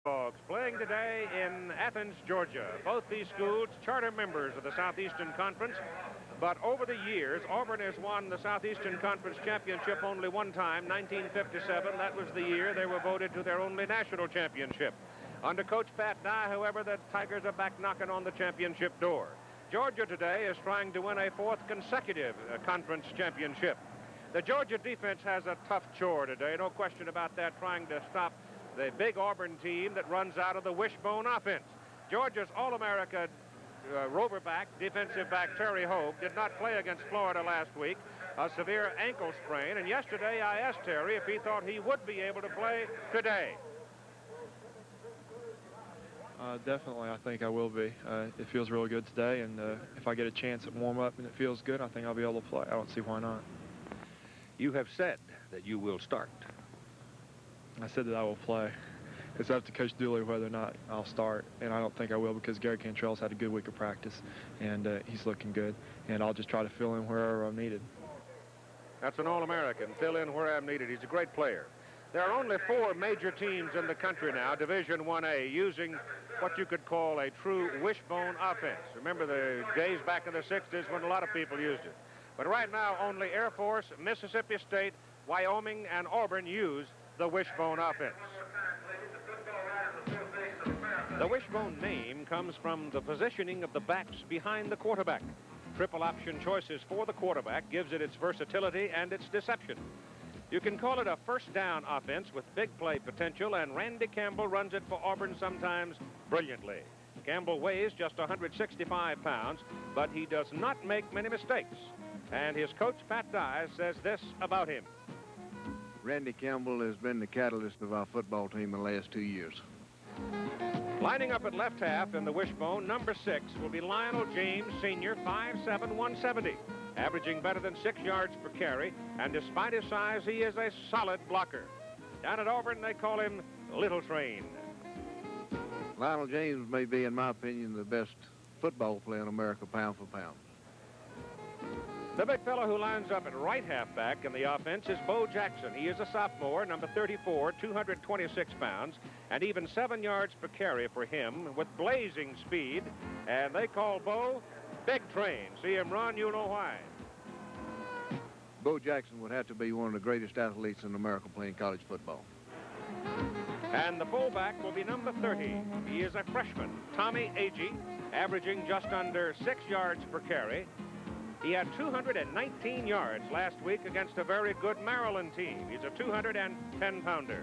Bulldogs playing today in Athens, Georgia. Both these schools charter members of the Southeastern Conference, but over the years, Auburn has won the Southeastern Conference championship only one time, 1957. That was the year they were voted to their only national championship. Under Coach Pat Dye, however, the Tigers are back knocking on the championship door. Georgia today is trying to win a fourth consecutive conference championship. The Georgia defense has a tough chore today, no question about that, trying to stop the big Auburn team that runs out of the wishbone offense. Georgia's All-America rover back, defensive back Terry Hogue, did not play against Florida last week, a severe ankle sprain, and yesterday I asked Terry if he thought he would be able to play today. Definitely, I think I will be. It feels really good today, and if I get a chance at warm-up and it feels good, I think I'll be able to play. I don't see why not. You have said that you will start. I said that I will play. It's up to Coach Dooley whether or not I'll start, and I don't think I will because Gary Cantrell's had a good week of practice, and he's looking good, and I'll just try to fill in wherever I'm needed. That's an All-American, fill in where I'm needed. He's a great player. There are only 4 major teams in the country now, Division 1A, using what you could call a true wishbone offense. Remember the days back in the 60s when a lot of people used it. But right now, only Air Force, Mississippi State, Wyoming, and Auburn use the wishbone offense. The wishbone name comes from the positioning of the backs behind the quarterback. Triple option choices for the quarterback gives it its versatility and its deception. You can call it a first down offense with big play potential, and Randy Campbell runs it for Auburn sometimes brilliantly. Campbell weighs just 165 pounds, but he does not make many mistakes. And his coach, Pat Dye, says this about him. Randy Campbell has been the catalyst of our football team in the last 2 years. Lining up at left half in the wishbone, number 6 will be Lionel James, senior, 5'7", 170. Averaging better than 6 yards per carry, and despite his size, he is a solid blocker. Down at Auburn, they call him Little Train. Lionel James may be, in my opinion, the best football player in America, pound for pound. The big fellow who lines up at right halfback in the offense is Bo Jackson. He is a sophomore, number 34, 226 pounds, and even 7 yards per carry for him with blazing speed. And they call Bo Big Train. See him run, you'll know why. Bo Jackson would have to be one of the greatest athletes in America playing college football. And the fullback will be number 30. He is a freshman, Tommy Agee, averaging just under 6 yards per carry. He had 219 yards last week against a very good Maryland team. He's a 210-pounder.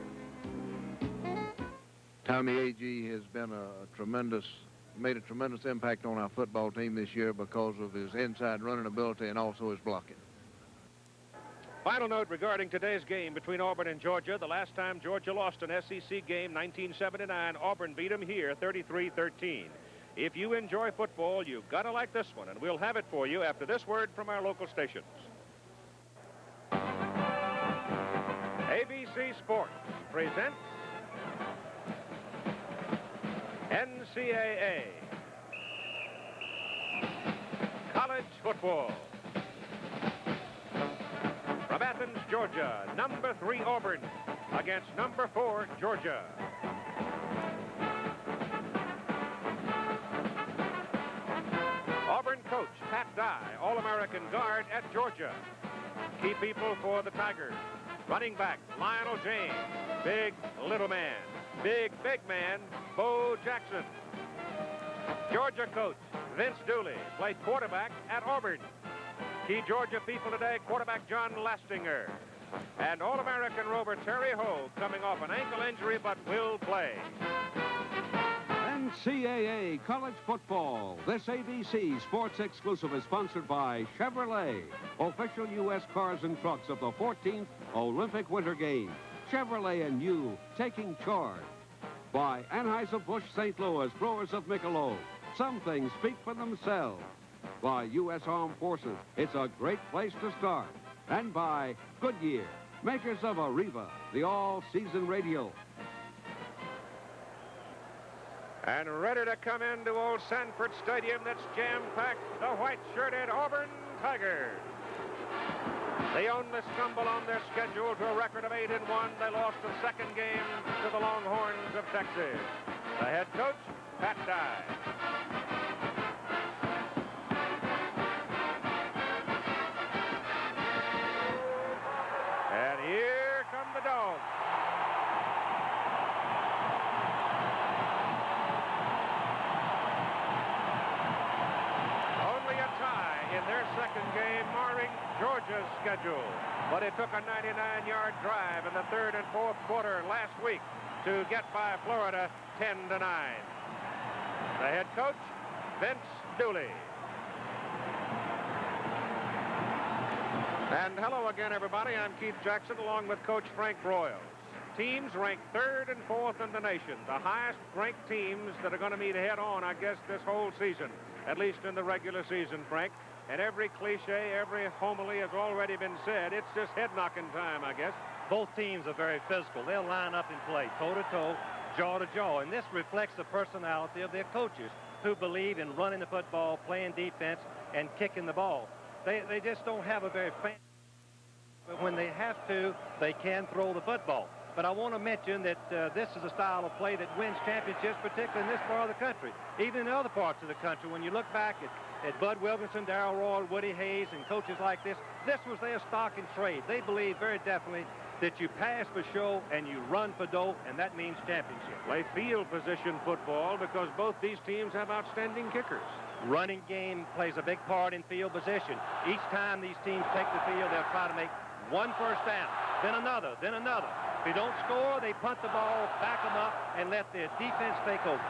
Tommy Agee has been made a tremendous impact on our football team this year because of his inside running ability and also his blocking. Final note regarding today's game between Auburn and Georgia. The last time Georgia lost an SEC game, 1979, Auburn beat them here 33-13. If you enjoy football, you've got to like this one, and we'll have it for you after this word from our local stations. ABC Sports presents NCAA College Football. From Athens, Georgia, number 3 Auburn against number 4 Georgia. Auburn coach Pat Dye, All-American guard at Georgia. Key people for the Tigers. Running back Lionel James, big little man. Big man Bo Jackson. Georgia coach Vince Dooley played quarterback at Auburn. Key Georgia people today, quarterback John Lastinger. And All-American rover Terry Hogue coming off an ankle injury but will play. NCAA College Football. This ABC Sports Exclusive is sponsored by Chevrolet, official U.S. cars and trucks of the 14th Olympic Winter Games. Chevrolet and you taking charge. By Anheuser-Busch St. Louis, Brewers of Michelob. Some things speak for themselves. By U.S. Armed Forces, it's a great place to start. And by Goodyear, makers of Arriva, the all-season radio. And ready to come into old Sanford Stadium that's jam-packed, the white-shirted Auburn Tigers. They only stumble on their schedule to a record of 8-1. They lost the second game to the Longhorns of Texas. The head coach, Pat Dye. And here come the Dogs. Only a tie in their second game, marring Georgia's schedule. But it took a 99-yard drive in the third and fourth quarter last week to get by Florida 10-9. The head coach, Vince Dooley. And hello again, everybody. I'm Keith Jackson, along with Coach Frank Broyles. Teams ranked third and fourth in the nation. The highest-ranked teams that are going to meet head-on, I guess, this whole season, at least in the regular season, Frank. And every cliche, every homily has already been said. It's just head-knocking time, I guess. Both teams are very physical. They'll line up and play toe-to-toe, jaw-to-jaw. And this reflects the personality of their coaches, who believe in running the football, playing defense, and kicking the ball. They just don't have a very fancy, but when they have to, they can throw the football. But I want to mention that this is a style of play that wins championships, particularly in this part of the country. Even in other parts of the country, when you look back at Bud Wilkinson, Darrell Royal, Woody Hayes, and coaches like this was their stock and trade. They believe very definitely that you pass for show and you run for dough, and that means championship. Play field position football because both these teams have outstanding kickers. Running game plays a big part in field position. Each time these teams take the field, they'll try to make one first down, then another, then another. If they don't score, they punt the ball, back them up, and let their defense take over.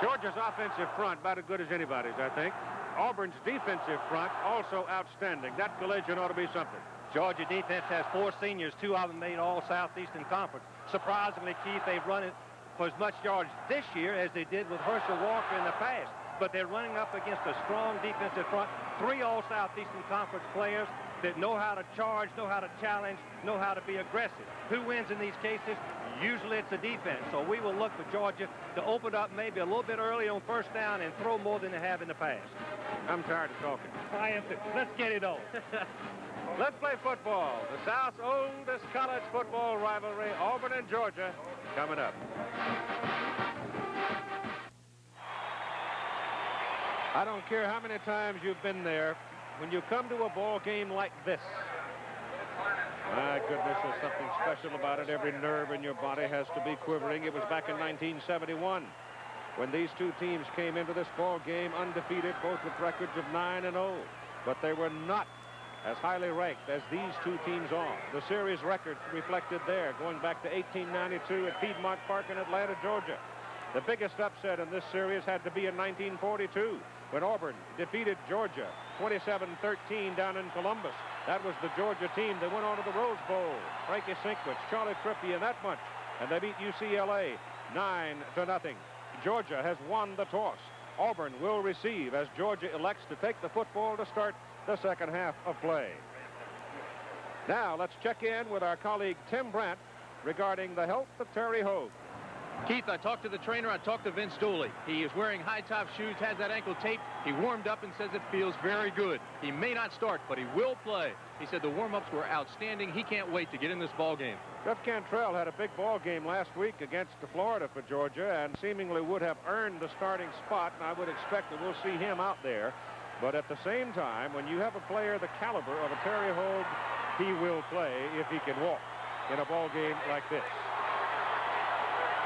Georgia's offensive front about as good as anybody's, I think. Auburn's defensive front also outstanding. That collision ought to be something. Georgia defense has 4 seniors. 2 of them made all Southeastern Conference. Surprisingly, Keith, they've run it for as much yards this year as they did with Herschel Walker in the past. But they're running up against a strong defensive front. 3 all-Southeastern Conference players that know how to charge, know how to challenge, know how to be aggressive. Who wins in these cases? Usually it's the defense. So we will look for Georgia to open up maybe a little bit early on first down and throw more than they have in the past. I'm tired of talking. I am too. Let's get it on. Let's play football. The South's oldest college football rivalry, Auburn and Georgia, coming up. I don't care how many times you've been there, when you come to a ball game like this, my goodness, there's something special about it. Every nerve in your body has to be quivering. It was back in 1971 when these two teams came into this ball game undefeated, both with records of 9-0, but they were not as highly ranked as these two teams are. The series record reflected there, going back to 1892 at Piedmont Park in Atlanta, Georgia. The biggest upset in this series had to be in 1942 when Auburn defeated Georgia 27-13 down in Columbus. That was the Georgia team that went on to the Rose Bowl. Frankie Sinkwich, Charlie Trippi, and that bunch. And they beat UCLA 9-0. Georgia has won the toss. Auburn will receive as Georgia elects to take the football to start the second half of play. Now let's check in with our colleague Tim Brandt regarding the health of Terry Hogue. Keith, I talked to the trainer. I talked to Vince Dooley. He is wearing high-top shoes, has that ankle taped. He warmed up and says it feels very good. He may not start, but he will play. He said the warm-ups were outstanding. He can't wait to get in this ball game. Jeff Cantrell had a big ball game last week against Florida for Georgia and seemingly would have earned the starting spot, and I would expect that we'll see him out there. But at the same time, when you have a player the caliber of a Terry Hogue, he will play if he can walk in a ball game like this.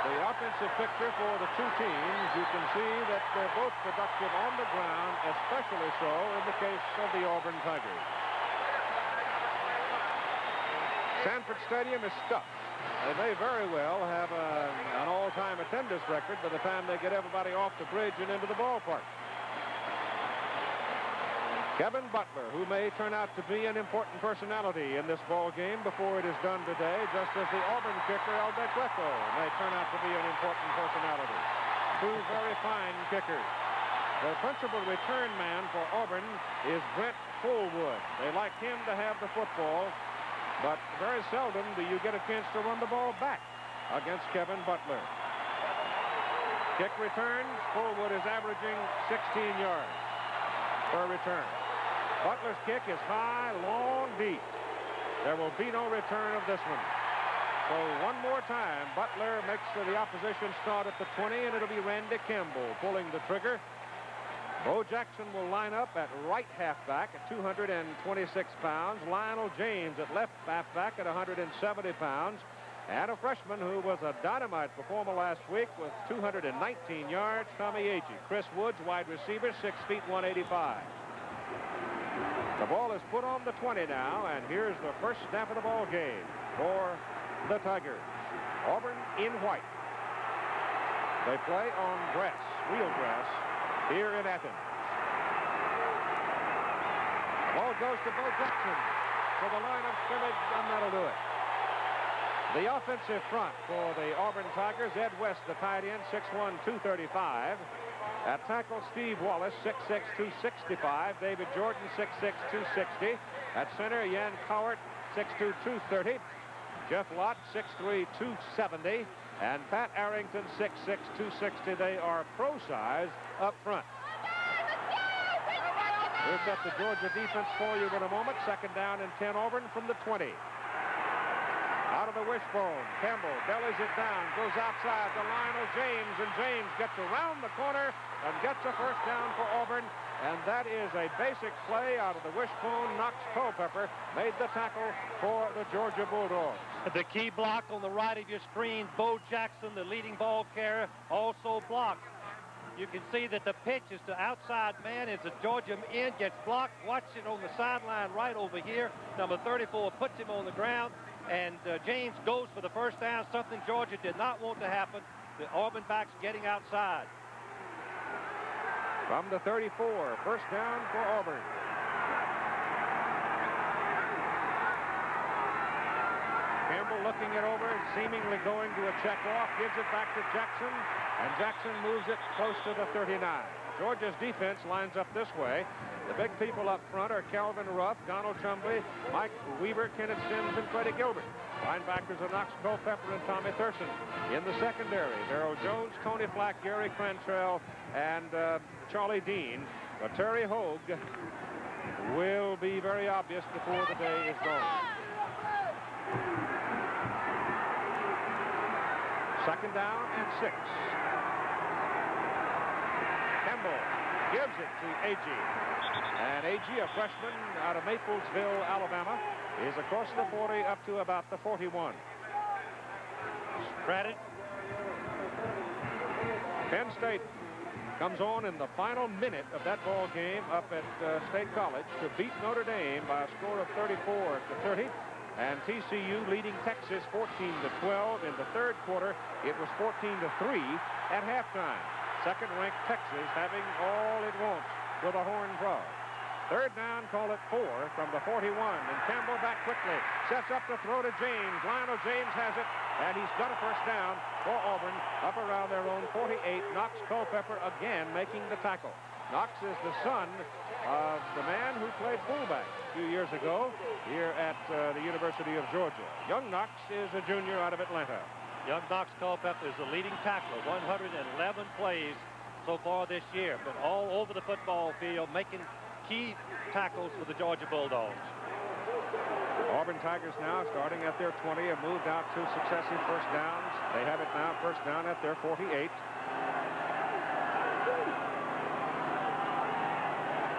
The offensive picture for the two teams, you can see that they're both productive on the ground, especially so in the case of the Auburn Tigers. Sanford Stadium is stuffed. They may very well have an all-time attendance record by the time they get everybody off the bridge and into the ballpark. Kevin Butler, who may turn out to be an important personality in this ball game before it is done today, just as the Auburn kicker, El Greco, may turn out to be an important personality. Two very fine kickers. The principal return man for Auburn is Brent Fullwood. They like him to have the football, but very seldom do you get a chance to run the ball back against Kevin Butler. Kick returns, Fullwood is averaging 16 yards per return. Butler's kick is high, long, deep. There will be no return of this one. So one more time, Butler makes the opposition start at the 20, and it'll be Randy Campbell pulling the trigger. Bo Jackson will line up at right halfback at 226 pounds. Lionel James at left halfback at 170 pounds. And a freshman who was a dynamite performer last week with 219 yards, Tommy Agee. Chris Woods, wide receiver, 6 feet 185. The ball is put on the 20 now, and here's the first snap of the ball game for the Tigers. Auburn in white. They play on grass, real grass, here in Athens. The ball goes to Bo Jackson to the line of scrimmage, and that'll do it. The offensive front for the Auburn Tigers, Ed West, the tight end, 6'1", 235. At tackle, Steve Wallace, 6'6", 265. David Jordan, 6'6", 260. At center, Jan Cowart, 6'2", 230. Jeff Lott, 6'3", 270. And Pat Arrington, 6'6", 260. They are pro size up front. We'll set the Georgia defense for you in a moment. Second down and 10, Auburn from the 20. Out of the wishbone, Campbell bellies it down, goes outside to Lionel James, and James gets around the corner and gets a first down for Auburn. And that is a basic play out of the wishbone. Knox Culpepper made the tackle for the Georgia Bulldogs. The key block on the right of your screen, Bo Jackson, the leading ball carrier, also blocked. You can see that the pitch is to outside man as the Georgia end gets blocked. Watch it on the sideline right over here. Number 34 puts him on the ground, and James goes for the first down, something Georgia did not want to happen. The Auburn backs getting outside. From the 34, first down for Auburn. Campbell looking it over, seemingly going to a check off, gives it back to Jackson, and Jackson moves it close to the 39. Georgia's defense lines up this way. The big people up front are Calvin Ruff, Donald Chumbley, Mike Weaver, Kenneth Sims, and Freddie Gilbert. Linebackers are Knox Culpepper and Tommy Thurston. In the secondary, Darrell Jones, Tony Flack, Gary Crantrell, and Charlie Dean. But Terry Hogue will be very obvious before the day is gone. Second down and 6. Campbell gives it to Agee. And Agee, a freshman out of Maplesville, Alabama, is across the 40 up to about the 41. Credit. Penn State comes on in the final minute of that ball game up at State College to beat Notre Dame by a score of 34-30. And TCU leading Texas 14-12 in the third quarter. It was 14-3 at halftime. Second-ranked Texas having all it wants with a Horned Frog. Third down, call it 4 from the 41. And Campbell back quickly. Sets up to throw to James. Lionel James has it. And he's got a first down for Auburn up around their own 48. Knox Culpepper again making the tackle. Knox is the son of the man who played fullback a few years ago here at the University of Georgia. Young Knox is a junior out of Atlanta. Young Knox Culpepper is the leading tackler, 111 plays so far this year, but all over the football field making key tackles for the Georgia Bulldogs. Auburn Tigers now starting at their 20 have moved out to successive first downs. They have it now first down at their 48.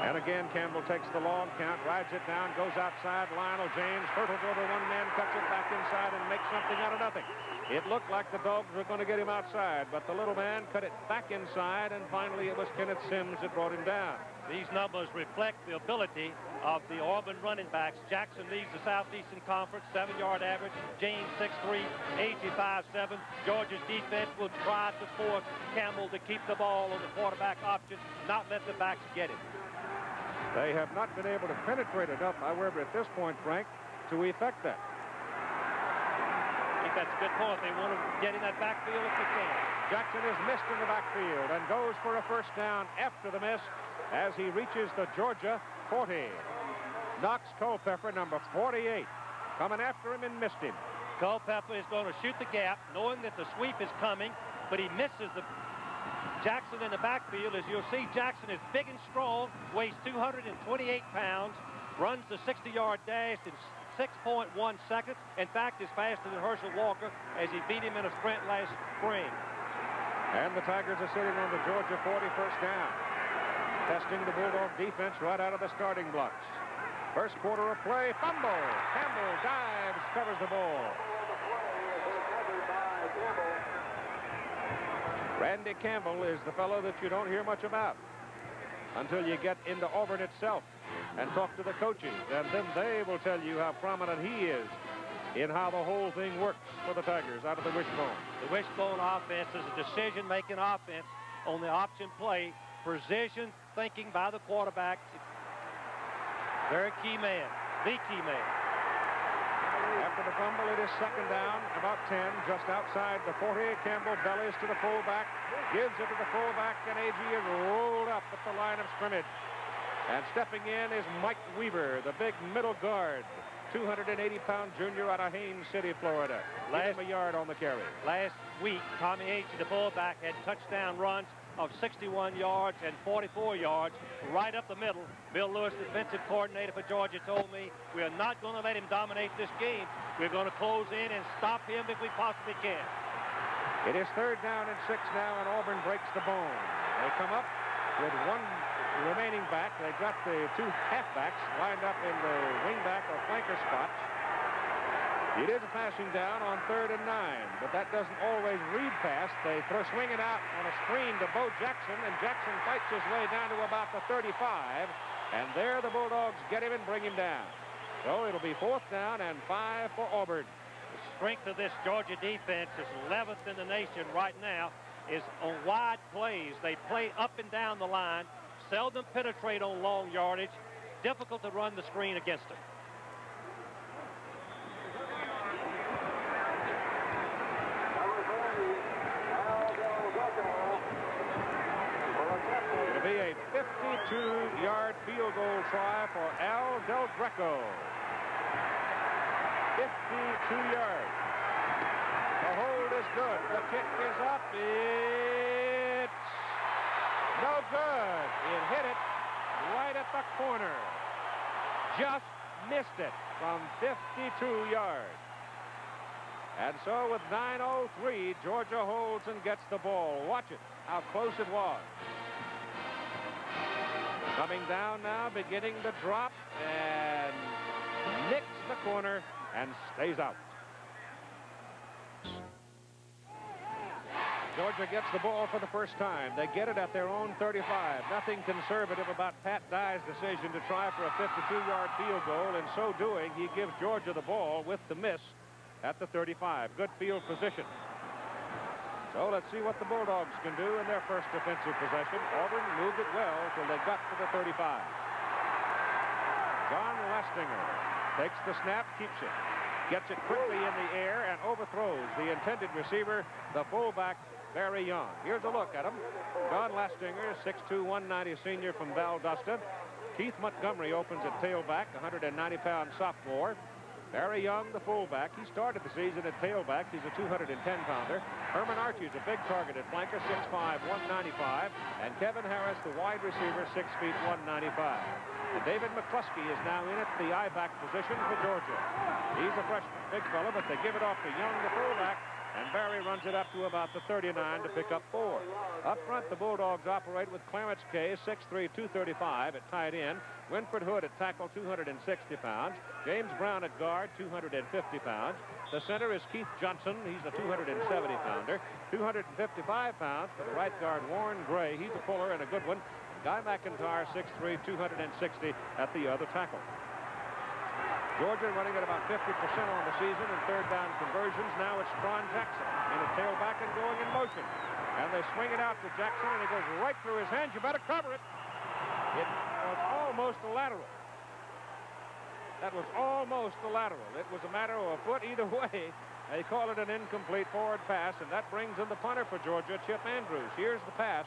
And again, Campbell takes the long count, rides it down, goes outside. Lionel James, hurdles over one man, cuts it back inside, and makes something out of nothing. It looked like the Dogs were going to get him outside, but the little man cut it back inside, and finally it was Kenneth Sims that brought him down. These numbers reflect the ability of the Auburn running backs. Jackson leads the Southeastern Conference, 7-yard average. James, 6'3", Agee, 5'7". Georgia's defense will try to force Campbell to keep the ball on the quarterback option, not let the backs get it. They have not been able to penetrate enough, however, at this point, Frank, to effect that. I think that's a good point. They want to get in that backfield if they can. Jackson is missed in the backfield and goes for a first down after the miss as he reaches the Georgia 40. Knox Culpepper, number 48, coming after him and missed him. Culpepper is going to shoot the gap, knowing that the sweep is coming, but he misses the Jackson in the backfield. As you'll see, Jackson is big and strong, weighs 228 pounds, runs the 60-yard dash in 6.1 seconds. In fact, is faster than Herschel Walker as he beat him in a sprint last spring. And the Tigers are sitting on the Georgia 41st down. Testing the Bulldog defense right out of the starting blocks. First quarter of play, fumble. Campbell dives, covers the ball. Randy Campbell is the fellow that you don't hear much about until you get into Auburn itself and talk to the coaches, and then they will tell you how prominent he is in how the whole thing works for the Tigers out of the wishbone. The wishbone offense is a decision-making offense on the option play. Precision thinking by the quarterback. Very key man, the key man. After the fumble, it is second down, about 10, just outside the 40. Campbell bellies to the fullback, gives it to the fullback, and A.G. is rolled up at the line of scrimmage. And stepping in is Mike Weaver, the big middle guard, 280-pound junior out of Haines City, Florida. Last a yard on the carry. Last week, Tommy H., the fullback, had touchdown runs of 61 yards and 44 yards right up the middle. Bill Lewis, the defensive coordinator for Georgia, told me we are not going to let him dominate this game. We're going to close in and stop him if we possibly can. It is third down and 6 now, and Auburn breaks the bone. They come up with one remaining back. They got the two halfbacks lined up in the wingback or flanker spots. It is a passing down on 3rd and 9, but that doesn't always read pass. They throw swinging out on a screen to Bo Jackson, and Jackson fights his way down to about the 35, and there the Bulldogs get him and bring him down. So it'll be 4th down and 5 for Auburn. The strength of this Georgia defense is 11th in the nation right now, is on wide plays. They play up and down the line, seldom penetrate on long yardage, difficult to run the screen against them. It'll be a 52-yard field goal try for Al Del Greco. 52 yards. The hold is good. The kick is up. It's no good. It hit it right at the corner. Just missed it from 52 yards. And so with 9:03, Georgia holds and gets the ball. Watch it, how close it was. Coming down now, beginning to drop, and nicks the corner and stays out. Georgia gets the ball for the first time. They get it at their own 35. Nothing conservative about Pat Dye's decision to try for a 52-yard field goal. In so doing, he gives Georgia the ball with the miss at the 35. Good field position. So let's see what the Bulldogs can do in their first defensive possession. Auburn moved it well till they got to the 35. John Lastinger takes the snap, keeps it, gets it quickly in the air, and overthrows the intended receiver, the fullback, Barry Young. Here's a look at him. John Lastinger, 6'2", 190 senior from Valdosta. Keith Montgomery opens at tailback, 190-pound sophomore. Barry Young, the fullback. He started the season at tailback. He's a 210-pounder. Herman Archie's a big target at flanker, 6'5", 195. And Kevin Harris, the wide receiver, 6 feet, 195. And David McCluskey is now in at the I-back position for Georgia. He's a freshman, big fella, but they give it off to Young, the fullback. And Barry runs it up to about the 39 to pick up 4. Up front, the Bulldogs operate with Clarence Kay, 6'3", 235 at tight end. Winford Hood at tackle, 260 pounds. James Brown at guard, 250 pounds. The center is Keith Johnson. He's a 270-pounder. 255 pounds for the right guard, Warren Gray. He's a puller and a good one. Guy McIntyre, 6'3", 260 at the other tackle. Georgia running at about 50% on the season in third down conversions. Now it's Tron Jackson in a tailback and going in motion. And they swing it out to Jackson, and it goes right through his hands. You better cover it. It was almost a lateral. That was almost a lateral. It was a matter of a foot either way. They call it an incomplete forward pass, and that brings in the punter for Georgia, Chip Andrews. Here's the pass.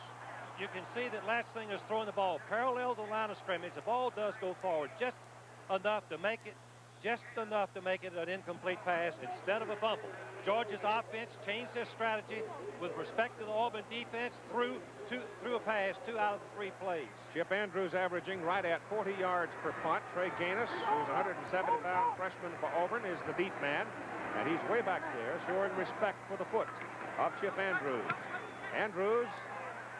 You can see that Lastinger is throwing the ball parallel to the line of scrimmage. The ball does go forward just enough to make it just enough to make it an incomplete pass instead of a fumble. Georgia's offense changed their strategy with respect to the Auburn defense through a pass 2 out of the 3 plays. Chip Andrews averaging right at 40 yards per punt. Trey Gaines, who's a 170-pound freshman for Auburn, is the deep man. And he's way back there showing respect for the foot of Chip Andrews. Andrews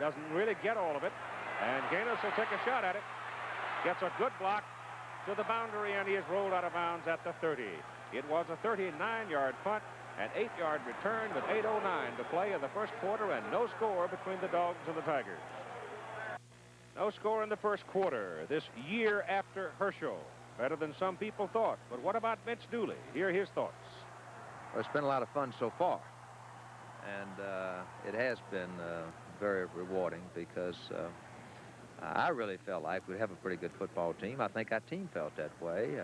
doesn't really get all of it. And Gaines will take a shot at it. Gets a good block to the boundary, and he is rolled out of bounds at the 30. It was a 39-yard punt, an 8-yard return with 8:09 to play in the first quarter, and no score between the Dogs and the Tigers. No score in the first quarter this year after Herschel. Better than some people thought. But what about Vince Dooley? Here are his thoughts. Well, it's been a lot of fun so far. And it has been very rewarding because I really felt like we'd have a pretty good football team. I think our team felt that way.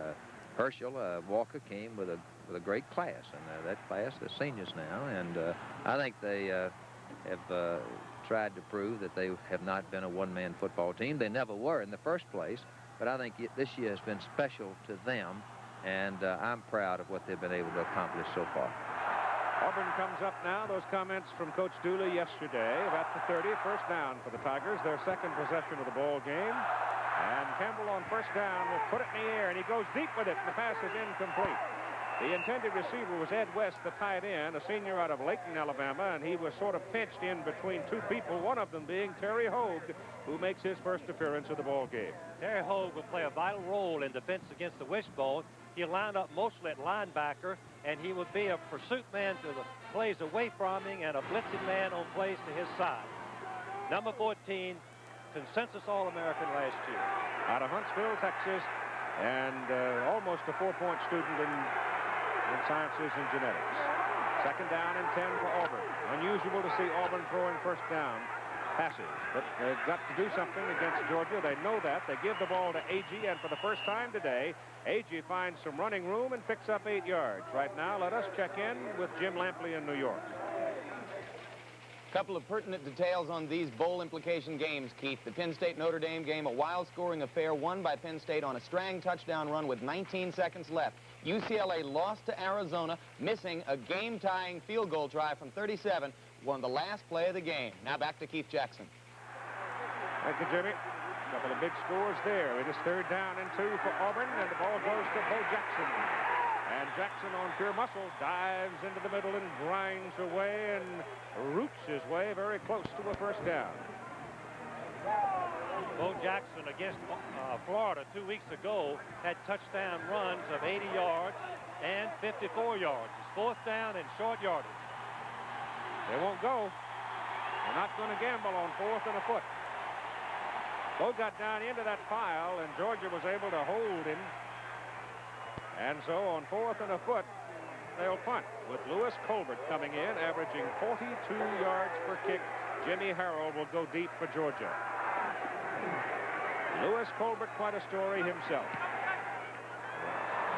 Herschel Walker came with a great class, and that class, they're seniors now, and I think they have tried to prove that they have not been a one-man football team. They never were in the first place, but I think this year has been special to them, and I'm proud of what they've been able to accomplish so far. Auburn comes up now. Those comments from Coach Dooley yesterday about the 30. First down for the Tigers, their second possession of the ball game. And Campbell on first down will put it in the air, and he goes deep with it, and the pass is incomplete. The intended receiver was Ed West, the tight end, a senior out of Layton, Alabama, and he was sort of pinched in between two people, one of them being Terry Hogue, who makes his first appearance of the ball game. Terry Hogue will play a vital role in defense against the wishbone. He'll line up mostly at linebacker, and he would be a pursuit man to the plays away from him and a blitzing man on plays to his side. Number 14, consensus All-American last year. Out of Huntsville, Texas, and almost a 4-point student in sciences and genetics. Second down and 10 for Auburn. Unusual to see Auburn throwing first down passes, but they've got to do something against Georgia. They know that. They give the ball to Agee, and for the first time today, Agee finds some running room and picks up 8 yards. Right now, let us check in with Jim Lampley in New York. Couple of pertinent details on these bowl implication games, Keith. The Penn State-Notre Dame game, a wild-scoring affair won by Penn State on a Strang touchdown run with 19 seconds left. UCLA lost to Arizona, missing a game-tying field goal try from 37, won the last play of the game. Now back to Keith Jackson. Thank you, Jimmy. A couple of big scores there. It is third down and 2 for Auburn, and the ball goes to Bo Jackson. And Jackson on pure muscle dives into the middle and grinds away and roots his way very close to a first down. Bo Jackson against Florida 2 weeks ago had touchdown runs of 80 yards and 54 yards. It's fourth down and short yardage. They won't go. They're not going to gamble on fourth and a foot. Bo got down into that pile, and Georgia was able to hold him. And so on fourth and a foot, they'll punt with Lewis Colbert coming in, averaging 42 yards per kick. Jimmy Harrell will go deep for Georgia. Lewis Colbert, quite a story himself.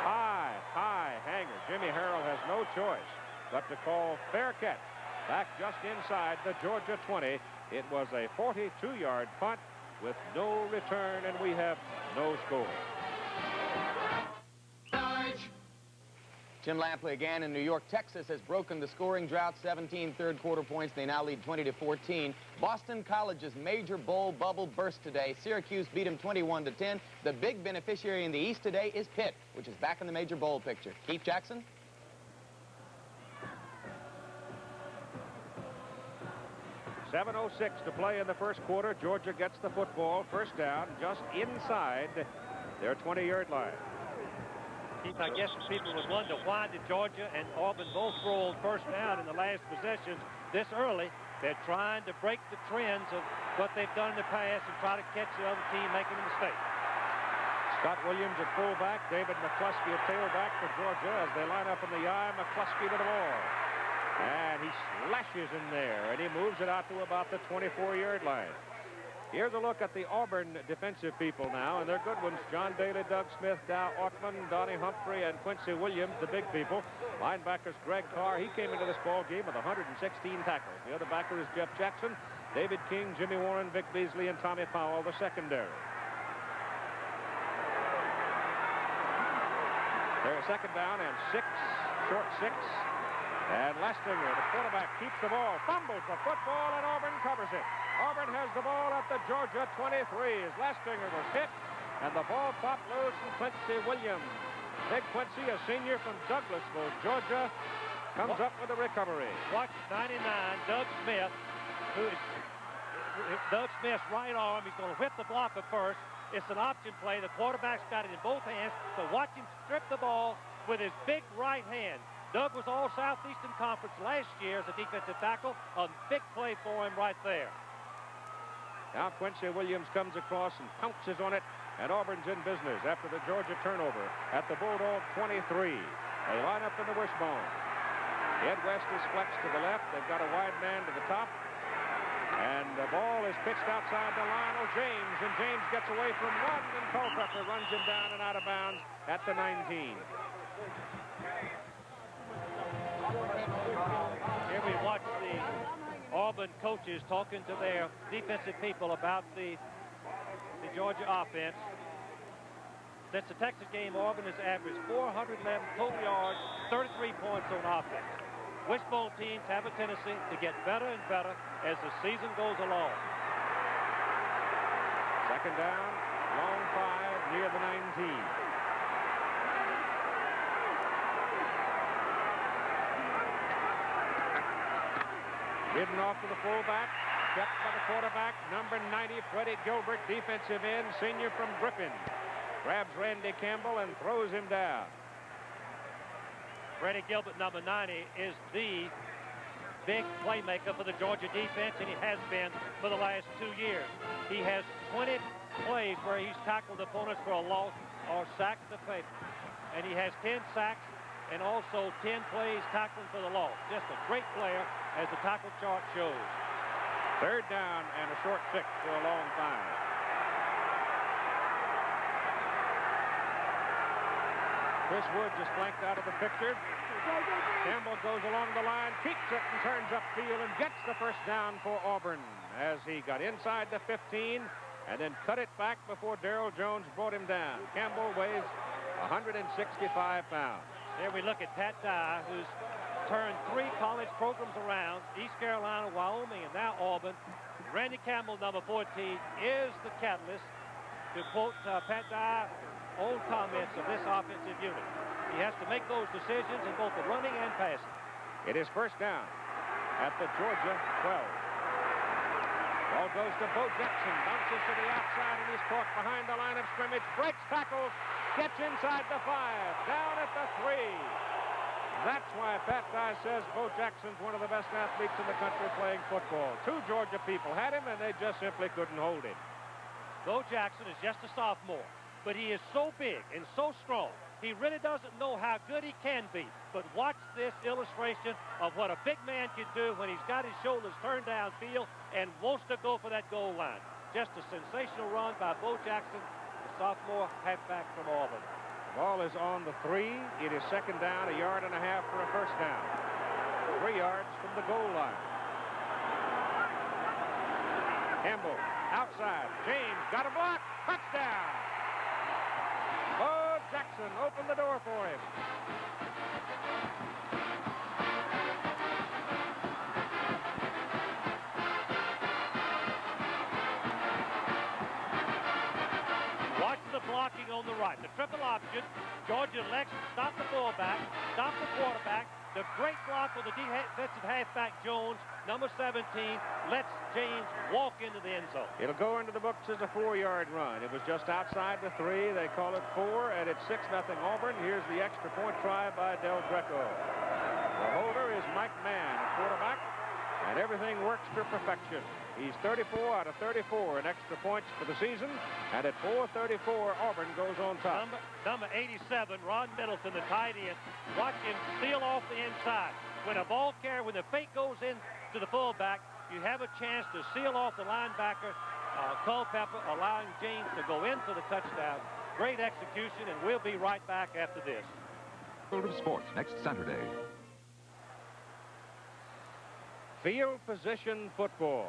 High hanger. Jimmy Harrell has no choice but to call fair catch. Back just inside the Georgia 20. It was a 42-yard punt with no return, and we have no score. Jim Lampley again in New York. Texas has broken the scoring drought, 17 third-quarter points. They now lead 20-14. Boston College's major bowl bubble burst today. Syracuse beat them 21-10. The big beneficiary in the East today is Pitt, which is back in the major bowl picture. Keith Jackson. .706 to play in the first quarter. Georgia gets the football. First down just inside their 20-yard line. Keith, I guess people would wonder, why did Georgia and Auburn both roll first down in the last possessions this early? They're trying to break the trends of what they've done in the past and try to catch the other team making a mistake. Scott Williams at fullback, David McCluskey at tailback for Georgia as they line up in the I. McCluskey to the ball. And he slashes in there, and he moves it out to about the 24-yard line. Here's a look at the Auburn defensive people now, and they're good ones. John Daly, Doug Smith, Dow Ockman, Donnie Humphrey, and Quincy Williams, the big people. Linebackers Greg Carr, he came into this ball game with 116 tackles. The other backer is Jeff Jackson, David King, Jimmy Warren, Vic Beasley, and Tommy Powell, the secondary. There's second down and 6, short 6. And Lestinger, the quarterback, keeps the ball, fumbles the football, and Auburn covers it. Auburn has the ball at the Georgia 23 as Lestinger was hit, and the ball popped loose from Quincy Williams. Big Quincy, a senior from Douglasville, Georgia, comes up with a recovery. Watch 99, Doug Smith, who is Doug Smith's right arm. He's going to whip the blocker first. It's an option play. The quarterback's got it in both hands. So watch him strip the ball with his big right hand. Doug was all Southeastern Conference last year as a defensive tackle. A big play for him right there. Now Quincy Williams comes across and pounces on it, and Auburn's in business after the Georgia turnover at the Bulldog 23. They line up in the wishbone. Ed West is flexed to the left. They've got a wide man to the top. And the ball is pitched outside to Lionel James, and James gets away from one, and Culpepper runs him down and out of bounds at the 19. Here we watch the Auburn coaches talking to their defensive people about the Georgia offense. Since the Texas game, Auburn has averaged 411 total yards, 33 points on offense. Wishbone teams have a tendency to get better and better as the season goes along. Second down, long 5 near the 19. Hidden off to the fullback, kept by the quarterback, number 90, Freddie Gilbert, defensive end, senior from Griffin. Grabs Randy Campbell and throws him down. Freddie Gilbert, number 90, is the big playmaker for the Georgia defense, and he has been for the last 2 years. He has 20 plays where he's tackled opponents for a loss or sacked the paper. And he has 10 sacks and also 10 plays tackling for the loss. Just a great player, as the tackle chart shows. Third down and a short 6 for a long 5. Chris Wood just flanked out of the picture. Campbell goes along the line, keeps it, and turns upfield and gets the first down for Auburn as he got inside the 15 and then cut it back before Darrell Jones brought him down. Campbell weighs 165 pounds. There we look at Pat Dye, who's turned 3 college programs around, East Carolina, Wyoming, and now Auburn. Randy Campbell, number 14, is the catalyst, to quote Pat Dye, own comments of this offensive unit. He has to make those decisions in both the running and passing. It is first down at the Georgia 12. Ball goes to Bo Jackson, bounces to the outside, and he's caught behind the line of scrimmage, breaks tackles, gets inside the 5, down at the 3. That's why Pat Dye says Bo Jackson's one of the best athletes in the country playing football. 2 Georgia people had him, and they just simply couldn't hold him. Bo Jackson is just a sophomore, but he is so big and so strong. He really doesn't know how good he can be. But watch this illustration of what a big man can do when he's got his shoulders turned downfield and wants to go for that goal line. Just a sensational run by Bo Jackson, the sophomore halfback from Auburn. The ball is on the 3. It is second down, 1.5 yards for a first down. 3 yards from the goal line. Campbell outside. James got a block. Touchdown. Bo Jackson opened the door for him. Watch the blocking on the right. The triple option. Georgia elects to stop the fullback, stop the quarterback. The great block of the defensive halfback Jones, number 17, lets James walk into the end zone. It'll go into the books as a 4-yard run. It was just outside the 3. They call it 4, and it's 6-0 Auburn. Here's the extra point try by Del Greco. The holder is Mike Mann, quarterback, and everything works to perfection. He's 34 out of 34 in extra points for the season, and at 4:34, Auburn goes on top. Number 87, Ron Middleton, the tight end. Watch him steal off the inside. When a ball carrier, when the fake goes in to the fullback, you have a chance to seal off the linebacker, Culpepper, allowing James to go in for the touchdown. Great execution, and we'll be right back after this. World of Sports next Saturday. Field position football.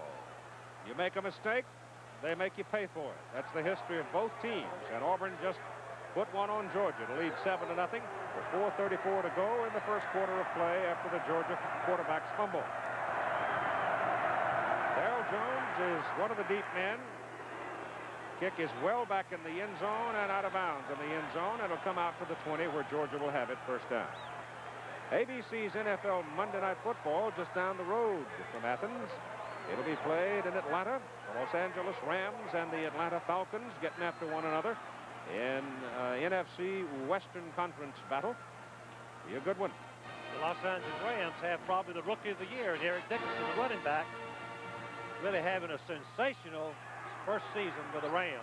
You make a mistake, they make you pay for it. That's the history of both teams. And Auburn just put one on Georgia to lead 7-0. with 4:34 to go in the first quarter of play after the Georgia quarterback's fumble. Darrell Jones is one of the deep men. Kick is well back in the end zone and out of bounds in the end zone. It'll come out to the 20 where Georgia will have it first down. ABC's NFL Monday Night Football just down the road from Athens. It'll be played in Atlanta. The Los Angeles Rams and the Atlanta Falcons getting after one another in NFC Western Conference battle. Be a good one. The Los Angeles Rams have probably the rookie of the year, and Eric Dickerson, the running back, really having a sensational first season for the Rams.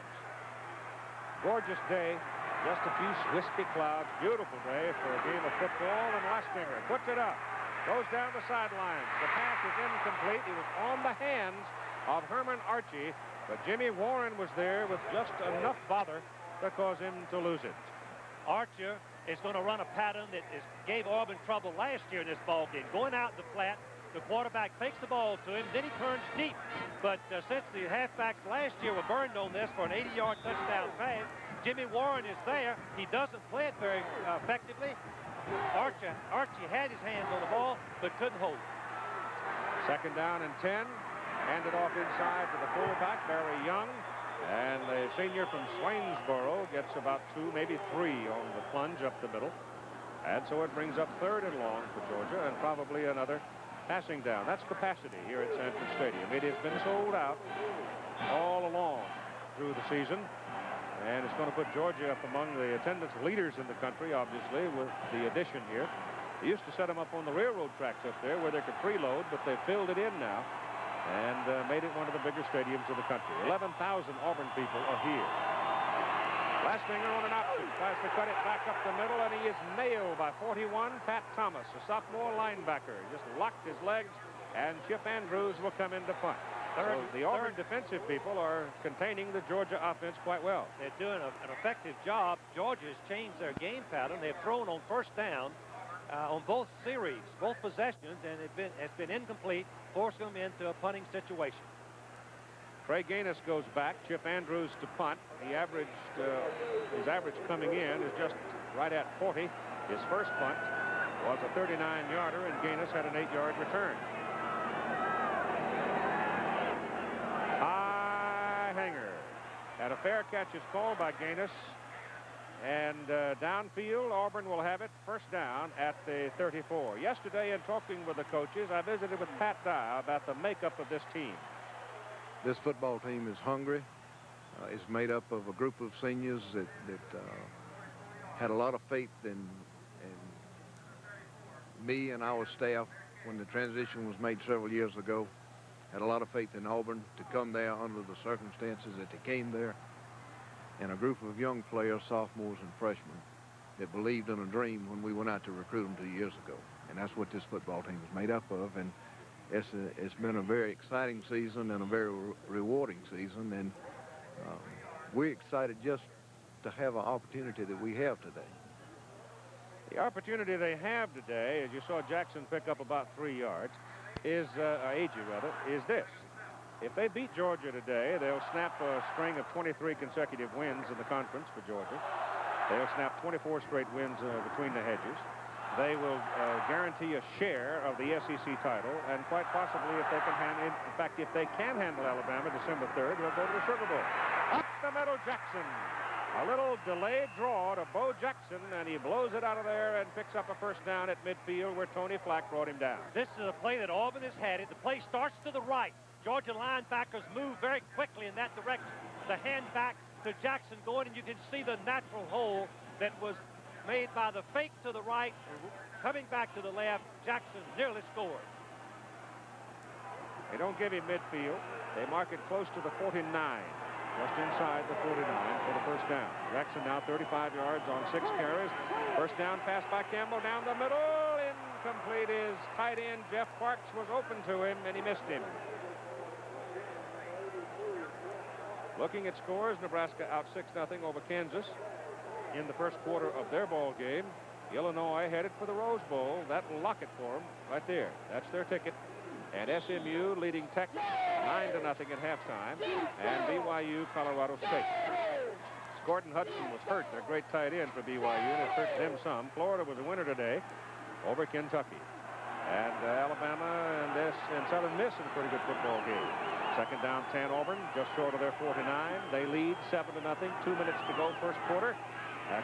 Gorgeous day. Just a few wispy clouds. Beautiful day for a game of football. And Lastinger puts it up. Goes down the sidelines. The pass is incomplete. It was on the hands of Herman Archie. But Jimmy Warren was there with just enough bother to cause him to lose it. Archer is going to run a pattern that gave Auburn trouble last year in this ball game. Going out the flat. The quarterback fakes the ball to him. Then he turns deep. But since the halfbacks last year were burned on this for an 80-yard touchdown pass, Jimmy Warren is there. He doesn't play it very effectively. Archie had his hands on the ball, but couldn't hold it. Second down and 10. Handed off inside to the fullback, Barry Young. And the senior from Swainsboro gets about 2, maybe 3 on the plunge up the middle. And so it brings up 3rd and long for Georgia and probably another passing down. That's capacity here at Sanford Stadium. It has been sold out all along through the season. And it's going to put Georgia up among the attendance leaders in the country, obviously, with the addition here. They used to set them up on the railroad tracks up there where they could preload, but they've filled it in now and made it one of the bigger stadiums of the country. 11,000 Auburn people are here. Lastinger on an option, tries to cut it back up the middle, and he is nailed by 41, Pat Thomas, a sophomore linebacker. He just locked his legs, and Chip Andrews will come in to punt. So the Auburn defensive people are containing the Georgia offense quite well. They're doing an effective job. Georgia has changed their game pattern. They've thrown on first down on both series, both possessions, and it's been incomplete, forcing them into a punting situation. Trey Gaines goes back. Chip Andrews to punt. He averaged, his average coming in is just right at 40. His first punt was a 39-yarder, and Gaines had an 8-yard return. High hanger. And a fair catch is called by Gaines. And downfield, Auburn will have it first down at the 34. Yesterday, in talking with the coaches, I visited with Pat Dye about the makeup of this team. This football team is hungry. It's made up of a group of seniors that had a lot of faith in me and our staff when the transition was made several years ago. Had a lot of faith in Auburn to come there under the circumstances that they came there. And a group of young players, sophomores and freshmen, that believed in a dream when we went out to recruit them 2 years ago. And that's what this football team is made up of. And it's been a very exciting season and a very rewarding season, and we're excited just to have an opportunity that we have today. The opportunity they have today, as you saw Jackson pick up about 3 yards, is this. If they beat Georgia today, they'll snap a string of 23 consecutive wins in the conference for Georgia. They'll snap 24 straight wins between the hedges. They will guarantee a share of the SEC title, and quite possibly, if they can handle, in fact, if they can handle Alabama December 3rd, they'll go to the Sugar Bowl. Up the middle, Jackson. A little delayed draw to Bo Jackson, and he blows it out of there and picks up a first down at midfield where Tony Flack brought him down. This is a play that Auburn has had it. The play starts to the right. Georgia linebackers move very quickly in that direction. The hand back to Jackson going, and you can see the natural hole that was made by the fake to the right, coming back to the left. Jackson nearly scored. They don't give him midfield. They mark it close to the 49, just inside the 49 for the first down. Jackson now 35 yards on 6 carries. First down pass by Campbell down the middle. Incomplete. His tight end, Jeff Parks, was open to him, and he missed him. Looking at scores, Nebraska out 6-0 over Kansas in the first quarter of their ball game. Illinois headed for the Rose Bowl. That will lock it for them right there. That's their ticket. And SMU leading Texas 9-0 at halftime. And BYU, Colorado State. Gordon Hudson was hurt, their great tight end for BYU, and it hurt them some. Florida was a winner today over Kentucky. And Alabama and Southern Miss in a pretty good football game. Second down, 10 Auburn, just short of their 49. They lead 7-0. 2 minutes to go, first quarter.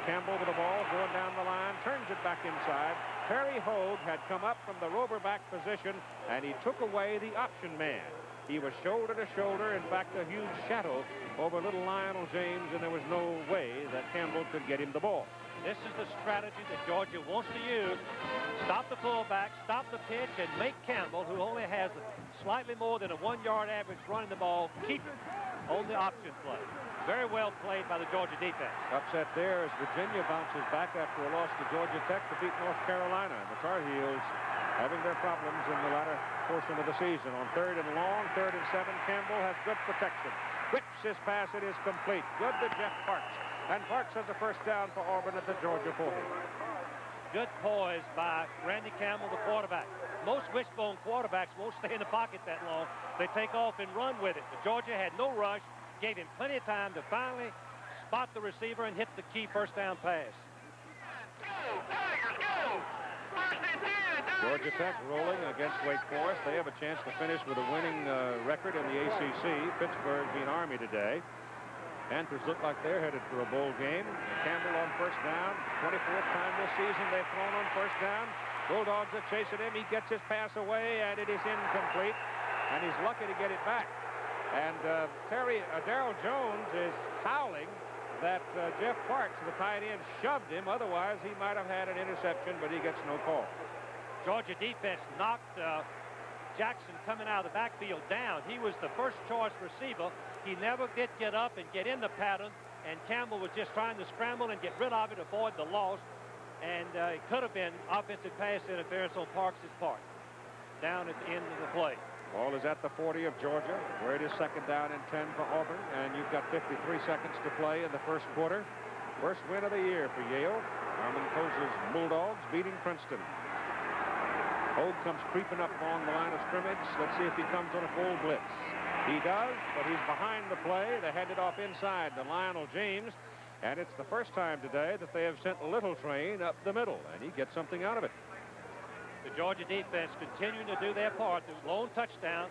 Campbell with the ball, going down the line, turns it back inside. Perry Hogue had come up from the rover back position, and he took away the option man. He was shoulder to shoulder, in fact, a huge shadow over little Lionel James, and there was no way that Campbell could get him the ball. This is the strategy that Georgia wants to use. Stop the fullback, stop the pitch, and make Campbell, who only has slightly more than a 1-yard average running the ball, keep it on the option play. Very well played by the Georgia defense. Upset there as Virginia bounces back after a loss to Georgia Tech to beat North Carolina. And the Tar Heels having their problems in the latter portion of the season. On 3rd and long, 3rd and 7, Campbell has good protection. Whips his pass, it is complete. Good to Jeff Parks. And Parks has a first down for Auburn at the Georgia 40. Good poise by Randy Campbell, the quarterback. Most wishbone quarterbacks won't stay in the pocket that long. They take off and run with it. But Georgia had no rush, gave him plenty of time to finally spot the receiver and hit the key first down pass. Georgia Tech rolling against Wake Forest. They have a chance to finish with a winning record in the ACC. Pittsburgh beat Army today. Panthers look like they're headed for a bowl game. Campbell on first down. 24th time this season they've thrown on first down. Bulldogs are chasing him. He gets his pass away, and it is incomplete. And he's lucky to get it back. And Darrell Jones is howling that Jeff Parks, the tight end, shoved him. Otherwise, he might have had an interception, but he gets no call. Georgia defense knocked Jackson coming out of the backfield down. He was the first choice receiver. He never did get up and get in the pattern, and Campbell was just trying to scramble and get rid of it, avoid the loss, and it could have been offensive pass interference on Parks' part down at the end of the play. Ball is at the 40 of Georgia, where it is second down and 10 for Auburn, and you've got 53 seconds to play in the first quarter. First win of the year for Yale. Armin Kosa's Bulldogs beating Princeton. Hogue comes creeping up along the line of scrimmage. Let's see if he comes on a full blitz. He does, but he's behind the play. They hand it off inside to Lionel James, and it's the first time today that they have sent Little Train up the middle, and he gets something out of it. The Georgia defense continuing to do their part. The lone touchdown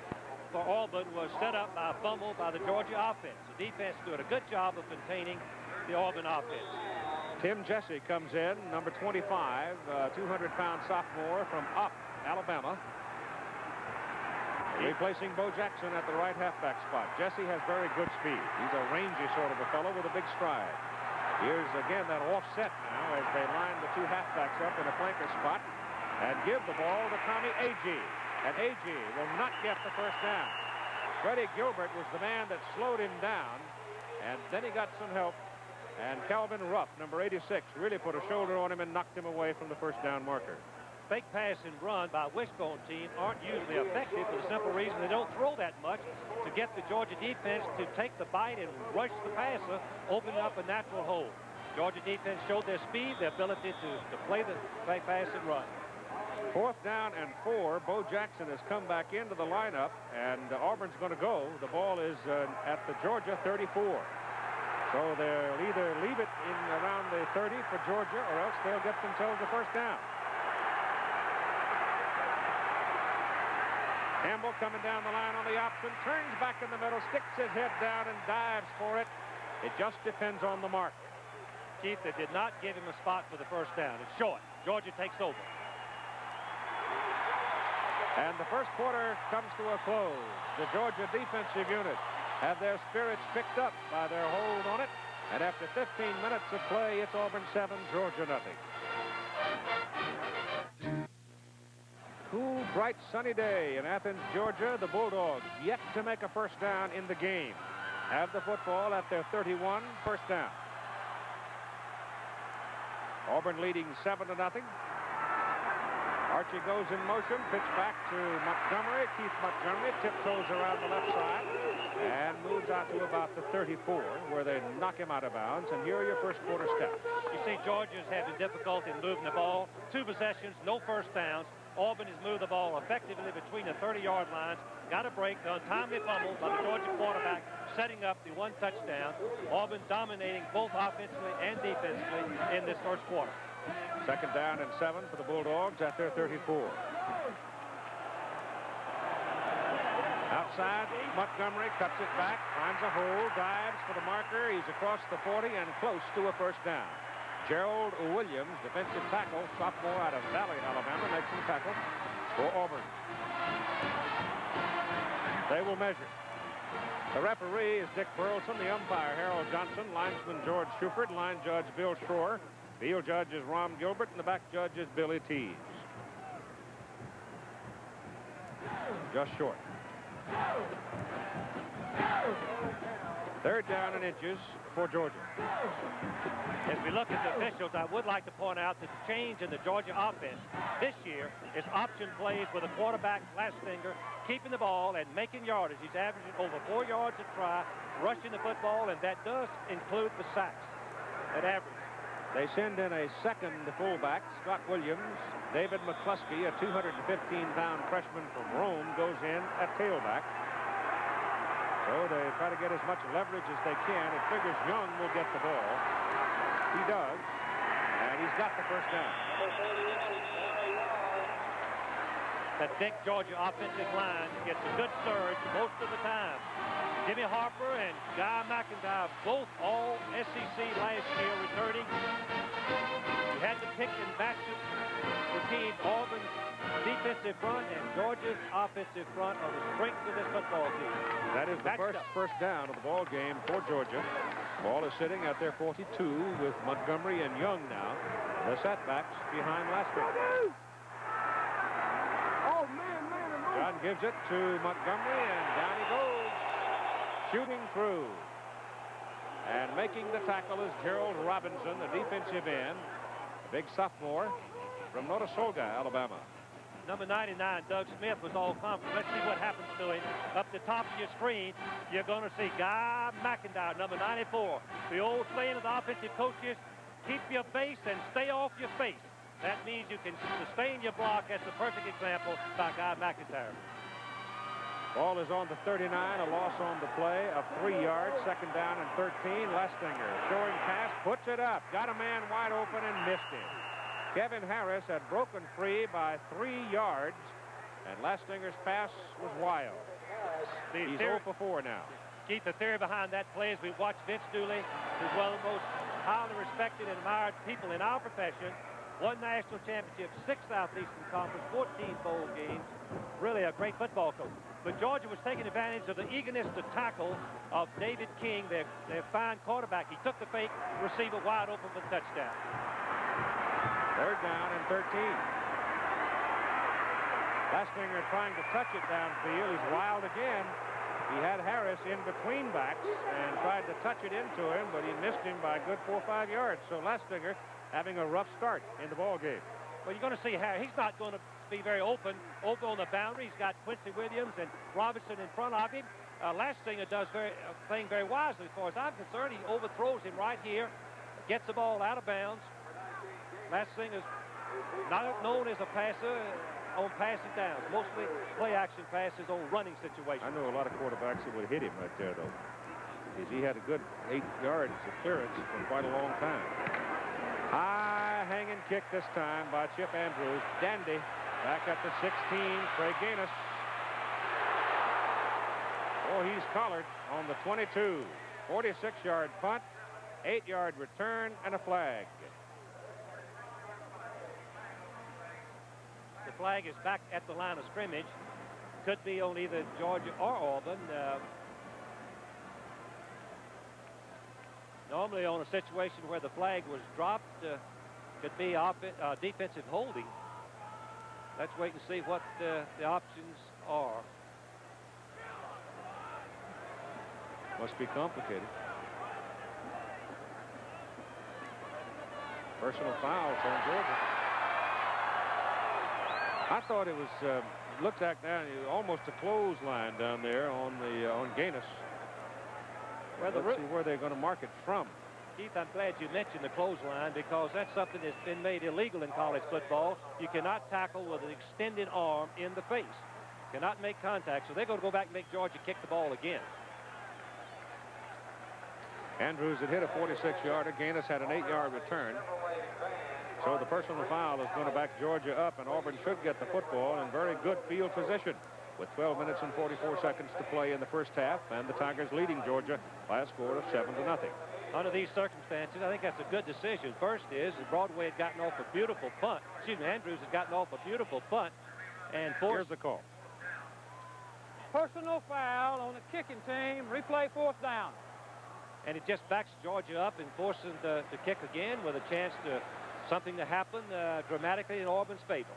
for Auburn was set up by a fumble by the Georgia offense. The defense doing a good job of containing the Auburn offense. Tim Jesse comes in, number 25, 200-pound sophomore from Alabama. Replacing Bo Jackson at the right halfback spot. Jesse has very good speed. He's a rangy sort of a fellow with a big stride. Here's again that offset now as they line the two halfbacks up in a flanker spot and give the ball to Tommy Agee. And Agee will not get the first down. Freddie Gilbert was the man that slowed him down, and then he got some help. And Calvin Ruff, number 86, really put a shoulder on him and knocked him away from the first down marker. Fake pass and run by a wishbone team aren't usually effective for the simple reason they don't throw that much to get the Georgia defense to take the bite and rush the passer, opening up a natural hole. Georgia defense showed their speed, their ability to play the fake pass and run. 4th down and 4. Bo Jackson has come back into the lineup, and Auburn's going to go. The ball is at the Georgia 34. So they'll either leave it in around the 30 for Georgia, or else they'll get themselves a first down. Campbell coming down the line on the option, turns back in the middle, sticks his head down and dives for it. It just depends on the mark. Chief, they did not give him a spot for the first down. It's short. Georgia takes over. And the first quarter comes to a close. The Georgia defensive unit have their spirits picked up by their hold on it. And after 15 minutes of play, it's Auburn 7, Georgia nothing. Cool, bright, sunny day in Athens, Georgia. The Bulldogs yet to make a first down in the game. Have the football at their 31, first down. Auburn leading 7-0. Archie goes in motion, pitch back to Montgomery. Keith Montgomery tiptoes around the left side and moves out to about the 34, where they knock him out of bounds. And here are your first quarter stats. You see Georgia's having difficulty in moving the ball. 2 possessions, no first downs. Auburn has moved the ball effectively between the 30-yard lines. Got a break, the untimely fumble by the Georgia quarterback, setting up the one touchdown. Auburn dominating both offensively and defensively in this first quarter. Second down and 7 for the Bulldogs at their 34. Outside, Montgomery cuts it back, finds a hole, dives for the marker. He's across the 40 and close to a first down. Gerald Williams, defensive tackle, sophomore out of Valley, Alabama, makes the tackle for Auburn. They will measure. The referee is Dick Burleson, the umpire Harold Johnson, linesman George Shuford, line judge Bill Shore, field judge is Rom Gilbert, and the back judge is Billy Tees. Just short. Third down and inches for Georgia. As we look at the officials, I would like to point out that the change in the Georgia offense this year is option plays with a quarterback, Lastinger, keeping the ball and making yardage. He's averaging over 4 yards a try, rushing the football, and that does include the sacks at average. They send in a second fullback, Scott Williams. David McCluskey, a 215-pound freshman from Rome, goes in at tailback. So they try to get as much leverage as they can. It figures Young will get the ball. He does. And he's got the first down. That thick Georgia offensive line gets a good surge most of the time. Jimmy Harper and Guy McIntyre, both all SEC last year returning. You had to pick and match it between Auburn's defensive front and Georgia's offensive front are the strengths of this football team. That is the first down of the ball game for Georgia. Ball is sitting at their 42 with Montgomery and Young now. The setbacks behind Lastinger. Oh, man. John gives it to Montgomery, and down he goes. Shooting through. And making the tackle is Gerald Robinson, the defensive end. A big sophomore from Notasulga, Alabama. Number 99, Doug Smith, was all conference. Let's see what happens to him. Up the top of your screen, you're going to see Guy McIntyre, number 94. The old saying of the offensive coaches, keep your face and stay off your face. That means you can sustain your block. That's the perfect example by Guy McIntyre. Ball is on the 39, a loss on the play of 3 yards, second down and 13. Lastinger showing pass, puts it up, got a man wide open and missed him. Kevin Harris had broken free by 3 yards, and Lastinger's pass was wild. He's 0 for 4 now. Keith, the theory behind that play is we've watched Vince Dooley, who's one of the most highly respected and admired people in our profession, won national championship, 6 Southeastern Conference, 14 bowl games. Really a great football coach. But Georgia was taking advantage of the eagerness to tackle of David King, their fine quarterback. He took the fake receiver wide open for the touchdown. Third down and 13. Lastinger trying to touch it downfield. He's wild again. He had Harris in between backs and tried to touch it into him, but he missed him by a good 4 or 5 yards. So Lastinger having a rough start in the ball game. Well, you're going to see Harris. He's not going to be very open on the boundary. He's got Quincy Williams and Robinson in front of him. Lastinger does playing very wisely as far as I'm concerned. He overthrows him right here, gets the ball out of bounds. Lastinger's not known as a passer on passing downs. Mostly play-action passes on running situations. I know a lot of quarterbacks that would hit him right there, though, because he had a good 8 yards of clearance for quite a long time. High hanging kick this time by Chip Andrews. Dandy back at the 16. Craig Gaines. Oh, he's collared on the 22. 46-yard punt, 8-yard return, and a flag. The flag is back at the line of scrimmage. Could be on either Georgia or Auburn. Normally on a situation where the flag was dropped, could be defensive holding. Let's wait and see what the options are. Must be complicated. Personal fouls on Georgia. I thought it was looked like down almost a clothesline down there on Gaines. Well, let's see where they're going to mark it from. Keith, I'm glad you mentioned the clothesline because that's something that's been made illegal in college football. You cannot tackle with an extended arm in the face. Cannot make contact, so they're going to go back and make Georgia kick the ball again. Andrews had hit a 46-yarder. Gaines had an 8-yard return. So the personal foul is going to back Georgia up, and Auburn should get the football in very good field position with 12 minutes and 44 seconds to play in the first half, and the Tigers leading Georgia by a score of 7-0. Under these circumstances, I think that's a good decision. First is Broadway had gotten off a beautiful punt. Excuse me, Andrews had gotten off a beautiful punt, and here's the call. Personal foul on the kicking team. Replay 4th down. And it just backs Georgia up and forces them to kick again with a chance to something to happen dramatically in Auburn's favor.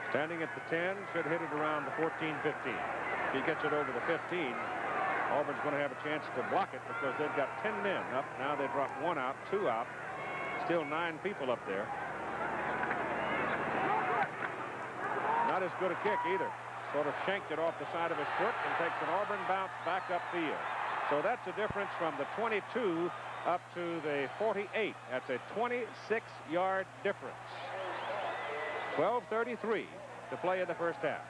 Standing at the 10, should hit it around the 14-15. If he gets it over the 15, Auburn's going to have a chance to block it because they've got 10 men up. Now they drop 1 out, 2 out. Still 9 people up there. Not as good a kick either. Sort of shanked it off the side of his foot and takes an Auburn bounce back upfield. So that's a difference from the 22 up to the 48. That's a 26-yard difference. 12:33 to play in the first half.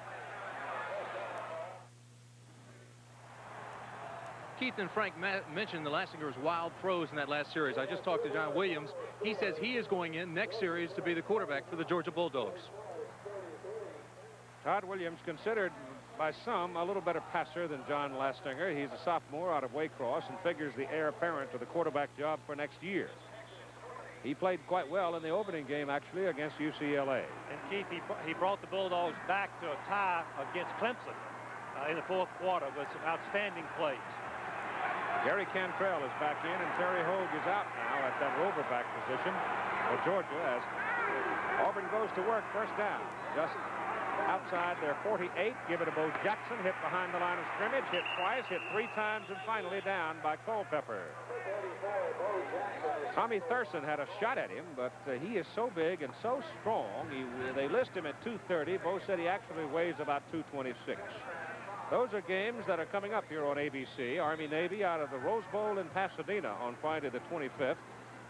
Keith and Frank mentioned the Lassinger's wild throws in that last series. I just talked to John Williams. He says he is going in next series to be the quarterback for the Georgia Bulldogs. Todd Williams, considered by some a little better passer than John Lastinger. He's a sophomore out of Waycross and figures the heir apparent to the quarterback job for next year. He played quite well in the opening game, actually, against UCLA. And Keith, he brought the Bulldogs back to a tie against Clemson in the 4th quarter with some outstanding plays. Gary Cantrell is back in, and Terry Hogue is out now at that roverback position for Georgia as Auburn goes to work. First down, just outside their 48. Give it to Bo Jackson, hit behind the line of scrimmage, hit twice, hit 3 times, and finally down by Culpepper. Tommy Thurston had a shot at him, but he is so big and so strong. They list him at 230. Bo said he actually weighs about 226. Those are games that are coming up here on ABC. Army-Navy out of the Rose Bowl in Pasadena on Friday the 25th.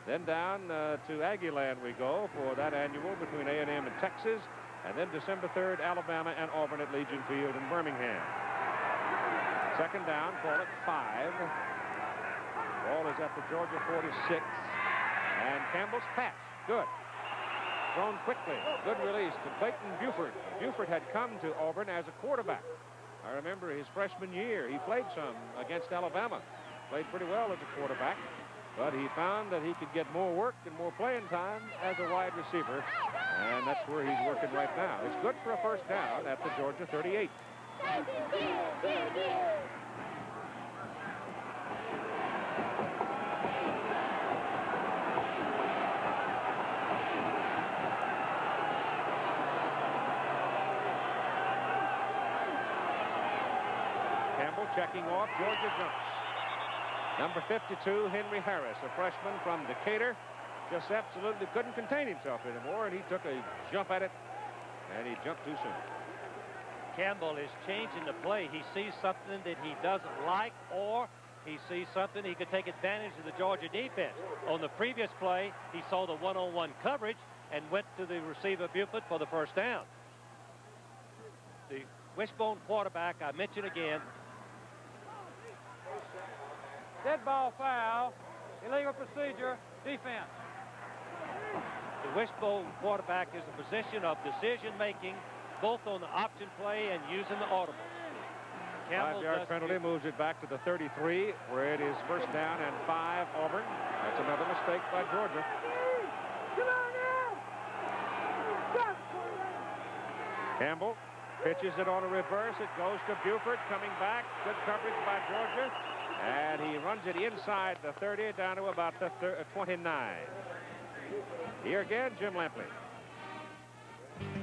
Then down to Aggieland we go for that annual between A&M and Texas. And then December 3rd, Alabama and Auburn at Legion Field in Birmingham. Second down, call it 5. Ball is at the Georgia 46. And Campbell's pass, good. Thrown quickly, good release to Clayton Buford. Buford had come to Auburn as a quarterback. I remember his freshman year, he played some against Alabama. Played pretty well as a quarterback. But he found that he could get more work and more playing time as a wide receiver, and that's where he's working right now. It's good for a first down at the Georgia 38. Campbell checking off, Georgia jumps. Number 52, Henry Harris, a freshman from Decatur, just absolutely couldn't contain himself anymore, and he took a jump at it, and he jumped too soon. Campbell is changing the play. He sees something that he doesn't like, or he sees something he could take advantage of the Georgia defense. On the previous play, he saw the one-on-one coverage and went to the receiver Buford for the first down. The wishbone quarterback, I mention again, Dead ball foul. Illegal procedure. Defense. The wishbone quarterback is a position of decision-making, both on the option play and using the audible. 5-yard penalty moves it back to the 33, where it is first down and 5 Auburn. That's another mistake by Georgia. Campbell pitches it on a reverse. It goes to Buford, coming back. Good coverage by Georgia. And he runs it inside the 30 down to about the 29. Here again, Jim Lampley.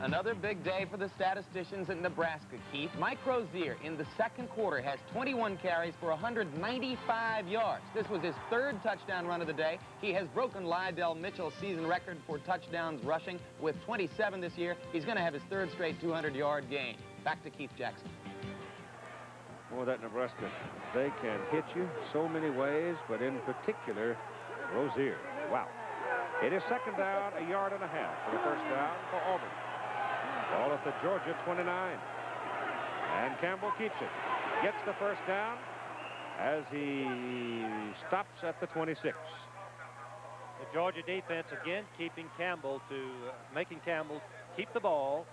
Another big day for the statisticians in Nebraska, Keith. Mike Rozier in the 2nd quarter has 21 carries for 195 yards. This was his 3rd touchdown run of the day. He has broken Lydell Mitchell's season record for touchdowns rushing with 27 this year. He's going to have his 3rd straight 200-yard game. Back to Keith Jackson. Oh, that Nebraska, they can hit you so many ways, but in particular, Rozier. Wow. It is second down, 1.5 yards for the first down for Auburn. Ball at the Georgia 29. And Campbell keeps it. Gets the first down as he stops at the 26. The Georgia defense again keeping Campbell making Campbell keep the ball.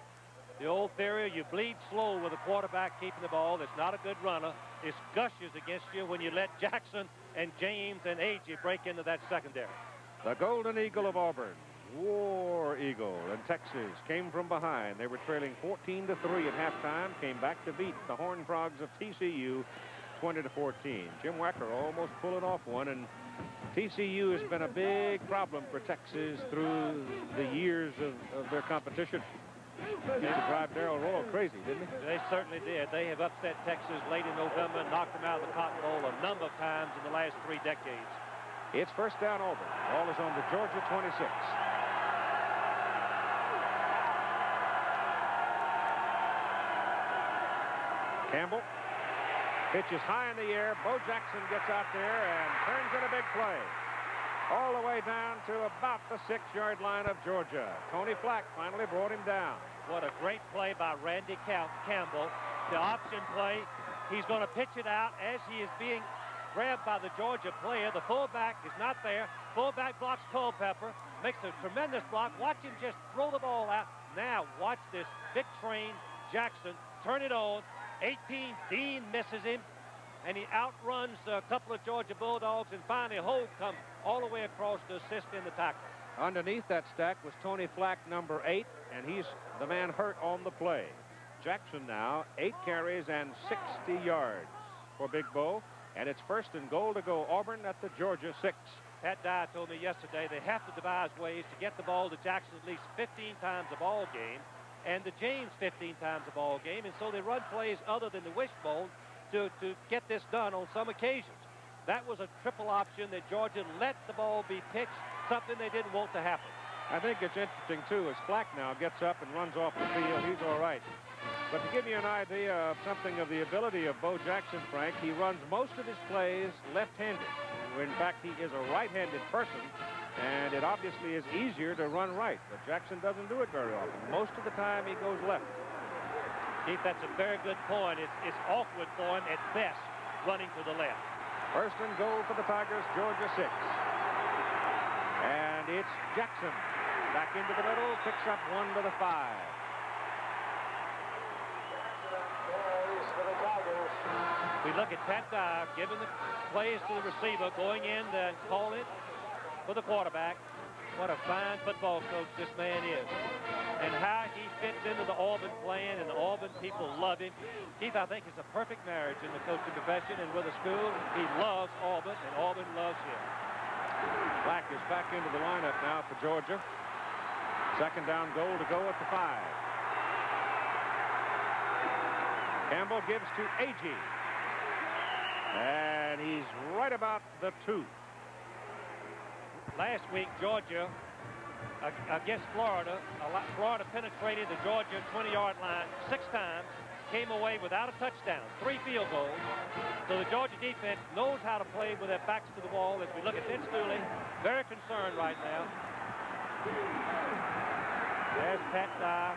The old theory, you bleed slow with a quarterback keeping the ball that's not a good runner. It gushes against you when you let Jackson and James and Agee break into that secondary. The Golden Eagle of Auburn, War Eagle in Texas, came from behind. They were trailing 14-3 at halftime, came back to beat the Horned Frogs of TCU 20-14. Jim Wacker almost pulling off one, and TCU has been a big problem for Texas through the years of their competition. Used to drive Darrell Royal crazy, didn't he? They certainly did. They have upset Texas late in November and knocked them out of the Cotton Bowl a number of times in the last 3 decades. It's first down, Auburn. Ball is on the Georgia 26. Campbell pitches high in the air. Bo Jackson gets out there and turns in a big play. All the way down to about the 6-yard line of Georgia. Tony Flack finally brought him down. What a great play by Randy Campbell. The option play. He's going to pitch it out as he is being grabbed by the Georgia player. The fullback is not there. Fullback blocks Culpepper. Makes a tremendous block. Watch him just throw the ball out. Now watch this big train Jackson turn it on. 18, Dean misses him. And he outruns a couple of Georgia Bulldogs, and finally Hogue comes all the way across to assist in the tackle. Underneath that stack was Tony Flack, number 8, and he's the man hurt on the play. Jackson now, 8 carries and 60 yards for Big Bo, and it's first and goal to go Auburn at the Georgia 6. Pat Dye told me yesterday they have to devise ways to get the ball to Jackson at least 15 times a ball game, and to James 15 times a ball game, and so they run plays other than the wishbone to get this done on some occasions. That was a triple option that Georgia let the ball be pitched, something they didn't want to happen. I think it's interesting, too, as Flack now gets up and runs off the field. He's all right. But to give you an idea of something of the ability of Bo Jackson, Frank, he runs most of his plays left-handed. In fact, he is a right-handed person, and it obviously is easier to run right. But Jackson doesn't do it very often. Most of the time, he goes left. Keith, that's a very good point. It's awkward for him at best, running to the left. First and goal for the Tigers, Georgia 6. And it's Jackson. Back into the middle, picks up 1 to the 5. We look at Pat Dye giving the plays to the receiver, going in to call it for the quarterback. What a fine football coach this man is. And how he fits into the Auburn plan, and the Auburn people love him. Keith, I think it's a perfect marriage in the coaching profession and with the school. He loves Auburn, and Auburn loves him. Black is back into the lineup now for Georgia. Second down goal to go at the 5. Campbell gives to Agee. And he's right about the 2. Last week, Georgia against Florida, Florida penetrated the Georgia 20-yard line 6 times, came away without a touchdown, 3 field goals. So the Georgia defense knows how to play with their backs to the ball. As we look at Vince Dooley, very concerned right now. There's Pat Dye,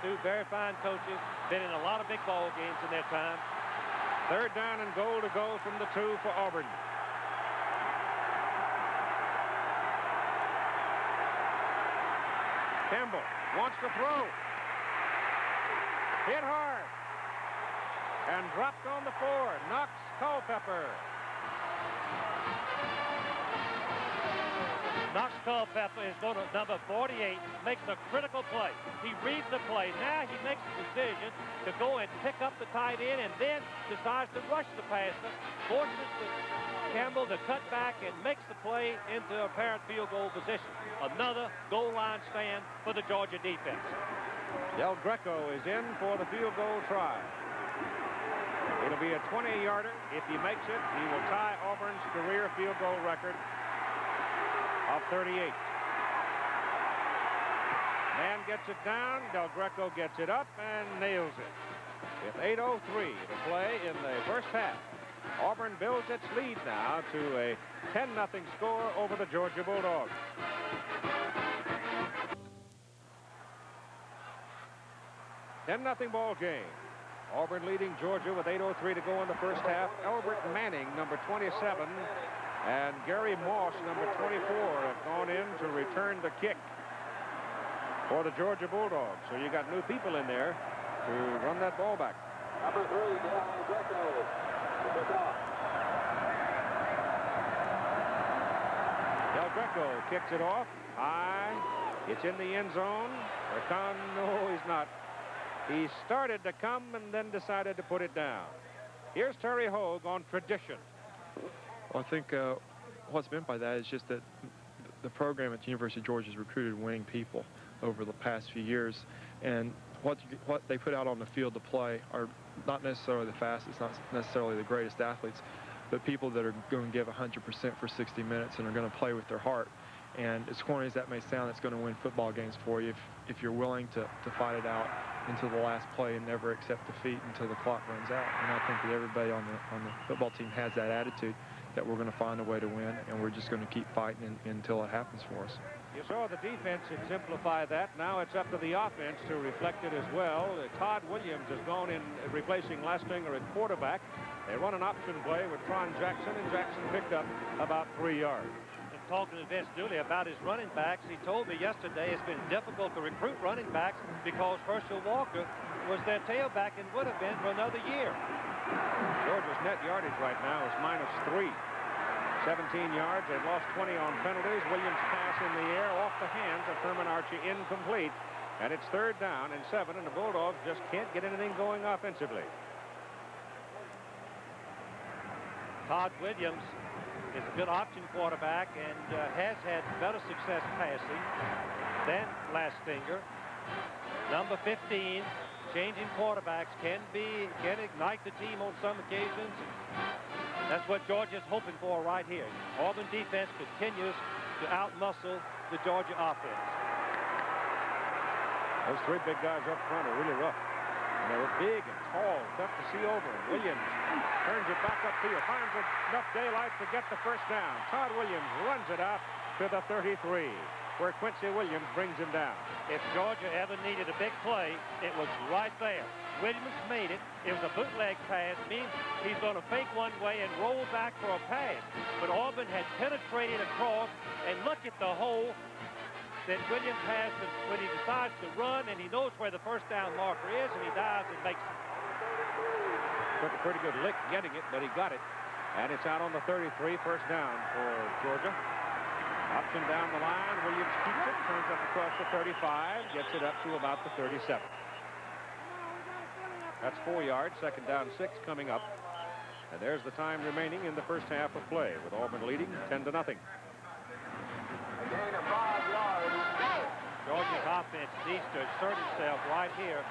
2 very fine coaches, been in a lot of big ball games in their time. Third down and goal to go from the 2 for Auburn. Campbell wants to throw. Hit hard. And dropped on the 4. Knocks Culpepper. Knox Culpepper is going to number 48, makes a critical play. He reads the play. Now he makes the decision to go and pick up the tight end and then decides to rush the passer, forces Campbell to cut back and makes the play into apparent field goal position. Another goal line stand for the Georgia defense. Del Greco is in for the field goal try. It'll be a 20-yarder. If he makes it, he will tie Auburn's career field goal record of 38. Man gets it down. Del Greco gets it up and nails it. with 8:03 to play in the first half. Auburn builds its lead now to a 10-0 score over the Georgia Bulldogs. $10-0 ball game. Auburn leading Georgia with 8:03 to go in the first half. Albert Manning, number 27, and Gary Moss, number 24, have gone in to return the kick for the Georgia Bulldogs. So you got new people in there to run that ball back. Number 3, Del Greco kicks it off high. It's in the end zone. No, he's not. He started to come and then decided to put it down. Here's Terry Hogue on tradition. Well, I think what's meant by that is just that the program at the University of Georgia has recruited winning people over the past few years, and what they put out on the field to play are not necessarily the fastest, not necessarily the greatest athletes, but people that are going to give 100% for 60 minutes and are going to play with their heart. And as corny as that may sound, it's going to win football games for you if you're willing to fight it out until the last play and never accept defeat until the clock runs out. And I think that everybody on the football team has that attitude, that we're going to find a way to win, and we're just going to keep fighting until it happens for us. You saw the defense exemplify that. Now it's up to the offense to reflect it as well. Todd Williams has gone in replacing Lastinger at quarterback. They run an option play with Tron Jackson, and Jackson picked up about 3 yards. And talking to Vince Dooley about his running backs, he told me yesterday it's been difficult to recruit running backs because Herschel Walker was their tailback and would have been for another year. Georgia's net yardage right now is -3. 17 yards. They've lost 20 on penalties. Williams' pass in the air off the hands of Herman Archie, incomplete. And it's 3rd down and 7, and the Bulldogs just can't get anything going offensively. Todd Williams is a good option quarterback and has had better success passing than Lastinger. Number 15, changing quarterbacks can ignite the team on some occasions. That's what Georgia's hoping for right here. Auburn defense continues to outmuscle the Georgia offense. Those 3 big guys up front are really rough. And they were big and tall, tough to see over. Williams turns it back upfield, finds enough daylight to get the first down. Todd Williams runs it out to the 33, where Quincy Williams brings him down. If Georgia ever needed a big play, it was right there. Williams made it. It was a bootleg pass, means he's going to fake one way and roll back for a pass. But Auburn had penetrated across, and look at the hole that Williams has when he decides to run, and he knows where the first down marker is, and he dives and makes it. Took a pretty good lick getting it, but he got it. And it's out on the 33, first down for Georgia. Option down the line. Williams keeps it, turns up across the 35, gets it up to about the 37. That's 4 yards, 2nd down, 6 coming up. And there's the time remaining in the first half of play, with Auburn leading 10-0. Georgia's offense needs to assert itself right here,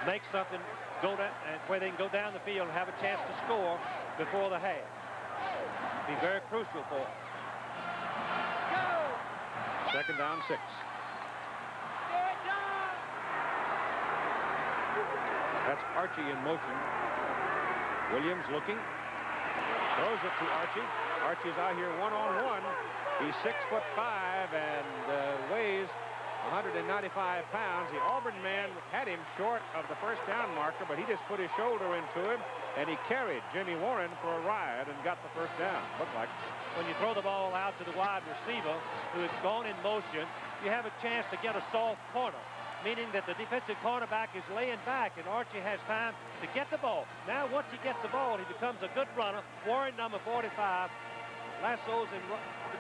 make something go down, and where they can go down the field and have a chance to score before the half. Be very crucial for them. 2nd down, 6. That's Archie in motion. Williams looking. Throws it to Archie. Archie's out here one-on-one. He's 6'5" and weighs 195 pounds. The Auburn man had him short of the first down marker, but he just put his shoulder into him, and he carried Jimmy Warren for a ride and got the first down. Looked like. When you throw the ball out to the wide receiver who has gone in motion, you have a chance to get a soft corner, meaning that the defensive cornerback is laying back, and Archie has time to get the ball. Now, once he gets the ball, he becomes a good runner. Warren, number 45, lassos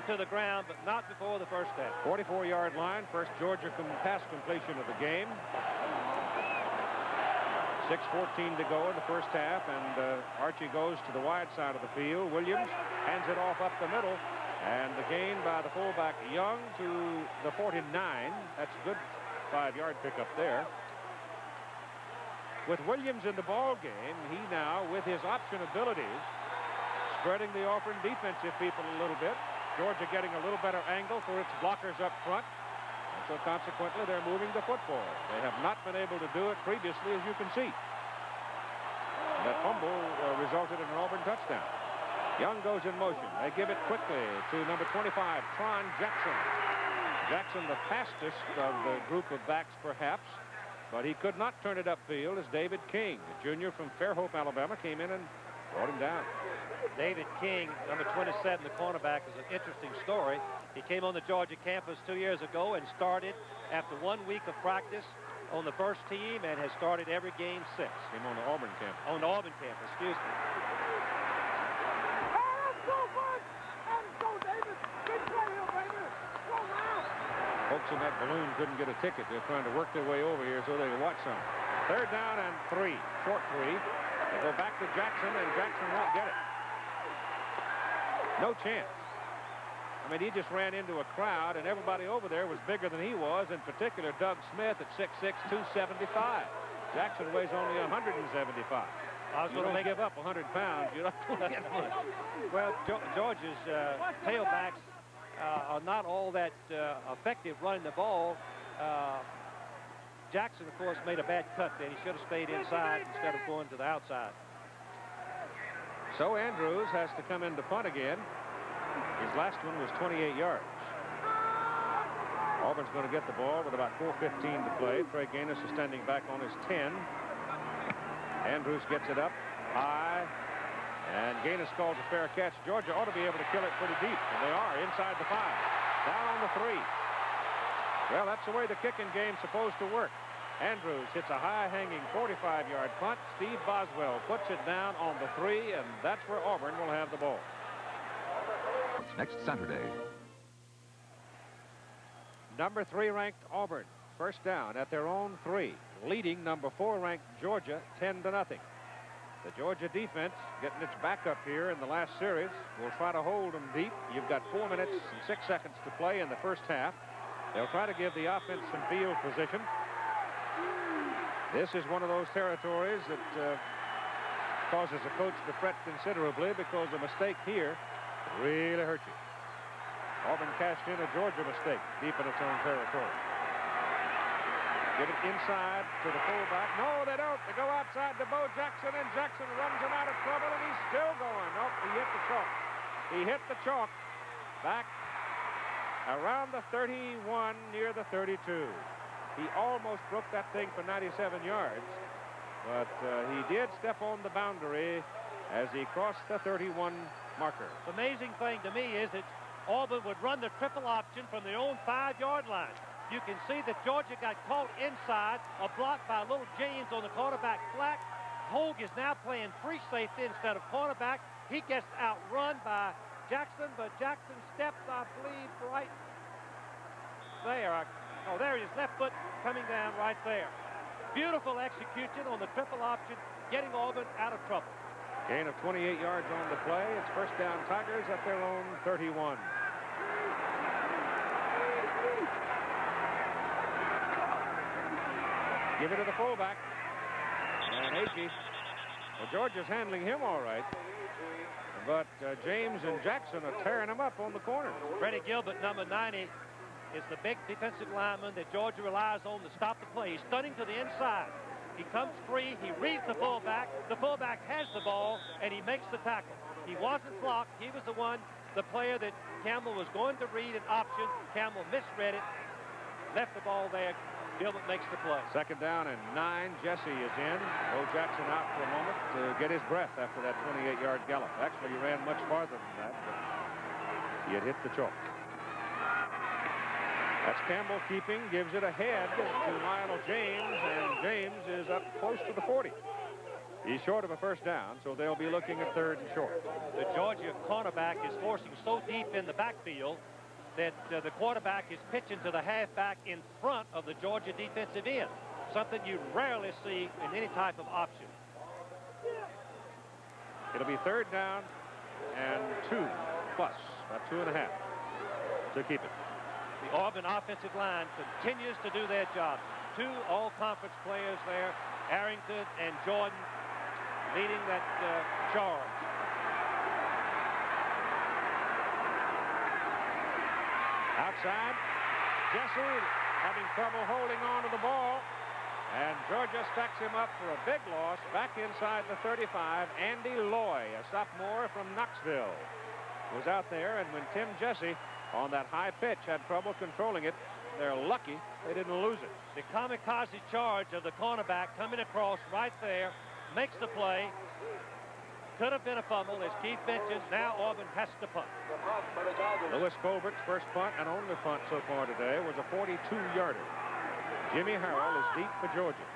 to the ground, but not before the first down. 44-yard line, first Georgia pass completion of the game. 6:14 to go in the first half, and Archie goes to the wide side of the field. Williams hands it off up the middle, and the gain by the fullback Young to the 49. That's a good 5-yard pickup there. With Williams in the ball game, he now, with his option abilities, spreading the Auburn defensive people a little bit. Georgia getting a little better angle for its blockers up front. And so consequently, they're moving the football. They have not been able to do it previously, as you can see. That fumble resulted in an Auburn touchdown. Young goes in motion. They give it quickly to number 25, Tron Jackson. Jackson, the fastest of the group of backs, perhaps, but he could not turn it upfield as David King, a junior from Fairhope, Alabama, came in and brought him down. David King, number 27, the cornerback, is an interesting story. He came on the Georgia campus 2 years ago and started after 1 week of practice on the first team and has started every game since. Came on the Auburn campus. On the Auburn campus, excuse me. Folks in that balloon couldn't get a ticket. They're trying to work their way over here so they can watch some. 3rd down and 3. Short 3. They go back to Jackson, and Jackson won't get it. No chance. I mean, he just ran into a crowd, and everybody over there was bigger than he was, in particular Doug Smith at 6'6", 275. Jackson weighs only 175. You don't give up 100 pounds, you're not going to get much. Well, Georgia's tailbacks are not all that effective running the ball. Jackson, of course, made a bad cut there. He should have stayed inside instead of going to the outside. So Andrews has to come in to punt again. His last one was 28 yards. Auburn's going to get the ball with about 4:15 to play. Trey Gaines is standing back on his 10. Andrews gets it up high, and Gaines calls a fair catch. Georgia ought to be able to kill it pretty deep, and they are inside the 5. Down on the 3. Well, that's the way the kicking game's supposed to work. Andrews hits a high-hanging 45-yard punt. Steve Boswell puts it down on the 3, and that's where Auburn will have the ball. Next Saturday. Number 3 ranked Auburn. First down at their own 3, leading number 4 ranked Georgia 10-0. The Georgia defense getting its back up here in the last series will try to hold them deep. You've got 4 minutes and 6 seconds to play in the first half. They'll try to give the offense some field position. This is one of those territories that causes a coach to fret considerably because a mistake here really hurt you. Auburn cashed in a Georgia mistake deep in its own territory. Give it inside to the fullback. No, they don't. They go outside to Bo Jackson, and Jackson runs him out of trouble, and he's still going. Nope, he hit the chalk. He hit the chalk back around the 31, near the 32. He almost broke that thing for 97 yards, but he did step on the boundary as he crossed the 31 marker. The amazing thing to me is that Auburn would run the triple option from their own 5-yard line. You can see that Georgia got caught inside, a block by little James on the quarterback flat. Hogue is now playing free safety instead of cornerback. He gets outrun by Jackson, but Jackson steps, I believe, right there. Oh, there he is, left foot coming down right there. Beautiful execution on the triple option, getting Auburn out of trouble. Gain of 28 yards on the play. It's first down Tigers at their own 31. Give it to the fullback. And Agee. Well, Georgia's handling him all right. But James and Jackson are tearing him up on the corner. Freddie Gilbert, number 90, is the big defensive lineman that Georgia relies on to stop the play. He's stunning to the inside. He comes free. He reads the fullback. The fullback has the ball, and he makes the tackle. He wasn't blocked. He was the one, the player that Campbell was going to read an option. Campbell misread it, left the ball there. Gilbert makes the play. Second down and 9. Jesse is in. Bo Jackson out for a moment to get his breath after that 28-yard gallop. Actually, he ran much farther than that, but he had hit the chalk. That's Campbell keeping, gives it ahead to Lionel James, and James is up close to the 40. He's short of a first down, so they'll be looking at 3rd and short. The Georgia cornerback is forcing so deep in the backfield that the quarterback is pitching to the halfback in front of the Georgia defensive end, something you rarely see in any type of option. It'll be 3rd down and 2 plus, about 2.5 to keep it. The Auburn offensive line continues to do their job. 2 all-conference players there, Arrington and Jordan, leading that charge. Outside, Jesse having trouble holding on to the ball. And Georgia stacks him up for a big loss back inside the 35. Andy Loy, a sophomore from Knoxville, was out there. And when Tim Jesse, on that high pitch, had trouble controlling it, they're lucky they didn't lose it. The kamikaze charge of the cornerback coming across right there makes the play. Could have been a fumble, as Keith mentioned. Now Auburn has to punt. Lewis Colbert's first punt and only punt so far today was a 42-yarder. Jimmy Harrell is deep for Georgia.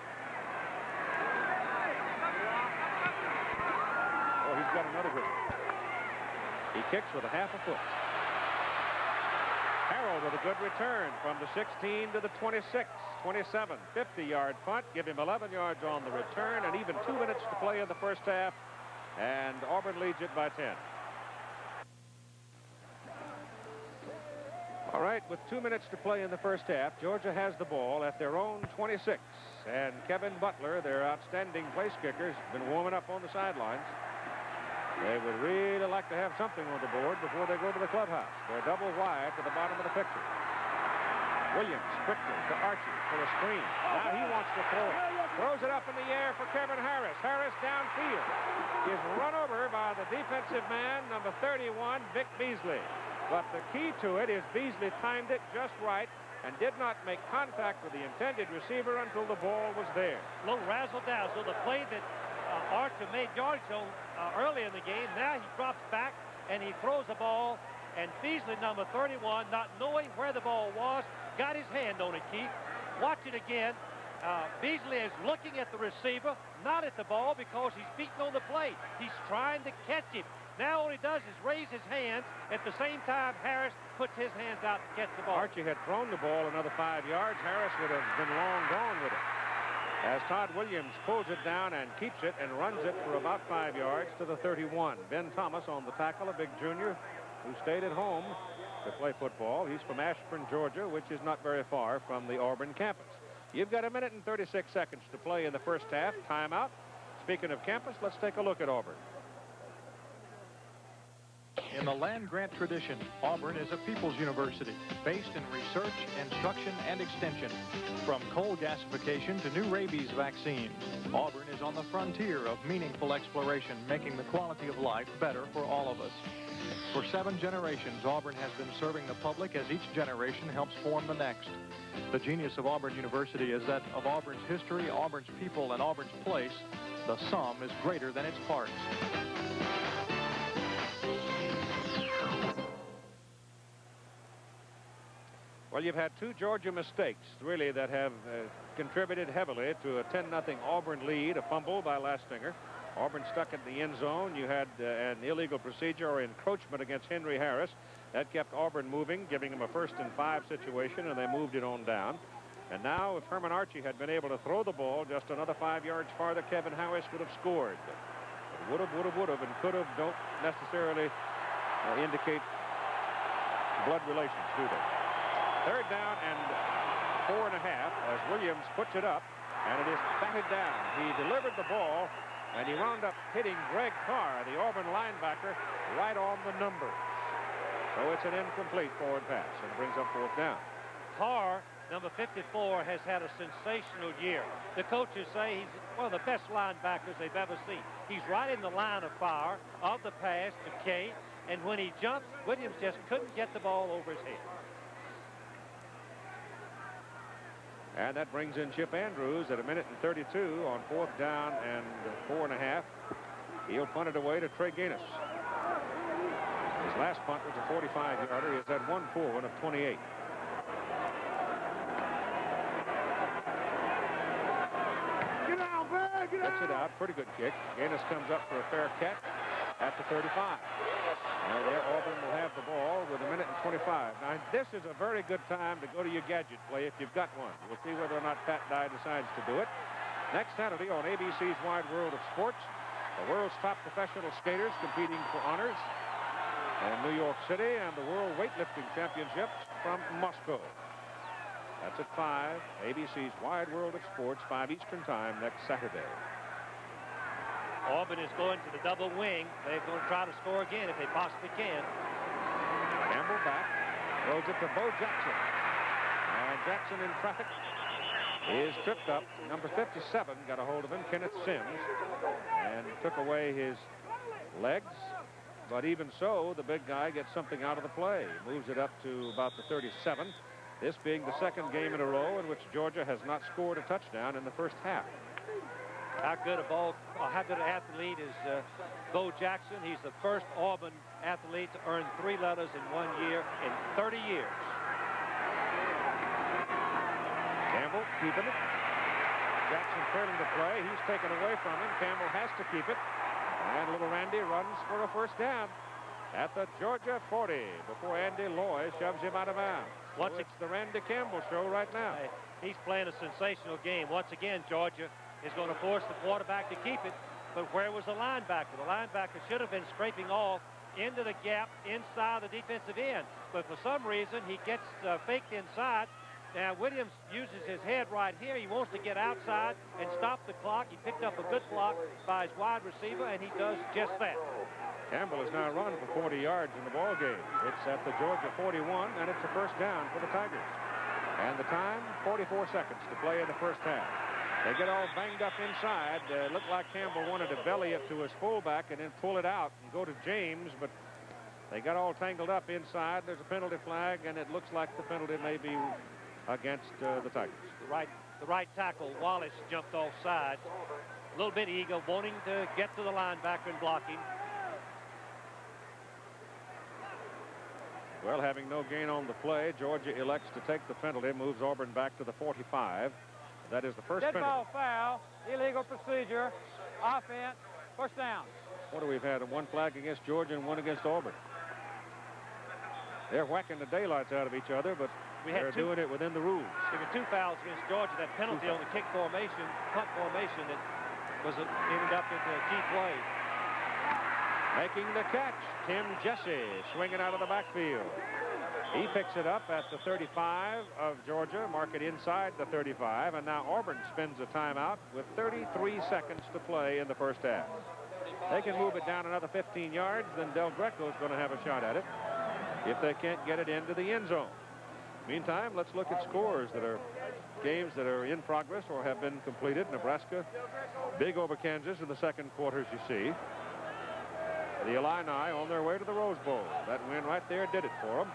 Oh, he's got another good one. He kicks with a half a foot. Harrell with a good return from the 16 to the 26, 27, 50-yard punt. Give him 11 yards on the return and even 2 minutes to play in the first half. And Auburn leads it by 10. All right, with 2 minutes to play in the first half, Georgia has the ball at their own 26. And Kevin Butler, their outstanding place kicker, has been warming up on the sidelines. They would really like to have something on the board before they go to the clubhouse. They're double wide to the bottom of the picture. Williams quickly to Archie for a screen. Now he wants to throw it. Throws it up in the air for Kevin Harris. Harris downfield is run over by the defensive man, number 31, Vic Beasley. But the key to it is Beasley timed it just right and did not make contact with the intended receiver until the ball was there. A little razzle-dazzle. The play that Archer made yards on early in the game. Now he drops back and he throws the ball. And Beasley, number 31, not knowing where the ball was, got his hand on it, Keith. Watch it again. Beasley is looking at the receiver, not at the ball, because he's beating on the plate. He's trying to catch him. Now all he does is raise his hands. At the same time, Harris puts his hands out to catch the ball. Archie had thrown the ball another 5 yards. Harris would have been long gone with it. As Todd Williams pulls it down and keeps it and runs it for about 5 yards to the 31. Ben Thomas on the tackle, a big junior who stayed at home to play football. He's from Ashburn, Georgia, which is not very far from the Auburn campus. You've got 1 minute and 36 seconds to play in the first half. Timeout. Speaking of campus, let's take a look at Auburn. In the land-grant tradition, Auburn is a people's university based in research, instruction, and extension. From coal gasification to new rabies vaccines, Auburn is on the frontier of meaningful exploration, making the quality of life better for all of us. For 7 generations, Auburn has been serving the public as each generation helps form the next. The genius of Auburn University is that of Auburn's history, Auburn's people, and Auburn's place, the sum is greater than its parts. Well, you've had 2 Georgia mistakes, really, that have contributed heavily to a 10-0 Auburn lead, a fumble by Lastinger. Auburn stuck in the end zone. You had an illegal procedure or encroachment against Henry Harris. That kept Auburn moving, giving them a 1st and 5 situation, and they moved it on down. And now, if Herman Archie had been able to throw the ball just another 5 yards farther, Kevin Harris would have scored. But would have, and could have don't necessarily indicate blood relations, do they? 3rd down and 4.5 as Williams puts it up, and it is batted down. He delivered the ball, and he wound up hitting Greg Carr, the Auburn linebacker, right on the number. So it's an incomplete forward pass, and it brings up 4th down. Carr, number 54, has had a sensational year. The coaches say he's one of the best linebackers they've ever seen. He's right in the line of fire of the pass to Kay, and when he jumps, Williams just couldn't get the ball over his head. And that brings in Chip Andrews at 1 minute and 32 on 4th down and 4.5. He'll punt it away to Trey Gaines. His last punt was a 45-yarder. He has had 1 full one of 28. Get out, man! Get Gets it out. Pretty good kick. Gaines comes up for a fair catch at the 35. And there Auburn will have the ball with 1 minute and 25. Now, this is a very good time to go to your gadget play if you've got one. We'll see whether or not Pat Dye decides to do it. Next Saturday on ABC's Wide World of Sports, the world's top professional skaters competing for honors in New York City, and the World Weightlifting Championships from Moscow. That's at 5. ABC's Wide World of Sports, 5 Eastern Time next Saturday. Auburn is going to the double wing. They're going to try to score again if they possibly can. Campbell back. Throws it to Bo Jackson. And Jackson in traffic. is tripped up. Number 57 got a hold of him, Kenneth Sims, and took away his legs. But even so, the big guy gets something out of the play. Moves it up to about the 37. This being the second game in a row in which Georgia has not scored a touchdown in the first half. How good an athlete is Bo Jackson. He's the first Auburn athlete to earn 3 letters in 1 year in 30 years. Campbell keeping it. Jackson trailing the play. He's taken away from him. Campbell has to keep it. And little Randy runs for a first down at the Georgia 40 before Andy Loy shoves him out of bounds. So it's the Randy Campbell show right now. He's playing a sensational game. Once again, Georgia is going to force the quarterback to keep it. But where was the linebacker? The linebacker should have been scraping off into the gap inside the defensive end. But for some reason, he gets faked inside. Now, Williams uses his head right here. He wants to get outside and stop the clock. He picked up a good block by his wide receiver, and he does just that. Campbell has now run for 40 yards in the ball game. It's at the Georgia 41, and it's a first down for the Tigers. And the time, 44 seconds to play in the first half. They get all banged up inside. Looked like Campbell wanted to belly it to his fullback and then pull it out and go to James, but they got all tangled up inside. There's a penalty flag, and it looks like the penalty may be against the Tigers. The right tackle, Wallace, jumped offside. A little bit eager, wanting to get to the linebacker and block him. Well, having no gain on the play, Georgia elects to take the penalty, moves Auburn back to the 45. That is the first penalty. Dead ball foul, illegal procedure, offense, first down. What do we've had? One flag against Georgia and one against Auburn. They're whacking the daylights out of each other, but they're doing it within the rules. There were 2 fouls against Georgia. That penalty on the kick formation, punt formation, that ended up in the key play. Making the catch, Tim Jesse, swinging out of the backfield. He picks it up at the 35 of Georgia, mark it inside the 35, and now Auburn spends a timeout with 33 seconds to play in the first half. They can move it down another 15 yards, then Del Greco is going to have a shot at it if they can't get it into the end zone. Meantime, let's look at scores that are games that are in progress or have been completed. Nebraska big over Kansas in the second quarter, as you see. The Illini on their way to the Rose Bowl. That win right there did it for them.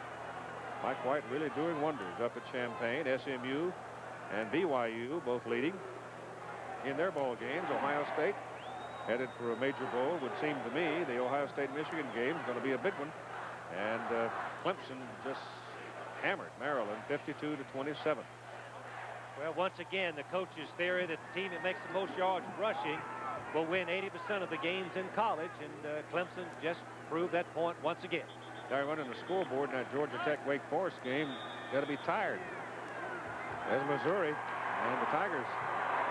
Mike White really doing wonders up at Champaign. SMU and BYU both leading in their bowl games. Ohio State headed for a major bowl. Would seem to me the Ohio State-Michigan game is going to be a big one. And Clemson just hammered Maryland 52-27. Well, once again, the coach's theory that the team that makes the most yards rushing will win 80% of the games in college, and Clemson just proved that point once again. They're running the scoreboard in that Georgia Tech-Wake Forest game. Got to be tired. There's Missouri, and the Tigers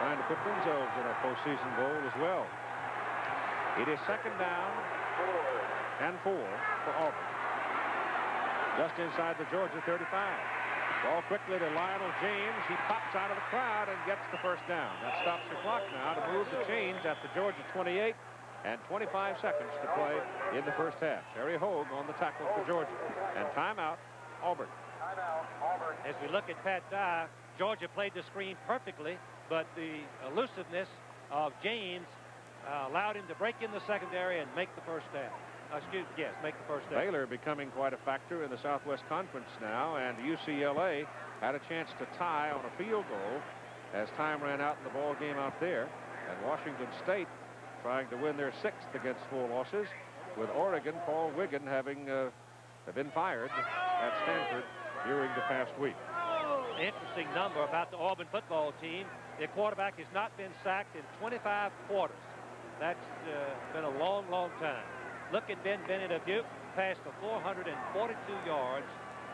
trying to put themselves in a postseason bowl as well. It is second down and 4 for Auburn. Just inside the Georgia 35. Ball quickly to Lionel James. He pops out of the crowd and gets the first down. That stops the clock now to move the chains at the Georgia 28 and 25 seconds to play in the first half. Terry Hogue on the tackle for Georgia. And timeout, Auburn. As we look at Pat Dye, Georgia played the screen perfectly, but the elusiveness of James allowed him to break in the secondary and make the first down. Make the first down. Baylor becoming quite a factor in the Southwest Conference now, and UCLA had a chance to tie on a field goal as time ran out in the ball game out there. And Washington State trying to win their 6th against 4 losses, with Oregon, Paul Wiggin having been fired at Stanford during the past week. Interesting number about the Auburn football team. Their quarterback has not been sacked in 25 quarters. That's been a long, long time. Look at Ben Bennett of Duke, passed for 442 yards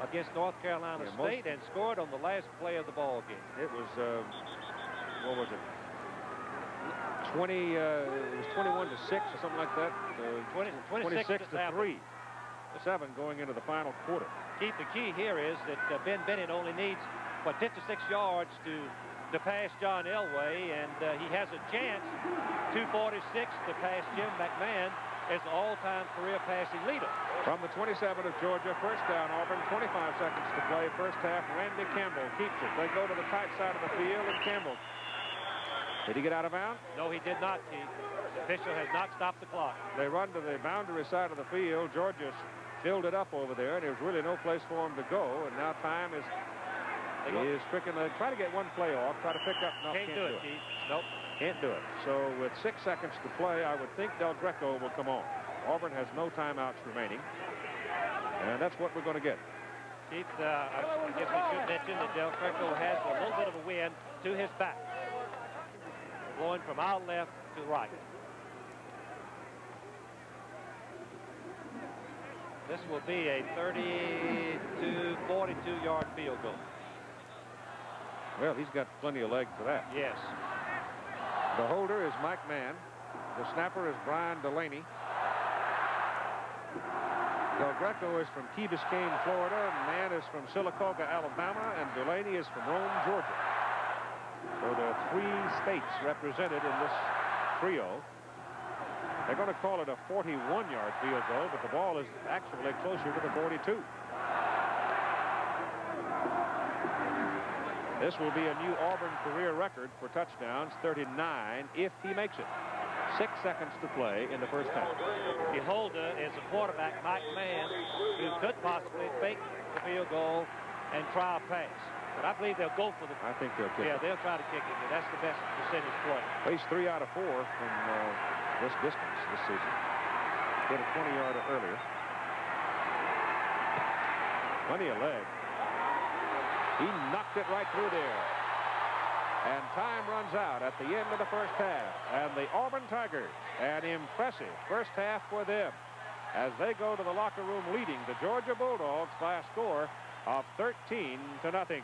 against North Carolina State and scored on the last play of the ball game. It was, what was it? 20, it was 21-6 or something like that. 26-3. 7 going into the final quarter. Keith, the key here is that Ben Bennett only needs, 56 yards to pass John Elway, and he has a chance, 246 to pass Jim McMahon, as the all-time career passing leader. From the 27 of Georgia, first down Auburn, 25 seconds to play, first half. Randy Campbell keeps it. They go to the tight side of the field, and Campbell. Did he get out of bounds? No, he did not, Keith. The official has not stopped the clock. They run to the boundary side of the field. Georgia filled it up over there, and there's really no place for him to go, and now time is stricken. Try to get one play off, try to pick up. No, can't do it, Keith. Nope. Can't do it. So with 6 seconds to play, I would think Del Greco will come on. Auburn has no timeouts remaining, and that's what we're going to get. Keith, I guess we should mention that Del Greco has a little bit of a wind to his back, blowing from our left to right. This will be a 42-yard field goal. Well, he's got plenty of leg for that. Yes. The holder is Mike Mann. The snapper is Brian Delaney. Del Greco is from Key Biscayne, Florida. Mann is from Sylacauga, Alabama. And Delaney is from Rome, Georgia. So there are 3 states represented in this trio. They're going to call it a 41-yard field goal, but the ball is actually closer to the 42. This will be a new Auburn career record for touchdowns, 39, if he makes it. 6 seconds to play in the first half. The holder is the quarterback, Mike Mann, who could possibly fake the field goal and try a pass. But I believe they'll go for the... I think they'll kick it. Yeah, they'll try to kick it. That's the best percentage play. He's 3 out of 4 from this distance this season. Hit a 20-yarder earlier. Plenty of leg. He knocked it right through there. And time runs out at the end of the first half. And the Auburn Tigers, an impressive first half for them, as they go to the locker room leading the Georgia Bulldogs by a score of 13-0.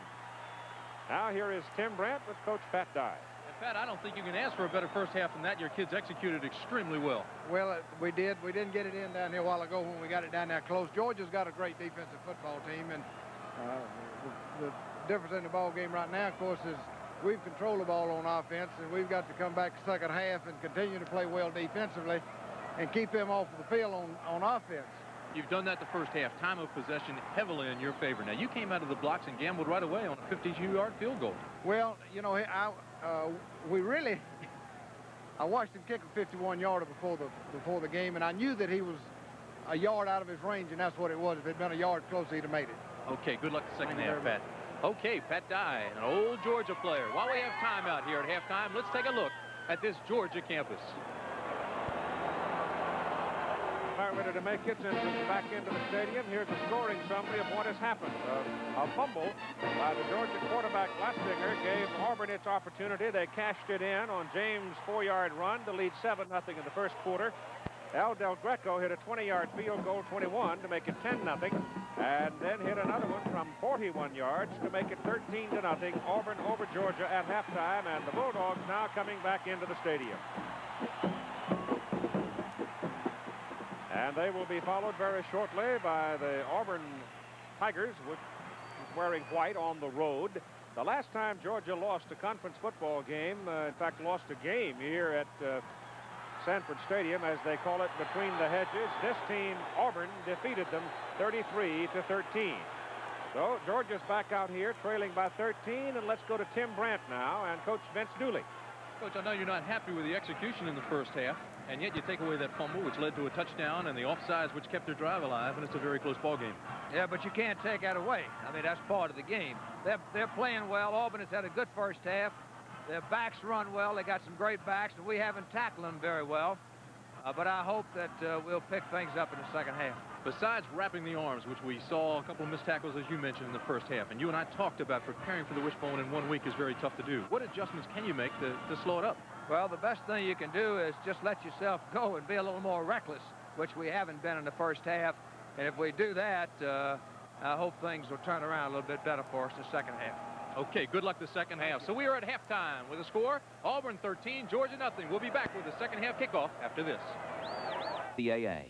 Now here is Tim Brandt with Coach Pat Dye. And Pat, I don't think you can ask for a better first half than that. Your kids executed extremely well. Well, we did. We didn't get it in down here a while ago when we got it down there close. Georgia's got a great defensive football team, and the difference in the ball game right now, of course, is we've controlled the ball on offense, and we've got to come back the second half and continue to play well defensively and keep them off the field on offense. You've done that the first half. Time of possession heavily in your favor. Now, you came out of the blocks and gambled right away on a 52-yard field goal. Well, you know, I watched him kick a 51-yarder before the game, and I knew that he was a yard out of his range, and that's what it was. If it had been a yard closer, he'd have made it. Okay, good luck the second half, Pat. Okay, Pat Dye, an old Georgia player. While we have time out here at halftime, let's take a look at this Georgia campus. Ready to make it back into the stadium. Here's a scoring summary of what has happened. A fumble by the Georgia quarterback Lastinger gave Auburn its opportunity. They cashed it in on James' 4-yard run to lead 7-0 in the first quarter. Al Del Greco hit a 20-yard field goal, 21, to make it 10-0, and then hit another one from 41 yards to make it 13-0. Auburn over Georgia at halftime, and the Bulldogs now coming back into the stadium. And they will be followed very shortly by the Auburn Tigers, which is wearing white on the road. The last time Georgia lost a conference football game, in fact, lost a game here at Sanford Stadium, as they call it, between the hedges, this team, Auburn, defeated them 33-13. So Georgia's back out here trailing by 13, and let's go to Tim Brandt now and Coach Vince Dooley. Coach, I know you're not happy with the execution in the first half, and yet you take away that fumble, which led to a touchdown, and the offsides, which kept their drive alive, and it's a very close ball game. Yeah, but you can't take that away. I mean, that's part of the game. They're playing well. Auburn has had a good first half. Their backs run well. They got some great backs, and we haven't tackled them very well. But I hope that we'll pick things up in the second half. Besides wrapping the arms, which we saw a couple of missed tackles, as you mentioned, in the first half, and you and I talked about preparing for the wishbone in 1 week is very tough to do. What adjustments can you make to slow it up? Well, the best thing you can do is just let yourself go and be a little more reckless, which we haven't been in the first half. And if we do that, I hope things will turn around a little bit better for us in the second half. Okay, good luck the second half. So we are at halftime with a score, Auburn 13, Georgia nothing. We'll be back with the second half kickoff after this. The AA.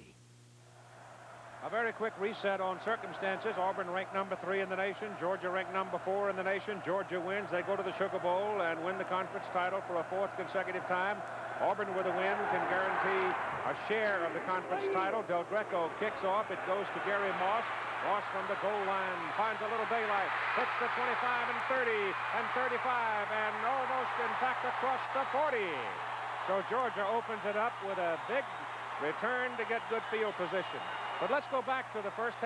A very quick reset on circumstances. Auburn ranked number 3 in the nation. Georgia ranked number 4 in the nation. Georgia wins. They go to the Sugar Bowl and win the conference title for a 4th consecutive time. Auburn with a win can guarantee a share of the conference title. Del Greco kicks off. It goes to Gary Moss. Moss from the goal line finds a little daylight. Hits the 25 and 30 and 35 and almost, in fact, across the 40. So Georgia opens it up with a big return to get good field position. But let's go back to the first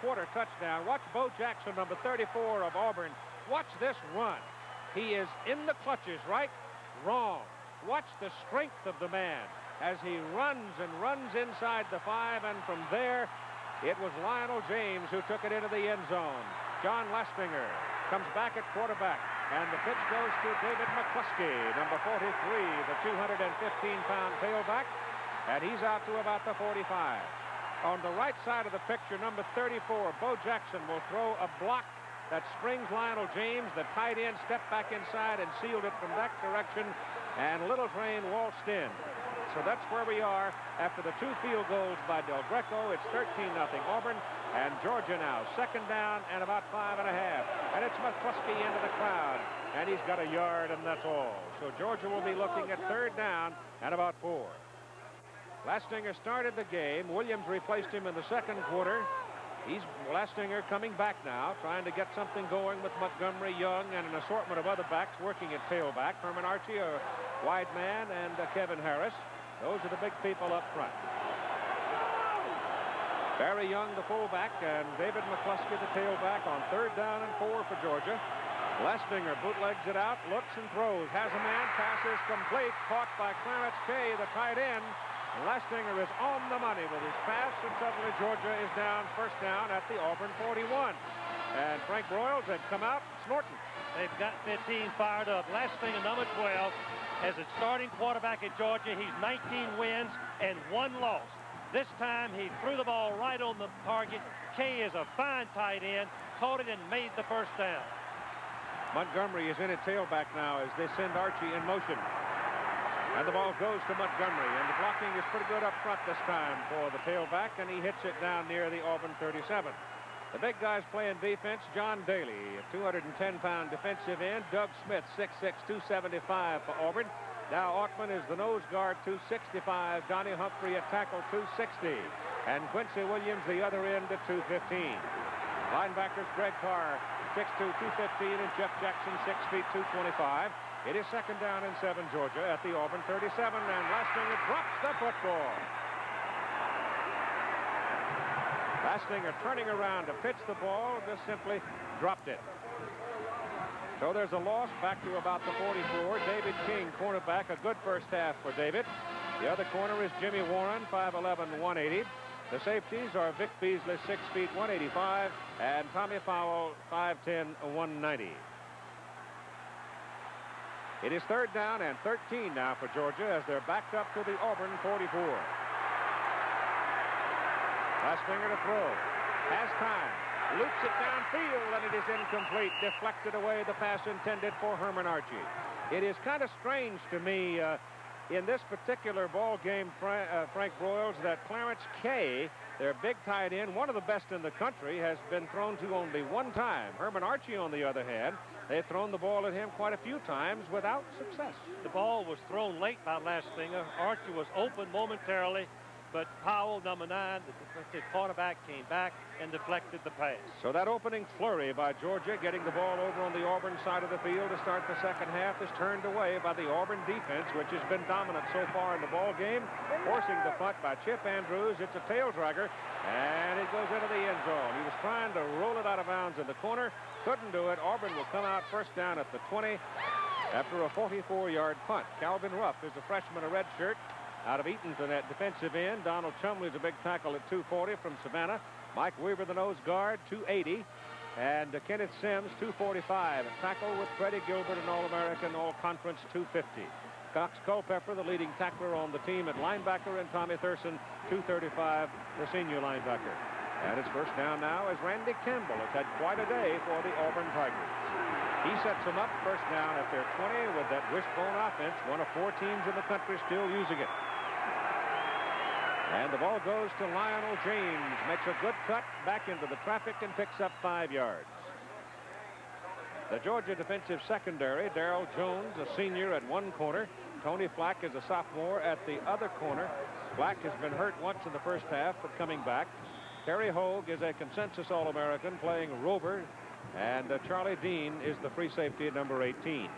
quarter touchdown. Watch Bo Jackson, number 34 of Auburn. Watch this run. He is in the clutches, right? Wrong. Watch the strength of the man as he runs and runs inside the 5, and from there, it was Lionel James who took it into the end zone. John Lastinger comes back at quarterback, and the pitch goes to David McCluskey, number 43, the 215-pound tailback, and he's out to about the 45. On the right side of the picture, number 34, Bo Jackson will throw a block that springs Lionel James. The tight end stepped back inside and sealed it from that direction, and Little Train waltzed in. So that's where we are after the 2 field goals by Del Greco. It's 13-0 Auburn, and Georgia now second down and about 5.5. And it's McCluskey into the crowd, and he's got a yard, and that's all. So Georgia will be looking at 3rd down and about 4. Lastinger started the game. Williams replaced him in the second quarter. Lastinger coming back now, trying to get something going with Montgomery, Young, and an assortment of other backs working at tailback. Herman Archie, a wide man, and Kevin Harris. Those are the big people up front. Barry Young, the fullback, and David McCluskey, the tailback, on 3rd down and 4 for Georgia. Lastinger bootlegs it out, looks and throws. Has a man, passes complete, caught by Clarence Kay, the tight end. Lastinger is on the money with his pass, and suddenly Georgia is down, 1st down at the Auburn 41. And Frank Broyles had come out snorting. They've got 15 fired up. Lastinger, number 12, as a starting quarterback at Georgia. He's 19 wins and 1 loss. This time he threw the ball right on the target. Kay is a fine tight end, caught it and made the 1st down. Montgomery is in at tailback now as they send Archie in motion. And the ball goes to Montgomery, and the blocking is pretty good up front this time for the tailback, and he hits it down near the Auburn 37. The big guys playing defense, John Daly, a 210-pound defensive end. Doug Smith, 6'6", 275 for Auburn. Dow Ockman is the nose guard, 265. Donnie Humphrey at tackle, 260. And Quincy Williams, the other end, at 215. Linebackers, Greg Carr, 6'2", 215, and Jeff Jackson, 6 feet, 225. It is 2nd down and 7, Georgia, at the Auburn 37, and Lastinger drops the football. Lastinger turning around to pitch the ball, just simply dropped it. So there's a loss back to about the 44. David King, cornerback, a good first half for David. The other corner is Jimmy Warren, 5'11", 180. The safeties are Vic Beasley, 6 feet, 185, and Tommy Fowle, 5'10", 190. It is 3rd down and 13 now for Georgia as they're backed up to the Auburn 44. Lastinger to throw. Has time. Loops it downfield, and it is incomplete. Deflected away, the pass intended for Herman Archie. It is kind of strange to me in this particular ball game, Frank Broyles, that Clarence Kay, their big tight end, one of the best in the country, has been thrown to only 1 time. Herman Archie, on the other hand, they've thrown the ball at him quite a few times without success. The ball was thrown late by Lastinger. Archie was open momentarily, but Powell, number 9, the defensive cornerback, came back and deflected the pass. So that opening flurry by Georgia, getting the ball over on the Auburn side of the field to start the second half, is turned away by the Auburn defense, which has been dominant so far in the ball game, forcing the punt by Chip Andrews. It's a tail dragger, and it goes into the end zone. He was trying to roll it out of bounds in the corner, couldn't do it. Auburn will come out 1st down at the 20 after a 44-yard punt. Calvin Ruff is a freshman, a red shirt, out of Eatonton at defensive end. Donald Chumley's a big tackle at 240 from Savannah. Mike Weaver, the nose guard, 280. And Kenneth Sims, 245. A tackle with Freddie Gilbert, an All-American, All-Conference, 250. Cox Culpepper, the leading tackler on the team at linebacker, and Tommy Thurston, 235, the senior linebacker. And it's 1st down now as Randy Campbell has had quite a day for the Auburn Tigers. He sets them up 1st down at their 20 with that wishbone offense. One of 4 teams in the country still using it. And the ball goes to Lionel James. Makes a good cut back into the traffic and picks up 5 yards. The Georgia defensive secondary, Darrell Jones, a senior at one corner. Tony Flack is a sophomore at the other corner. Flack has been hurt once in the first half, but coming back. Terry Hogue is a consensus All-American playing Rover, and Charlie Dean is the free safety at number 18.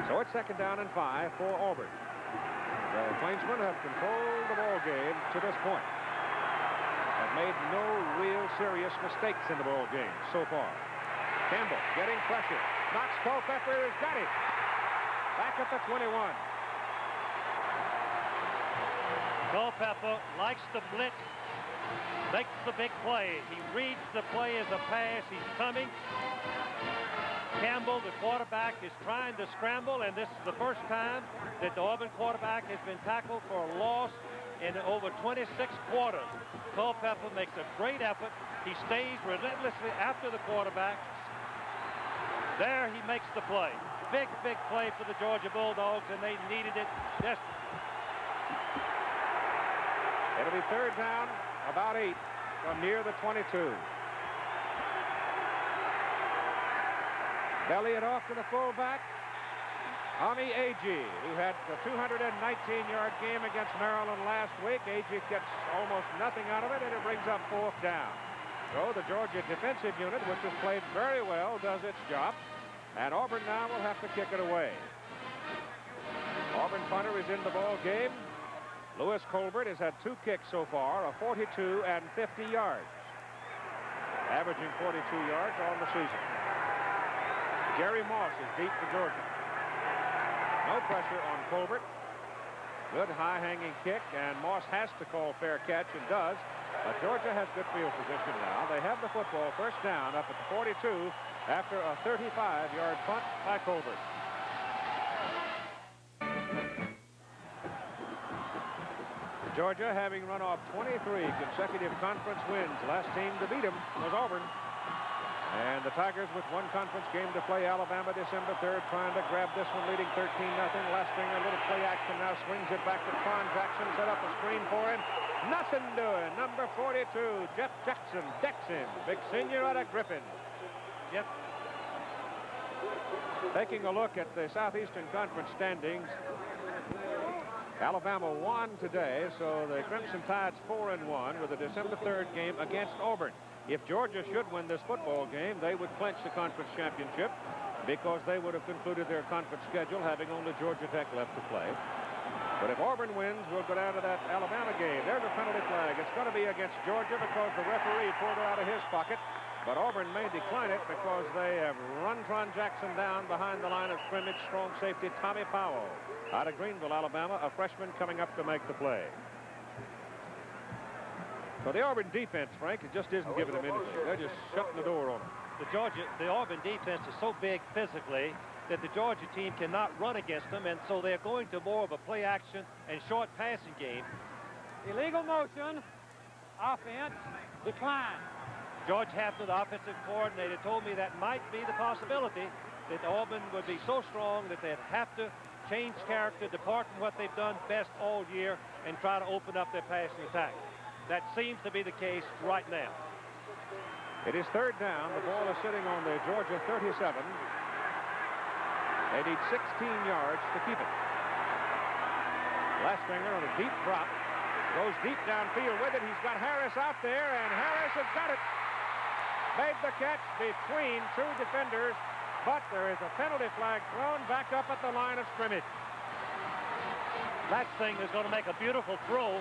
So it's 2nd down and 5 for Auburn. The Plainsmen have controlled the ball game to this point. Have made no real serious mistakes in the ball game so far. Campbell getting pressure. Knox Culpepper has got it. Back at the 21. Culpepper likes to blitz, makes the big play. He reads the play as a pass. He's coming. Campbell, the quarterback, is trying to scramble, and this is the first time that the Auburn quarterback has been tackled for a loss in over 26 quarters. Culpepper makes a great effort. He stays relentlessly after the quarterback. There he makes the play. Big, big play for the Georgia Bulldogs, and they needed it desperately. It'll be 3rd down, about 8 from near the 22. Belly it off to the fullback. Ami Agee, who had a 219-yard game against Maryland last week. Agee gets almost nothing out of it, and it brings up 4th down. So the Georgia defensive unit, which has played very well, does its job. And Auburn now will have to kick it away. Auburn punter is in the ball game. Lewis Colbert has had 2 kicks so far, a 42 and 50 yards. Averaging 42 yards on the season. Jerry Moss is deep for Georgia. No pressure on Colbert. Good high-hanging kick, and Moss has to call fair catch and does. But Georgia has good field position now. They have the football, 1st down up at the 42 after a 35-yard punt by Colbert. Georgia, having run off 23 consecutive conference wins. Last team to beat them was Auburn. And the Tigers with 1 conference game to play. Alabama December 3rd, trying to grab this one, leading 13-0. Lastringer, a little play action now, swings it back to Tron Jackson, set up a screen for him. Nothing doing. Number 42, Jeff Jackson, decks him. Big senior out of Griffin. Jeff. Taking a look at the Southeastern Conference standings. Alabama won today, so the Crimson Tide's 4-1 with a December 3rd game against Auburn. If Georgia should win this football game, they would clinch the conference championship because they would have concluded their conference schedule having only Georgia Tech left to play. But if Auburn wins, we'll go down to that Alabama game. There's a penalty flag. It's going to be against Georgia because the referee pulled it out of his pocket. But Auburn may decline it because they have run Tron Jackson down behind the line of scrimmage. Strong safety Tommy Powell out of Greenville, Alabama, a freshman coming up to make the play. So the Auburn defense, Frank, it just isn't giving them anything. They're just shutting the door on them. The Auburn defense is so big physically that the Georgia team cannot run against them, and so they're going to more of a play action and short passing game. Illegal motion, offense, decline. George Hafner, the offensive coordinator, told me that might be the possibility that Auburn would be so strong that they'd have to change character, depart from what they've done best all year, and try to open up their passing attack. That seems to be the case right now. It is 3rd down. The ball is sitting on the Georgia 37. They need 16 yards to keep it. Lastringer on a deep drop. Goes deep downfield with it. He's got Harris out there, and Harris has got it. Made the catch between 2 defenders, but there is a penalty flag thrown back up at the line of scrimmage. That thing is going to make a beautiful throw.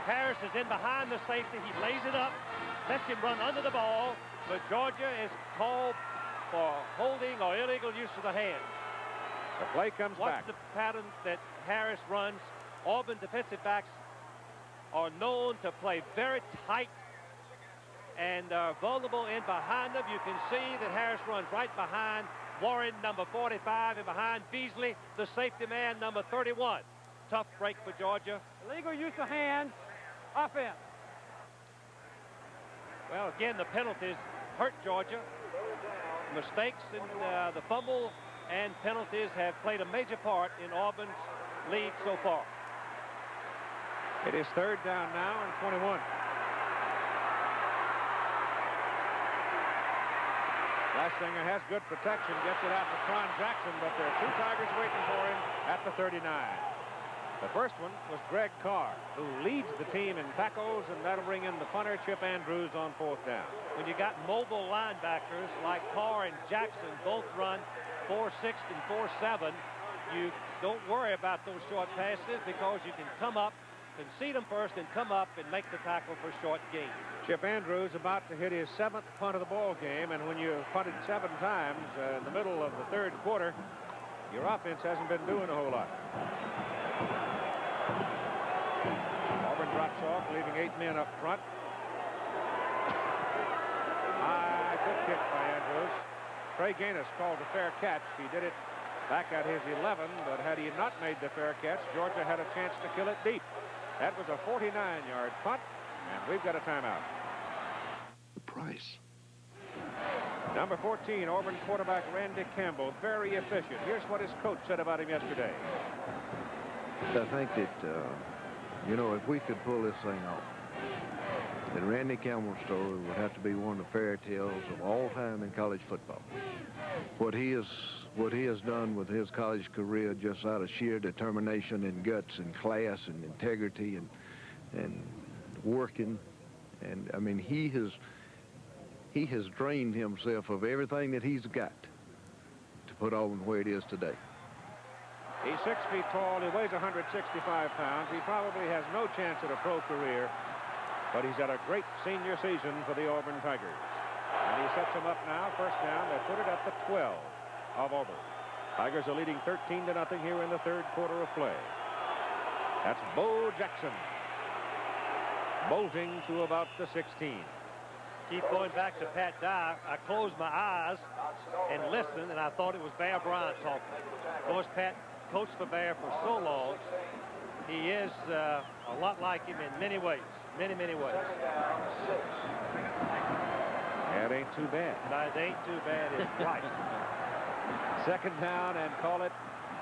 Harris is in behind the safety. He lays it up, lets him run under the ball, but Georgia is called for holding or illegal use of the hand. The play comes back. Watch the pattern that Harris runs. Auburn defensive backs are known to play very tight and are vulnerable in behind them. You can see that Harris runs right behind Warren, number 45, and behind Beasley, the safety man, number 31. Tough break for Georgia. Illegal use of hands, offense. Well, again, the penalties hurt Georgia. Mistakes in the fumble and penalties have played a major part in Auburn's lead so far. It is 3rd down now and 21. Lassinger has good protection, gets it out to Tron Jackson, but there are two Tigers waiting for him at the 39. The first one was Greg Carr, who leads the team in tackles, and that'll bring in the punter, Chip Andrews, on 4th down. When you got mobile linebackers like Carr and Jackson both run 4.6 and 4.7, you don't worry about those short passes because you can come up, concede them first, and come up and make the tackle for short gain. Chip Andrews about to hit his 7th punt of the ball game, and when you punted 7 times in the middle of the 3rd quarter, your offense hasn't been doing a whole lot. Auburn drops off, leaving 8 men up front. High, good kick by Andrews. Trey Gaines called a fair catch. He did it back at his 11, but had he not made the fair catch, Georgia had a chance to kill it deep. That was a 49-yard punt, and we've got a timeout. The price. Number 14, Auburn quarterback Randy Campbell, very efficient. Here's what his coach said about him yesterday. I think that, you know, if we could pull this thing off, then Randy Campbell's story would have to be one of the fairy tales of all time in college football. What he has done with his college career, just out of sheer determination and guts and class and integrity and working, and I mean he has drained himself of everything that he's got to put Auburn where it is today. He's 6 feet tall. He weighs 165 pounds. He probably has no chance at a pro career, but he's had a great senior season for the Auburn Tigers. And he sets them up now. First down. They put it at the 12 of Auburn. Tigers are leading 13-0 here in the 3rd quarter of play. That's Bo Jackson bolting to about the 16. Keep going back to Pat Dye. I closed my eyes and listened, and I thought it was Bear Bryant talking. Of course, Pat coached for Bear for so long. He is a lot like him in many ways, many ways. That ain't too bad. That ain't too bad. It's right. 2nd down, and call it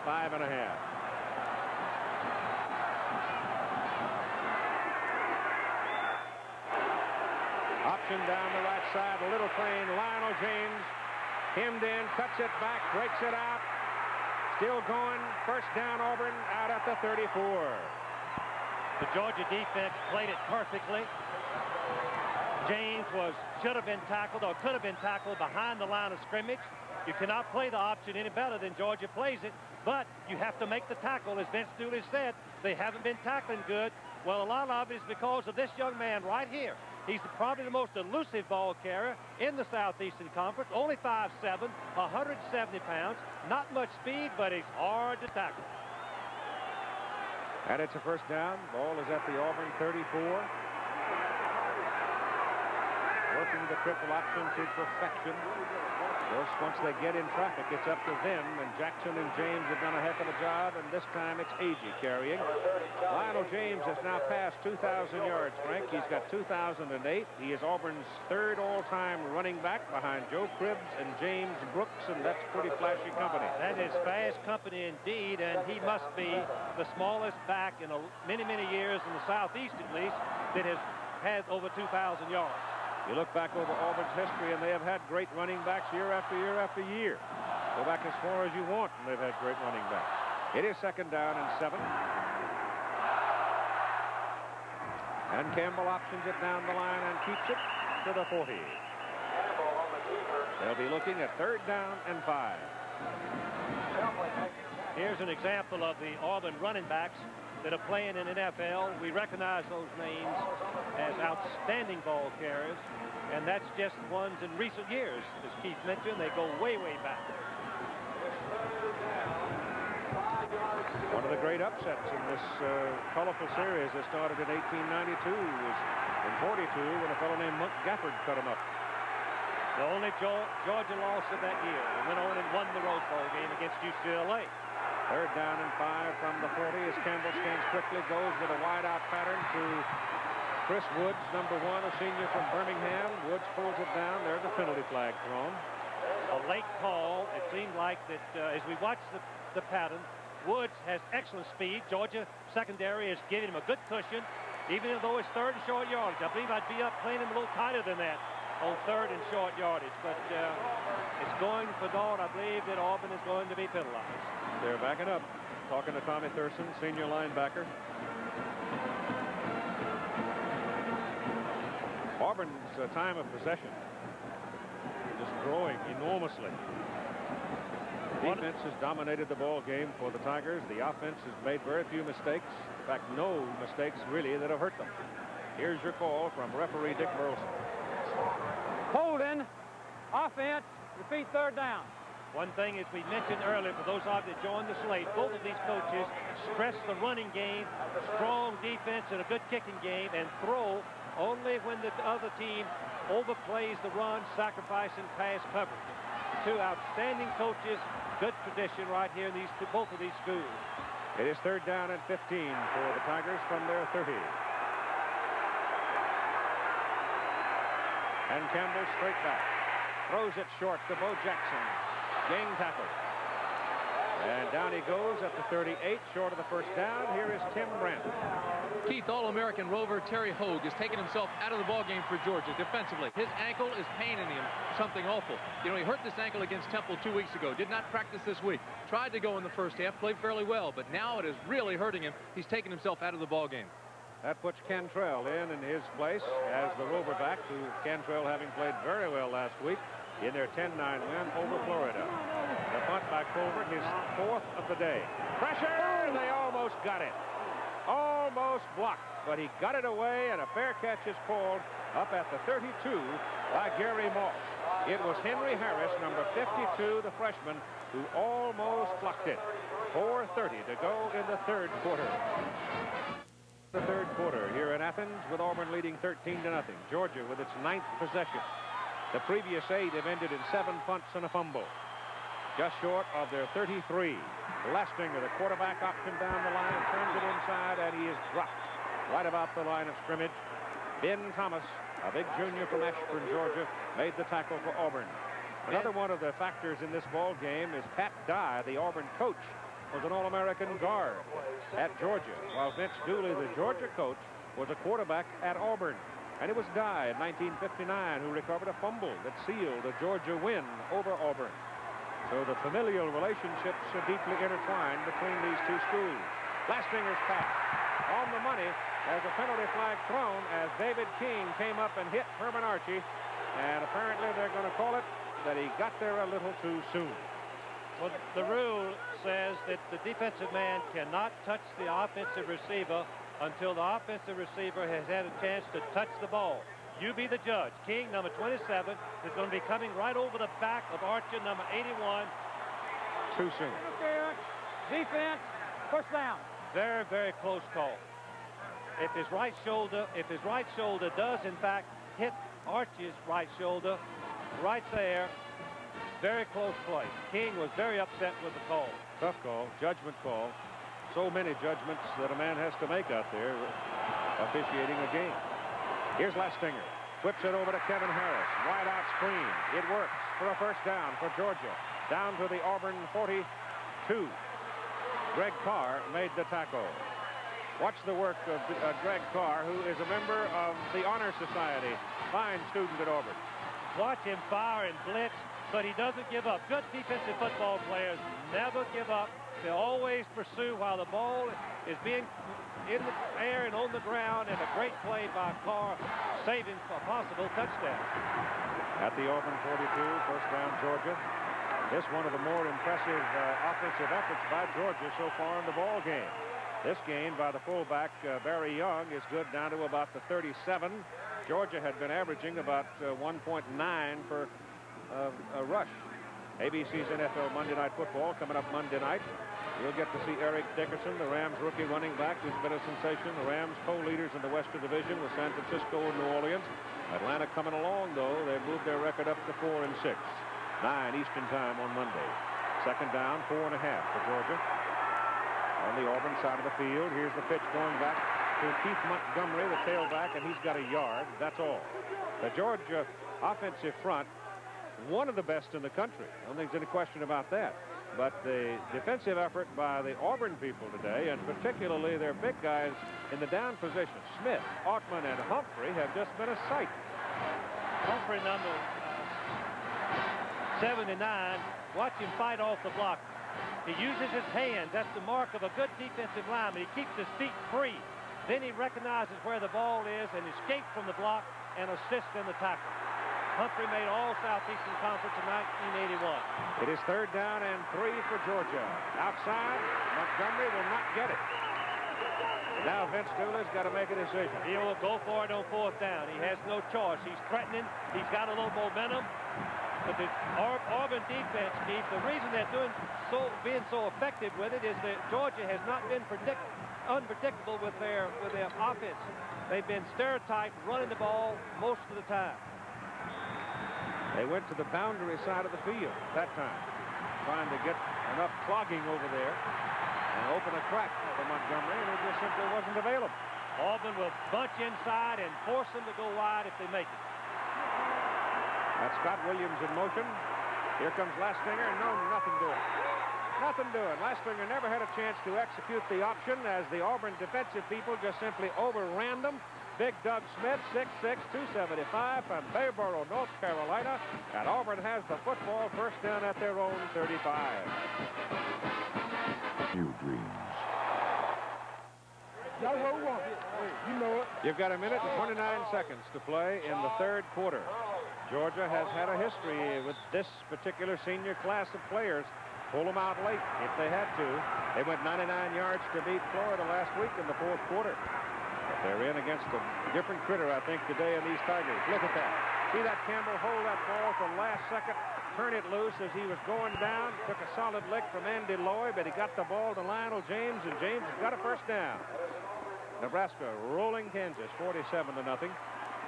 5.5. Option down the right side, a little crane. Lionel James hemmed in, cuts it back, breaks it out. Still going. 1st down, Auburn out at the 34. The Georgia defense played it perfectly. James should have been tackled or could have been tackled behind the line of scrimmage. You cannot play the option any better than Georgia plays it, but you have to make the tackle. As Vince Dooley said, they haven't been tackling good. Well, a lot of it is because of this young man right here. He's probably the most elusive ball carrier in the Southeastern Conference. Only 5'7", 170 pounds. Not much speed, but he's hard to tackle. And it's a 1st down. Ball is at the Auburn 34. Working the triple option to perfection. Of course, once they get in traffic, it's up to them, and Jackson and James have done a heck of a job, and this time it's Agee carrying. Lionel James has now passed 2,000 yards, Frank. He's got 2,008. He is Auburn's 3rd all-time running back behind Joe Cribbs and James Brooks, and that's pretty flashy company. That is fast company indeed, and he must be the smallest back in many years in the Southeast, at least, that has had over 2,000 yards. You look back over Auburn's history, and they have had great running backs year after year after year. Go back as far as you want, and they've had great running backs. It is 2nd down and 7. And Campbell options it down the line and keeps it to the 40. They'll be looking at 3rd down and 5. Here's an example of the Auburn running backs that are playing in the NFL. We recognize those names as outstanding ball carriers, and that's just ones in recent years. As Keith mentioned, they go way back. One of the great upsets in this colorful series that started in 1892 was in 42 when a fellow named Monk Gafford cut him up. The only Georgia loss of that year. They went on and won the Rose Bowl game against UCLA. 3rd down and 5 from the 40 as Campbell stands quickly, goes with a wide-out pattern to Chris Woods, number 1, a senior from Birmingham. Woods pulls it down. There's a penalty flag thrown. A late call. It seemed like that as we watch the pattern, Woods has excellent speed. Georgia secondary is giving him a good cushion, even though it's 3rd and short yardage. I believe I'd be up playing him a little tighter than that. on third and short yardage. But it's going for naught. I believe that Auburn is going to be penalized. They're backing up. Talking to Tommy Thurston, senior linebacker. Auburn's time of possession just growing enormously. Defense has dominated the ball game for the Tigers. The offense has made very few mistakes. In fact, no mistakes really that have hurt them. Here's your call from referee Dick Burleson. Holding, offense, repeat third down. One thing, as we mentioned earlier, for those of you that joined the slate, both of these coaches stress the running game, strong defense, and a good kicking game, and throw only when the other team overplays the run, sacrificing pass coverage. Two outstanding coaches, good tradition right here in both of these schools. It is third down and 15 for the Tigers from their 30. And Campbell straight back. Throws it short to Bo Jackson. Gang tackle. And down he goes at the 38, short of the first down. Here is Tim Brandt. Keith, All-American rover Terry Hogue has taken himself out of the ballgame for Georgia defensively. His ankle is paining him something awful. You know, he hurt this ankle against Temple 2 weeks ago. Did not practice this week. Tried to go in the first half, played fairly well, but now it is really hurting him. He's taken himself out of the ballgame. That puts Cantrell in his place as the rover back, who Cantrell having played very well last week in their 10-9 win over Florida. The punt by Colbert, his fourth of the day. Pressure! They almost got it. Almost blocked, but he got it away, and a fair catch is called up at the 32 by Gary Moss. It was Henry Harris, number 52, the freshman, who almost blocked it. 4:30 to go in the third quarter. The third quarter here in Athens, with Auburn leading 13-0. Georgia with its 9th possession. The previous 8 have ended in 7 punts and a fumble. Just short of their 33. Lastinger, the quarterback, opts him down the line, turns it inside, and he is dropped right about the line of scrimmage. Ben Thomas, a big junior from Ashburn, Georgia, made the tackle for Auburn. Another one of the factors in this ball game is Pat Dye, the Auburn coach, was an All-American guard at Georgia, while Vince Dooley, the Georgia coach, was a quarterback at Auburn. And it was Dye in 1959 who recovered a fumble that sealed a Georgia win over Auburn. So the familial relationships are deeply intertwined between these two schools. Lastinger's pass on the money as a penalty flag thrown as David King came up and hit Herman Archie. And apparently they're going to call it that he got there a little too soon. Well, the rule says that the defensive man cannot touch the offensive receiver until the offensive receiver has had a chance to touch the ball. You be the judge. King, number 27, is going to be coming right over the back of Archer, number 81. Too soon. Defense, first down. Very, very close call. If his right shoulder does, in fact, hit Archie's right shoulder, right there, very close play. King was very upset with the call. Tough call, judgment call. So many judgments that a man has to make out there officiating a game. Here's Lastinger. Flips it over to Kevin Harris. Wide out screen. It works for a first down for Georgia. Down to the Auburn 42. Greg Carr made the tackle. Watch the work of Greg Carr, who is a member of the Honor Society. Fine student at Auburn. Watch him fire and blitz, but he doesn't give up. Good defensive football players never give up. They always pursue while the ball is being in the air and on the ground, and a great play by Carr, saving a possible touchdown. At the Auburn 42, first down Georgia. This one of the more impressive offensive efforts by Georgia so far in the ball game. This gain by the fullback, Barry Young, is good down to about the 37. Georgia had been averaging about 1.9 for a rush. ABC's NFL Monday Night Football coming up Monday night. You'll get to see Eric Dickerson, the Rams rookie running back, who's been a sensation. The Rams co-leaders in the Western Division with San Francisco and New Orleans. Atlanta coming along, though. They've moved their record up to 4-6. 9 Eastern time on Monday. Second down, 4.5 for Georgia. On the Auburn side of the field, here's the pitch going back to Keith Montgomery, the tailback, and he's got a yard. That's all. The Georgia offensive front, one of the best in the country. I don't think there's any question about that. But the defensive effort by the Auburn people today, and particularly their big guys in the down position, Smith, Ottman, and Humphrey, have just been a sight. Humphrey, number 79, watch him fight off the block. He uses his hands. That's the mark of a good defensive lineman. He keeps his feet free. Then he recognizes where the ball is and escapes from the block and assists in the tackle. Humphrey made all Southeastern Conference in 1981. It is 3rd down and 3 for Georgia. Outside, Montgomery will not get it. Now Vince Dooley's got to make a decision. He will go for it on 4th down. He has no choice. He's threatening. He's got a little momentum. But the Auburn defense, Keith, the reason they're being so effective with it is that Georgia has not been unpredictable with their offense. They've been stereotyped running the ball most of the time. They went to the boundary side of the field that time, trying to get enough clogging over there and open a crack for Montgomery, and it just simply wasn't available. Auburn will bunch inside and force them to go wide if they make it. That's Scott Williams in motion. Here comes Lastinger. No, nothing doing. Nothing doing. Lastinger never had a chance to execute the option as the Auburn defensive people just simply overran them. Big Doug Smith, 6'6", 275 from Bayboro, North Carolina. And Auburn has the football, 1st down at their own 35. New dreams. You know it. You've got 1 minute and 29 seconds to play in the 3rd quarter. Georgia has had a history with this particular senior class of players. Pull them out late if they had to. They went 99 yards to beat Florida last week in the 4th quarter. But they're in against a different critter, I think, today in these Tigers. Look at that. See that Campbell hold that ball for the last second, turn it loose as he was going down, took a solid lick from Andy Lloyd, but he got the ball to Lionel James, and James has got a 1st down. Nebraska rolling Kansas 47-0.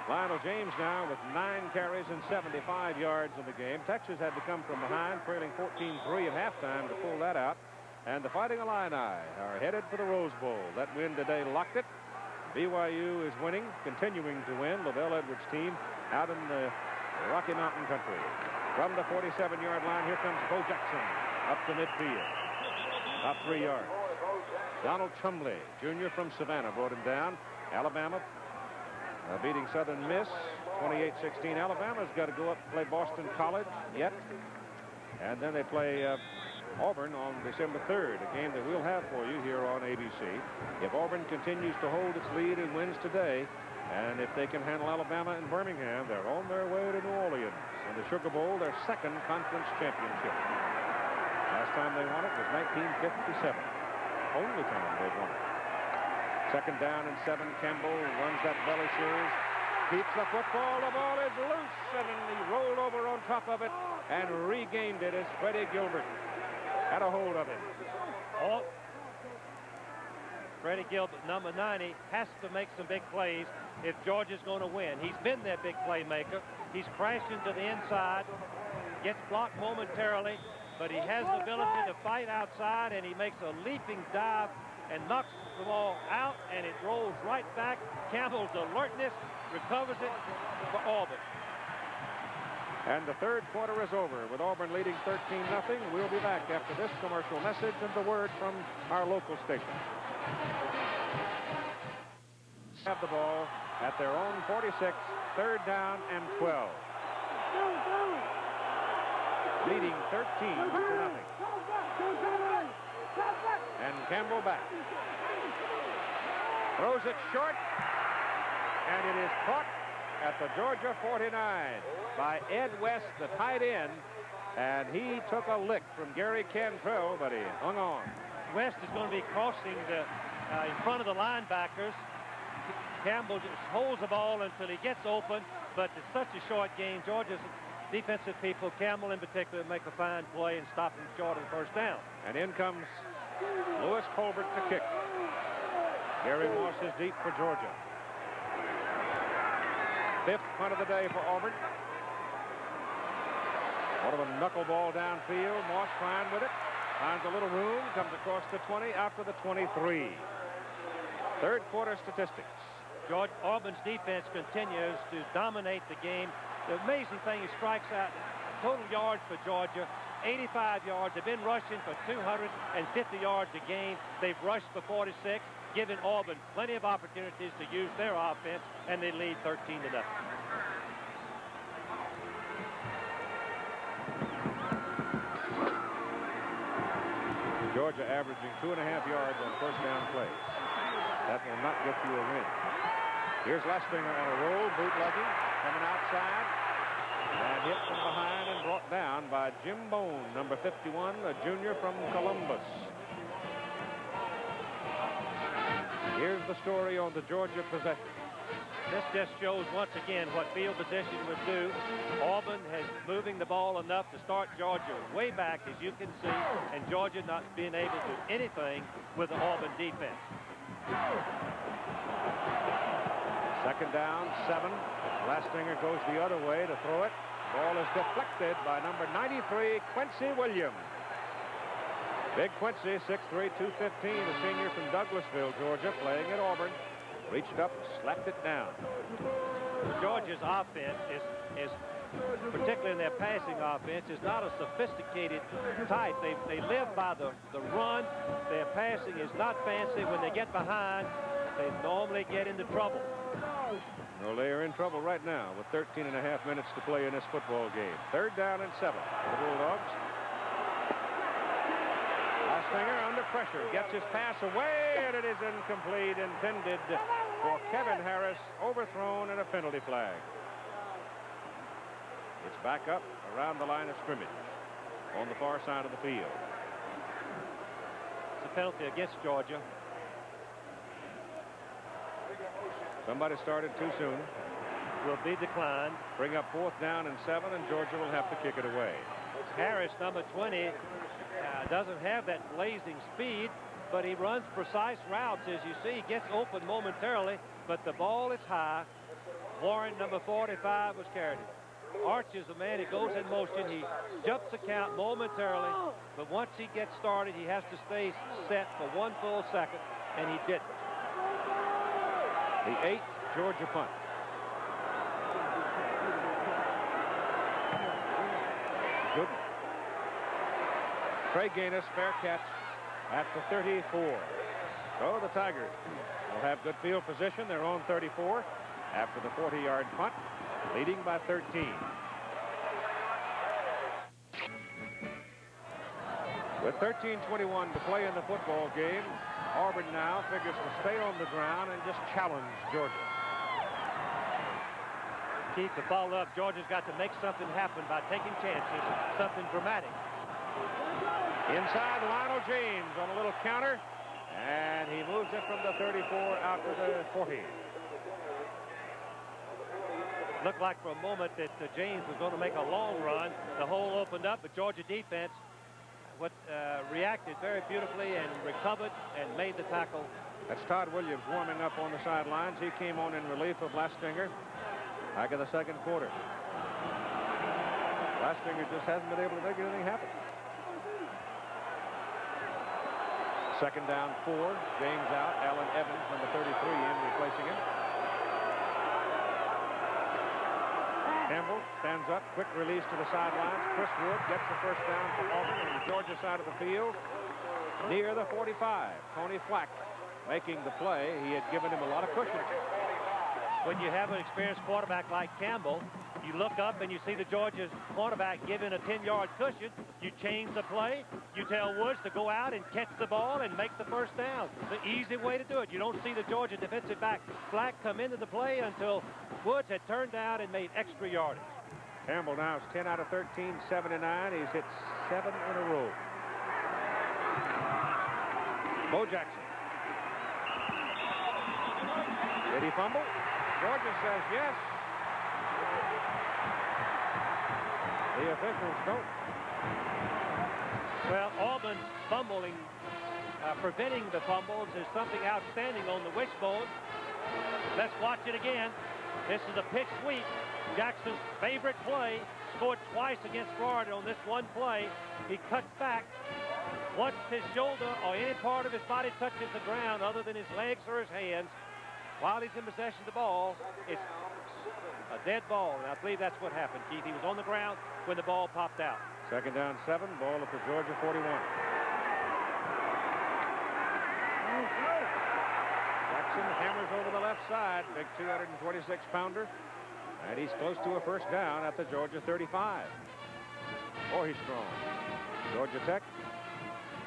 Lionel James now with 9 carries and 75 yards in the game. Texas had to come from behind, trailing 14-3 at halftime to pull that out. And the Fighting Illini are headed for the Rose Bowl. That win today locked it. BYU is winning, continuing to win. Lavelle Edwards' team out in the Rocky Mountain country. From the 47-yard line, here comes Bo Jackson up to midfield. Up 3 yards. Donald Chumley, junior from Savannah, brought him down. Alabama beating Southern Miss 28-16. Alabama's got to go up and play Boston College yet. And then they play Auburn on December 3rd, a game that we'll have for you here on ABC. If Auburn continues to hold its lead and wins today, and if they can handle Alabama and Birmingham, they're on their way to New Orleans. In the Sugar Bowl, their 2nd conference championship. Last time they won it was 1957. Only time they've won it. 2nd down and 7. Campbell runs that belly series. Keeps the football. The ball is loose, and he rolled over on top of it and regained it as Freddie Gilbert had a hold of it. Oh, Freddie Gilbert, number 90, has to make some big plays if Georgia's going to win. He's been their big playmaker. He's crashed into the inside, gets blocked momentarily, but he has the ability to fight outside, and he makes a leaping dive and knocks the ball out, and it rolls right back. Campbell's alertness recovers it for Auburn. And the 3rd quarter is over with Auburn leading 13-0. We'll be back after this commercial message and the word from our local station. Have the ball at their own 46, 3rd down and 12. Leading 13-0. And Campbell back. Throws it short, and it is caught at the Georgia 49 by Ed West, the tight end, and he took a lick from Gary Cantrell, but he hung on. West is going to be crossing in front of the linebackers. Campbell just holds the ball until he gets open, but it's such a short game. Georgia's defensive people, Campbell in particular, make a fine play and stop him short of the 1st down. And in comes Lewis Colbert to kick. Gary Moss is deep for Georgia. 5th punt of the day for Auburn. One of a knuckleball downfield. Moss fine with it. Finds a little room. Comes across the 20, out to the 23. 3rd quarter statistics. Auburn's defense continues to dominate the game. The amazing thing is strikes out total yards for Georgia, 85 yards. They've been rushing for 250 yards a game. They've rushed for 46, giving Auburn plenty of opportunities to use their offense, and they lead 13-0. Georgia averaging 2.5 yards on first down plays. That will not get you a win. Here's Lastinger on a roll, bootlegging, coming outside, and hit from behind and brought down by Jim Bone, number 51, a junior from Columbus. Here's the story on the Georgia possession. This just shows once again what field position would do. Auburn has moving the ball enough to start Georgia way back, as you can see, and Georgia not being able to do anything with the Auburn defense. Second down, 7. Lastinger goes the other way to throw it. Ball is deflected by number 93, Quincy Williams. Big Quincy, 6'3", 215, a senior from Douglasville, Georgia, playing at Auburn. Reached up, slapped it down. Georgia's offense is particularly in their passing offense, is not a sophisticated type. They live by the run. Their passing is not fancy. When they get behind, they normally get into trouble. Well, they are in trouble right now with 13.5 minutes to play in this football game. Third down and 7 for the Bulldogs. Lastinger under pressure, gets his pass away, and it is incomplete, intended for Kevin Harris, overthrown and a penalty flag. It's back up around the line of scrimmage on the far side of the field. It's a penalty against Georgia. Somebody started too soon. Will be declined. Bring up 4th down and 7, and Georgia will have to kick it away. Harris, number 20, doesn't have that blazing speed, but he runs precise routes. As you see, he gets open momentarily, but the ball is high. Warren, number 45, was carried. Arch is a man who goes in motion. He jumps the count momentarily, but once he gets started, he has to stay set for 1 full second, and he didn't. The 8th Georgia punt. Good. Trey Gaines, fair catch at the 34. So the Tigers will have good field position. They're on 34 after the 40-yard punt, leading by 13. With 13:21 to play in the football game, Auburn now figures to stay on the ground and just challenge Georgia. Keith, to follow up, Georgia's got to make something happen by taking chances, something dramatic. Inside, Lionel James on a little counter, and he moves it from the 34 out to the 40. Looked like for a moment that James was going to make a long run. The hole opened up, but Georgia defense reacted very beautifully and recovered and made the tackle. That's Todd Williams warming up on the sidelines. He came on in relief of Lastinger back in the second quarter. Lastinger just hasn't been able to make anything happen. Second down, 4. James out. Allen Evans, number 33, in replacing him. Campbell stands up. Quick release to the sidelines. Chris Wood gets the first down for Auburn on the Georgia side of the field near the 45. Tony Flack making the play. He had given him a lot of cushion. When you have an experienced quarterback like Campbell, you look up and you see the Georgia quarterback giving a 10-yard cushion. You change the play. You tell Woods to go out and catch the ball and make the first down. The easy way to do it. You don't see the Georgia defensive back Flack come into the play until Woods had turned down and made extra yardage. Campbell now is 10 out of 13, 79. He's hit 7 in a row. Bo Jackson. Did he fumble? Georgia says yes. The officials don't. Well, Auburn's fumbling, preventing the fumbles is something outstanding on the wishbone. Let's watch it again. This is a pitch sweep. Jackson's favorite play. Scored twice against Florida on this one play. He cuts back. Once his shoulder or any part of his body touches the ground other than his legs or his hands, while he's in possession of the ball, it's a dead ball. And I believe that's what happened, Keith. He was on the ground when the ball popped out. Second down, 7. Ball at the Georgia 41. Jackson hammers over the left side. Big 226-pounder. And he's close to a first down at the Georgia 35. Oh, he's strong. Georgia Tech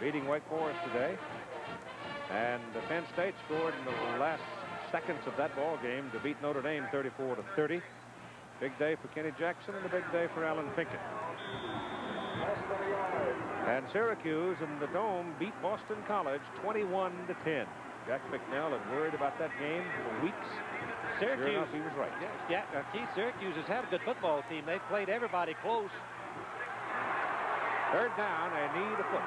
beating Wake Forest today. And Penn State scored in the last seconds of that ball game to beat Notre Dame 34-30. Big day for Kenny Jackson and a big day for Alan Pinkett. And Syracuse in the Dome beat Boston College 21-10. Jack McNell had worried about that game for weeks. Syracuse, sure enough, he was right. Yeah, Keith, Syracuse has had a good football team. They've played everybody close. Third down, a knee to foot.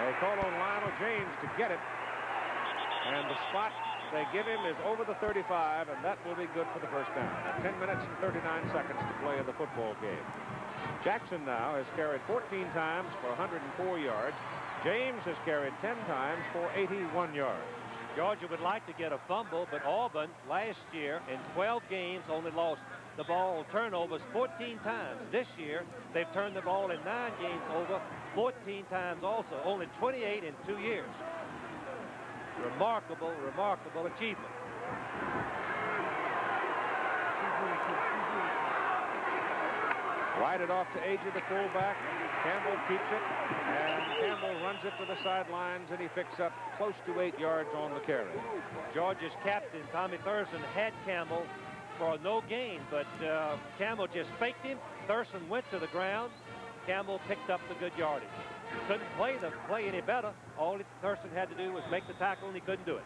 They call on Lionel James to get it. And the spot they give him is over the 35, and that will be good for the first down. 10 minutes and 39 seconds to play in the football game. Jackson now has carried 14 times for 104 yards. James has carried 10 times for 81 yards. Georgia would like to get a fumble, but Auburn last year in 12 games only lost the ball turnovers 14 times. This year, they've turned the ball in 9 games over 14 times also, only 28 in 2 years. Remarkable, remarkable achievement. Right it off to Agee, the fullback. Campbell keeps it, and Campbell runs it to the sidelines, and he picks up close to 8 yards on the carry. Georgia's captain, Tommy Thurston, had Campbell for no gain, but Campbell just faked him. Thurston went to the ground. Campbell picked up the good yardage. Couldn't play the play any better. All Thurston had to do was make the tackle, and he couldn't do it.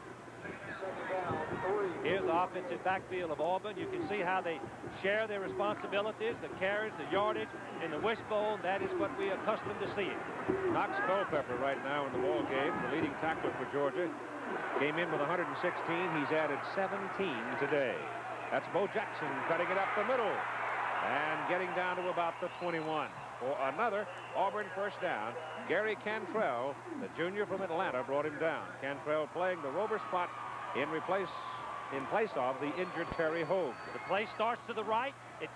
Here's the offensive backfield of Auburn. You can see how they share their responsibilities, the carries, the yardage, and the wishbone. That is what we are accustomed to seeing. Knox Culpepper right now in the ball game, the leading tackler for Georgia, came in with 116. He's added 17 today. That's Bo Jackson cutting it up the middle and getting down to about the 21. For another Auburn first down. Gary Cantrell, the junior from Atlanta, brought him down. Cantrell playing the rover spot in place of the injured Terry Hogue. The play starts to the right. It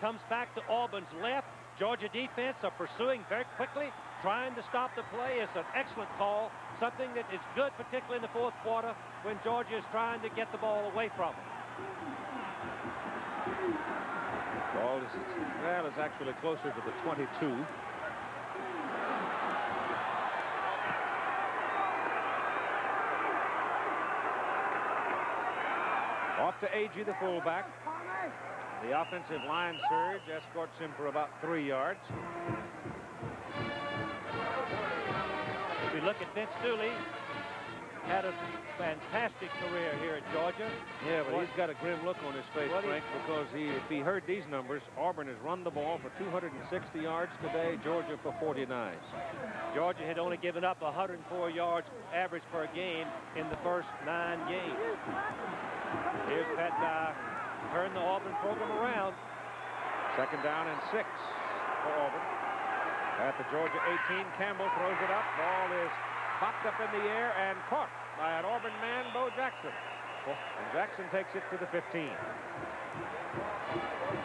comes back to Auburn's left. Georgia defense are pursuing very quickly, trying to stop the play. It's an excellent call, something that is good, particularly in the fourth quarter when Georgia is trying to get the ball away from them. Ball is, well, it's actually closer to the 22. Off to Agee, the fullback. The offensive line surge escorts him for about 3 yards. If we look at Vince Dooley, had a fantastic career here at Georgia. Yeah, but he's got a grim look on his face, Frank, because if he heard these numbers, Auburn has run the ball for 260 yards today, Georgia for 49. Georgia had only given up 104 yards average per game in the first 9 games. Here's Pat Dye, turn the Auburn program around. Second down and 6 for Auburn. At the Georgia 18, Campbell throws it up. Ball is popped up in the air and caught by an Auburn man, Bo Jackson. And Jackson takes it to the 15.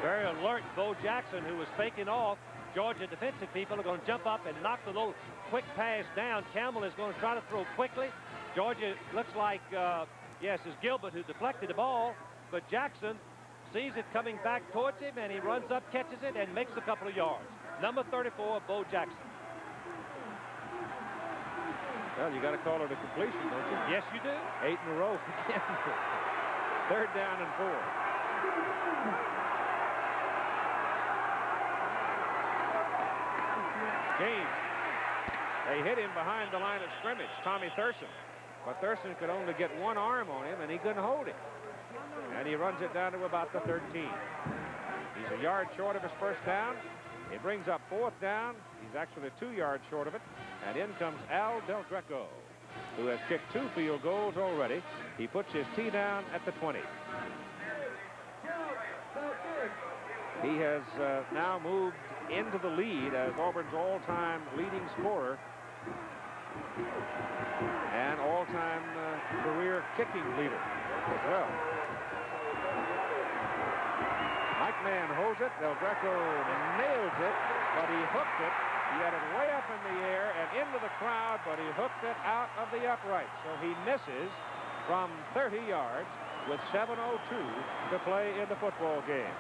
Very alert Bo Jackson, who was faking off. Georgia defensive people are going to jump up and knock the little quick pass down. Campbell is going to try to throw quickly. Georgia looks like, yes, it's Gilbert who deflected the ball, but Jackson sees it coming back towards him, and he runs up, catches it, and makes a couple of yards. Number 34, Bo Jackson. Well, you got to call it a completion, don't you? Yes, you do. 8 in a row for Campbell. Third down and 4. James. They hit him behind the line of scrimmage, Tommy Thurston. But Thurston could only get one arm on him, and he couldn't hold him. And he runs it down to about the 13. He's a yard short of his first down. It brings up 4th down. He's actually 2 yards short of it. And in comes Al Del Greco, who has kicked 2 field goals already. He puts his tee down at the 20. He has now moved into the lead as Auburn's all-time leading scorer and all-time career kicking leader as well. Mike Mann holds it. Del Greco nails it, but he hooked it. He had it way up in the air and into the crowd, but he hooked it out of the upright. So he misses from 30 yards with 7:02 to play in the football game.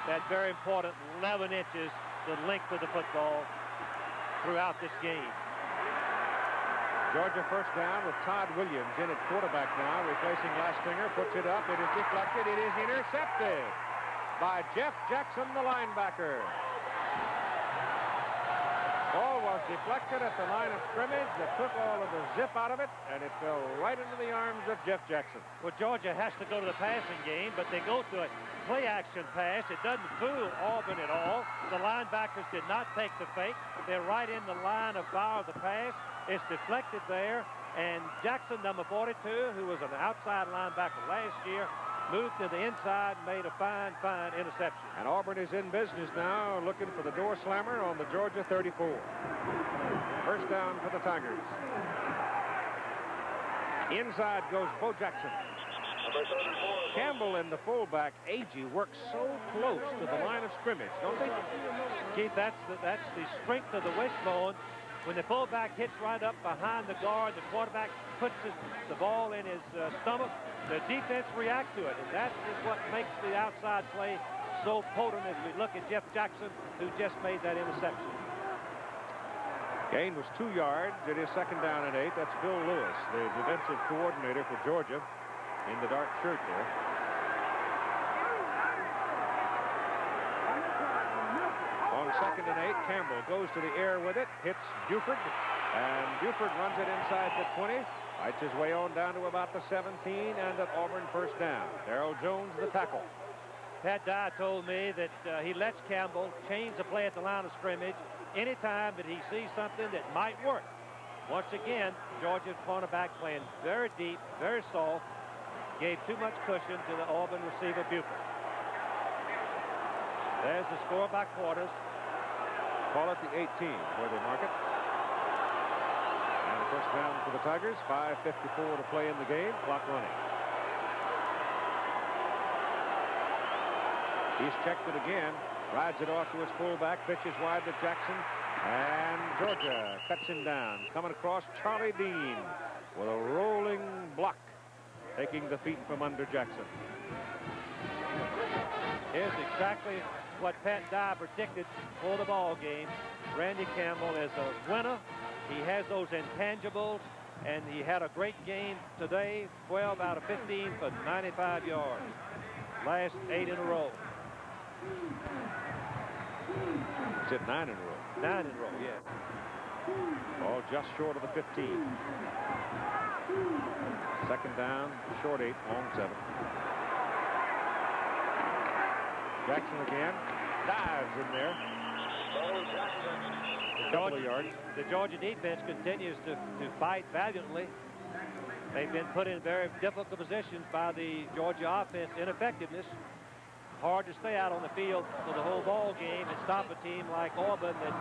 that very important 11 inches, the length of the football throughout this game. Georgia first down with Todd Williams in at quarterback now, replacing Lastinger, puts it up, it is deflected, it is intercepted by Jeff Jackson, the linebacker. Ball was deflected at the line of scrimmage. That took all of the zip out of it, and it fell right into the arms of Jeff Jackson. Well, Georgia has to go to the passing game, but they go to a play-action pass. It doesn't fool Auburn at all. The linebackers did not take the fake. They're right in the line of fire of the pass. It's deflected there, and Jackson, number 42, who was an outside linebacker last year, moved to the inside and made a fine interception. And Auburn is in business now, looking for the door slammer on the Georgia 34. First down for the Tigers. Inside goes Bo Jackson. Campbell and the fullback, Agee, work so close to the line of scrimmage, don't they? Keith, that's the strength of the wishbone. When the fullback hits right up behind the guard, the quarterback puts the ball in his stomach, the defense reacts to it, and that is what makes the outside play so potent as we look at Jeff Jackson, who just made that interception. Gain was 2 yards. It is second down and 8. That's Bill Lewis, the defensive coordinator for Georgia, in the dark shirt there. On second and 8, Campbell goes to the air with it, hits Buford, and Buford runs it inside the 20, fights his way on down to about the 17, and at Auburn first down. Darrell Jones, the tackle. Pat Dye told me that he lets Campbell change the play at the line of scrimmage anytime that he sees something that might work. Once again, Georgia's cornerback playing very deep, very soft, gave too much cushion to the Auburn receiver Buford. There's the score by quarters. Call it the 18 where they mark it. And the first down for the Tigers. 5:54 to play in the game. Clock running. He's checked it again. Rides it off to his fullback. Pitches wide to Jackson. And Georgia cuts him down. Coming across, Charlie Dean with a rolling block, taking the feet from under Jackson. Here's exactly what Pat Dye predicted for the ball game. Randy Campbell is a winner. He has those intangibles, and he had a great game today. 12 out of 15 for 95 yards. Last 8 in a row. Is it 9 in a row? 9 in a row, yeah. All just short of the 15. Second down, short 8, long 7. Jackson again, dives in there. A couple of yards. The Georgia defense continues to fight valiantly. They've been put in very difficult positions by the Georgia offense. Ineffectiveness. Hard to stay out on the field for the whole ball game and stop a team like Auburn that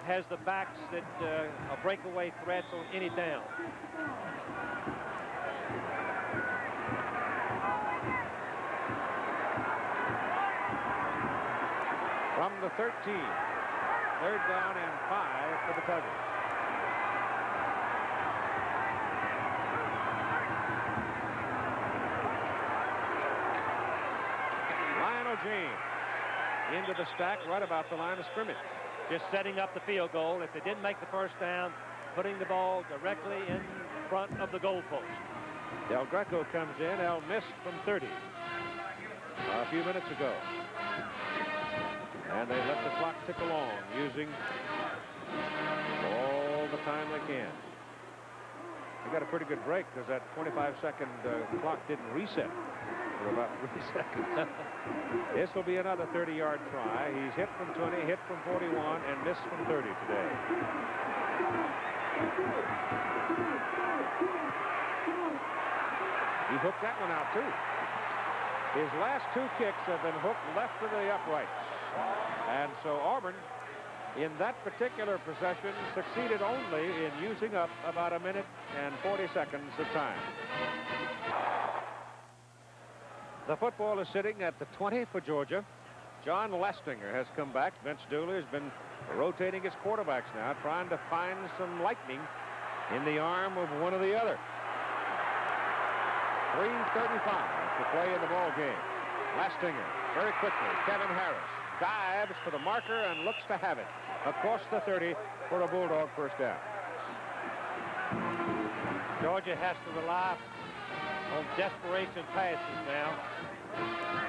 has the backs that are breakaway threats on any down. From the 13, third down and 5 for the Tigers. Lionel James into the stack right about the line of scrimmage. Just setting up the field goal. If they didn't make the first down, putting the ball directly in front of the goalpost. Del Greco comes in. El missed from 30 a few minutes ago. And they let the clock tick along, using all the time they can. They got a pretty good break because that 25-second clock didn't reset for about 3 seconds. This will be another 30-yard try. He's hit from 20, hit from 41, and missed from 30 today. He hooked that one out, too. His last 2 kicks have been hooked left to the uprights. And so Auburn, in that particular possession, succeeded only in using up about 1 minute and 40 seconds of time. The football is sitting at the 20 for Georgia. John Lastinger has come back. Vince Dooley has been rotating his quarterbacks now, trying to find some lightning in the arm of one or the other. 3:35 to play in the ball game. Lastinger, very quickly. Kevin Harris dives for the marker and looks to have it across the 30 for a Bulldog first down. Georgia has to rely on desperation passes now.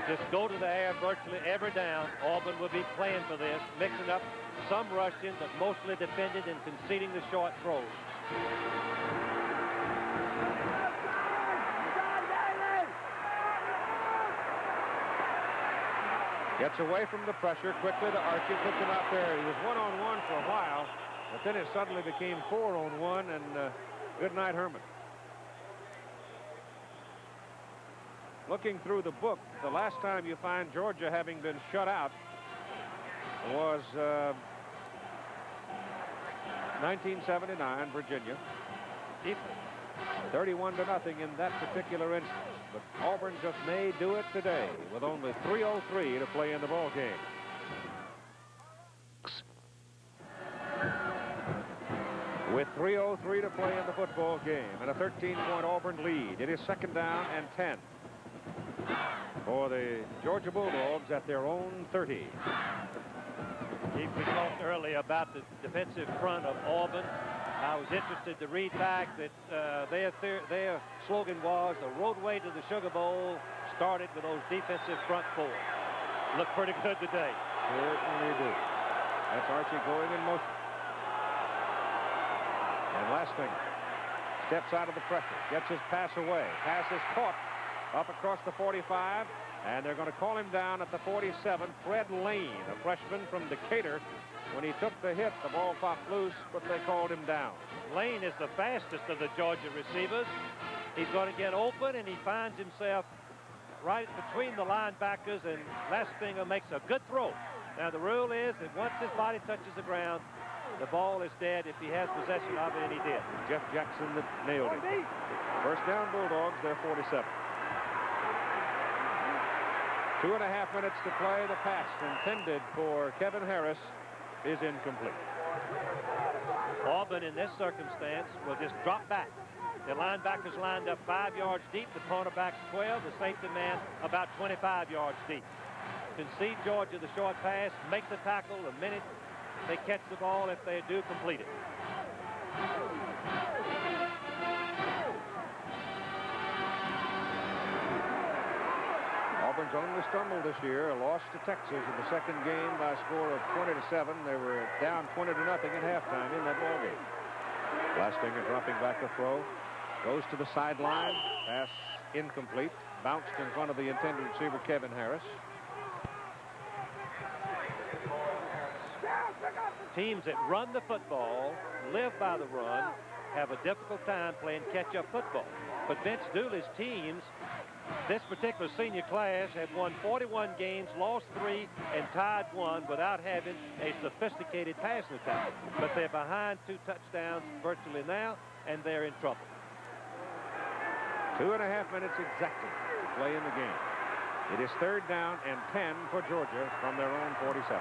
Just go to the air virtually every down. Auburn will be playing for this, mixing up some rushing, but mostly defended and conceding the short throws. Gets away from the pressure quickly to Archie, puts him out there. He was one-on-one for a while, but then it suddenly became 4-on-1, and good night, Herman. Looking through the book, the last time you find Georgia having been shut out was 1979, Virginia. 31-0 in that particular instance. But Auburn just may do it today with only 3:03 to play in the ball game. With 3:03 to play in the football game and a 13-point Auburn lead, it is 2nd down and 10 for the Georgia Bulldogs at their own 30. Keith, we talked earlier about the defensive front of Auburn. I was interested to read back that their slogan was the roadway to the Sugar Bowl started with those defensive front four. Look pretty good today. Certainly do. That's Archie going in motion. And Lastinger steps out of the pressure, gets his pass away. Pass is caught up across the 45, and they're going to call him down at the 47. Fred Lane, a freshman from Decatur. When he took the hit, the ball popped loose, but they called him down. Lane is the fastest of the Georgia receivers. He's going to get open, and he finds himself right between the linebackers, and Lastinger makes a good throw. Now, the rule is that once his body touches the ground, the ball is dead if he has possession of it, and he did. Jeff Jackson nailed it. First down, Bulldogs, they're 47. 2.5 minutes to play. The pass intended for Kevin Harris is incomplete. Auburn in this circumstance will just drop back. The linebackers lined up 5 yards deep, the cornerback's 12, the safety man about 25 yards deep. Concede Georgia the short pass, make the tackle the minute they catch the ball if they do complete it. Auburn's only stumbled this year, lost to Texas in the second game by a score of 20-7. They were down 20-0 at halftime in that ball game. Lastinger dropping back the throw, goes to the sideline, pass incomplete, bounced in front of the intended receiver Kevin Harris. Teams that run the football, live by the run, have a difficult time playing catch-up football. But Vince Dooley's teams, this particular senior class, have won 41 games, lost 3, and tied 1 without having a sophisticated passing attack. But they're behind 2 touchdowns virtually now, and they're in trouble. 2.5 minutes exactly to play in the game. It is 3rd down and 10 for Georgia from their own 47.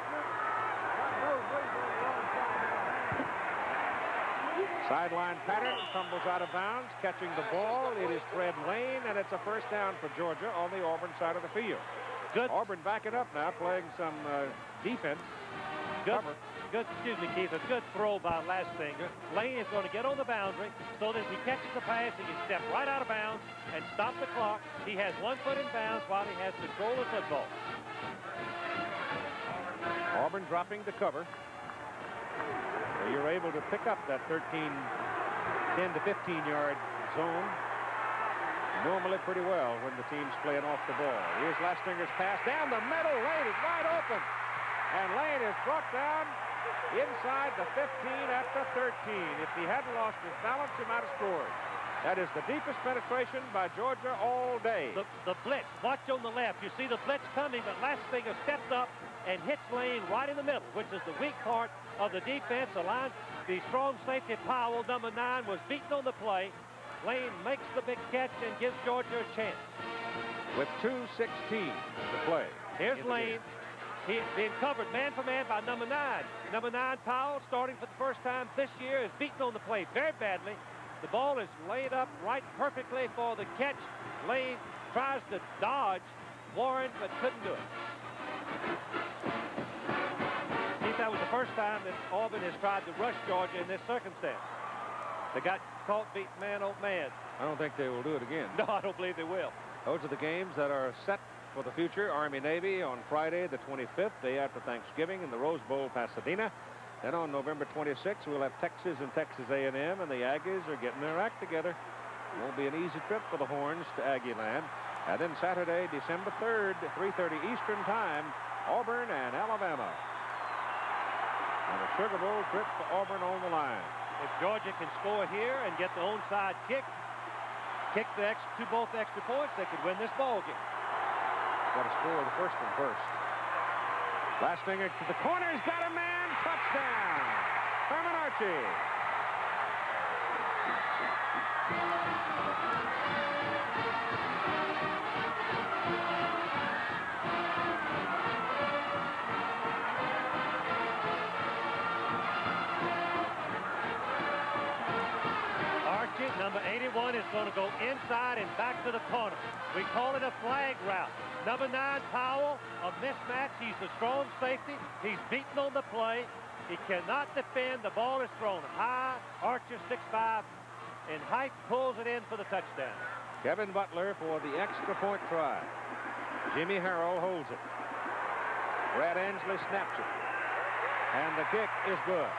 Sideline pattern, tumbles out of bounds, catching the ball. It is Fred Lane, and it's a first down for Georgia on the Auburn side of the field. Good. Auburn backing up now, playing some defense. Cover. Good, excuse me, Keith, a good throw by Lastinger. Lane is going to get on the boundary so that if he catches the pass, he can step right out of bounds and stop the clock. He has 1 foot in bounds while he has control of the football. Auburn dropping the cover. So you're able to pick up that 10 to 15-yard zone normally pretty well when the team's playing off the ball. Here's Lastinger's pass down the middle. Lane is wide open. And Lane is brought down inside the 15 at the 13. If he hadn't lost his balance, he might have scored. That is the deepest penetration by Georgia all day. The blitz, watch on the left. You see the blitz coming, but Lastinger stepped up and hits Lane right in the middle, which is the weak part of the defense. The strong safety Powell, number 9, was beaten on the play. Lane makes the big catch and gives Georgia a chance. With 2:16 to play. Here's Lane. He's being covered man for man by number 9. Number 9, Powell, starting for the first time this year, is beaten on the play very badly. The ball is laid up right perfectly for the catch. Lane tries to dodge Warren, but couldn't do it. Keith, that was the first time that Auburn has tried to rush Georgia in this circumstance. They got caught beating man over man. I don't think they will do it again. No, I don't believe they will. Those are the games that are set for the future. Army-Navy on Friday the 25th, day after Thanksgiving in the Rose Bowl, Pasadena. Then on November 26th, we'll have Texas and Texas A&M, and the Aggies are getting their act together. It won't be an easy trip for the Horns to Aggieland. And then Saturday, December 3rd, 3:30 Eastern Time, Auburn and Alabama. And a Sugar Bowl trip for Auburn on the line. If Georgia can score here and get the onside kick to both extra points, they could win this ball game. Got to score the first one first. Lastinger to the corner. He's got a man. Touchdown. Herman Archie. Archie, number 81, is going to go inside and back to the corner. We call it a flag route. Number 9, Powell, a mismatch. He's the strong safety. He's beaten on the play. He cannot defend. The ball is thrown high. Archer, 6'5", in height, pulls it in for the touchdown. Kevin Butler for the extra point try. Jimmy Harrell holds it. Brad Ansley snaps it. And the kick is good.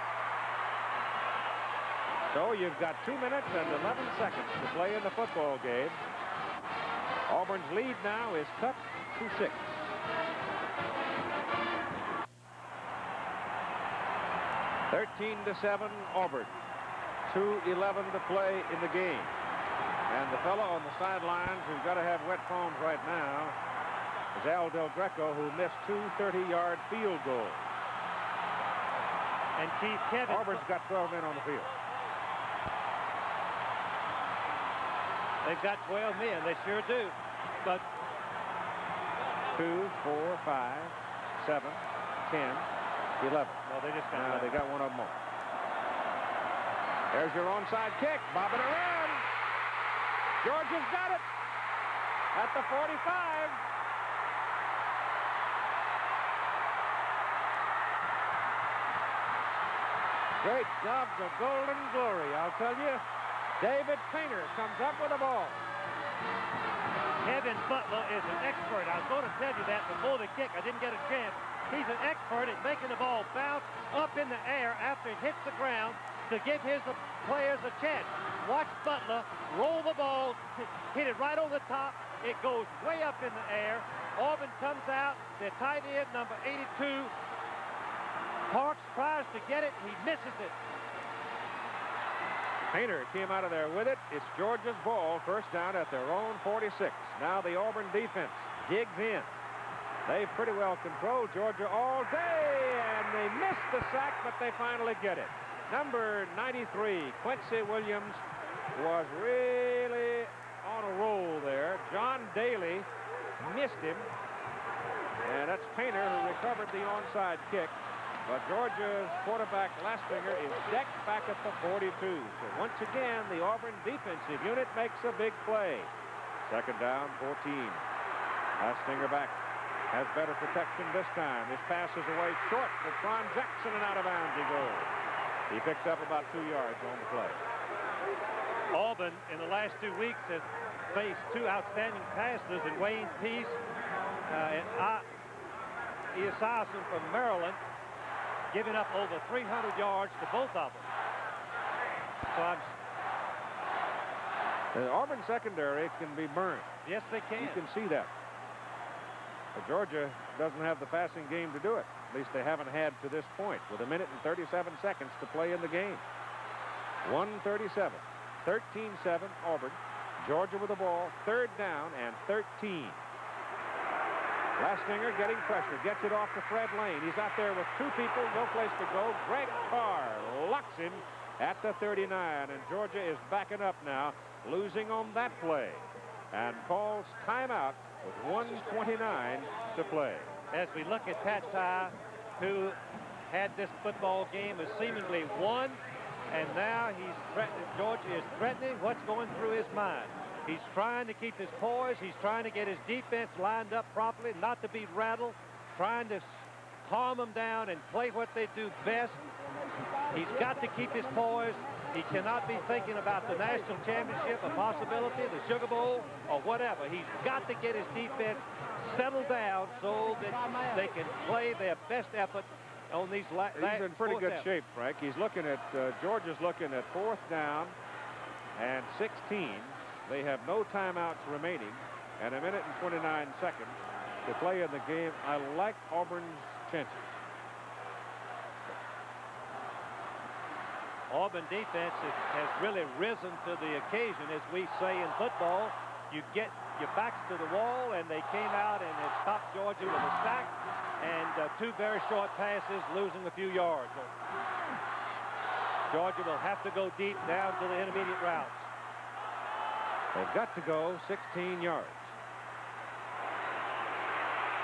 So you've got 2 minutes and 11 seconds to play in the football game. Auburn's lead now is cut to 6. (13-7) Auburn. 2:11 to play in the game. And the fellow on the sidelines who's got to have wet palms right now is Al Del Greco, who missed 2 30-yard field goals. And Keith, Kevin, Auburn's got 12 men on the field. They've got 12 men. They sure do. But 2, 4, 5, 7, 10, 11. No, they just got they got one of them more. There's your onside kick. Bobbing around. Georgia's got it at the 45. Great job, the Golden Glory, I'll tell you. David Painter comes up with the ball. Kevin Butler is an expert. I was going to tell you that before the kick. I didn't get a chance. He's an expert at making the ball bounce up in the air after it hits the ground to give his players a chance. Watch Butler roll the ball, hit it right on the top. It goes way up in the air. Auburn comes out. Their tight end, number 82, Parks, tries to get it. He misses it. Painter came out of there with it. It's Georgia's ball, first down at their own 46. Now the Auburn defense digs in. They pretty well control Georgia all day, and they miss the sack, but they finally get it. Number 93, Quincy Williams, was really on a roll there. John Daly missed him, and that's Painter who recovered the onside kick. But Georgia's quarterback, Lastinger, is decked back at the 42. So once again, the Auburn defensive unit makes a big play. Second down, 14. Lastinger back. Has better protection this time. His pass is away short to Tron Jackson, and out of bounds he goes. He picked up about 2 yards on the play. Auburn, in the last 2 weeks, has faced 2 outstanding passers in Wayne Peace and Esiason from Maryland, giving up over 300 yards to both of them. So the Auburn secondary can be burned. Yes, they can. You can see that. But Georgia doesn't have the passing game to do it. At least they haven't had to this point, with 1 minute and 37 seconds to play in the game. 1:37. 13-7 Auburn. Georgia with the ball. Third down and 13. Lastinger getting pressure. Gets it off to Fred Lane. He's out there with 2 people. No place to go. Greg Carr locks him at the 39. And Georgia is backing up now, losing on that play, and calls timeout with 1:29 to play. As we look at Pat Ty, who had this football game as seemingly won, and now he's threatening. Georgia is threatening. What's going through his mind? He's trying to keep his poise. He's trying to get his defense lined up properly, not to be rattled, trying to calm them down and play what they do best. He's got to keep his poise. He cannot be thinking about the national championship, a possibility, the Sugar Bowl, or whatever. He's got to get his defense settled down so that they can play their best effort on these He's in pretty good shape, Frank. He's looking at, Georgia's looking at 4th down and 16. They have no timeouts remaining and 1 minute and 29 seconds to play in the game. I like Auburn's chances. Auburn defense has really risen to the occasion, as we say in football. You get your backs to the wall, and they came out and have stopped Georgia with a sack and 2 very short passes, losing a few yards. Georgia will have to go deep down to the intermediate routes. They've got to go 16 yards.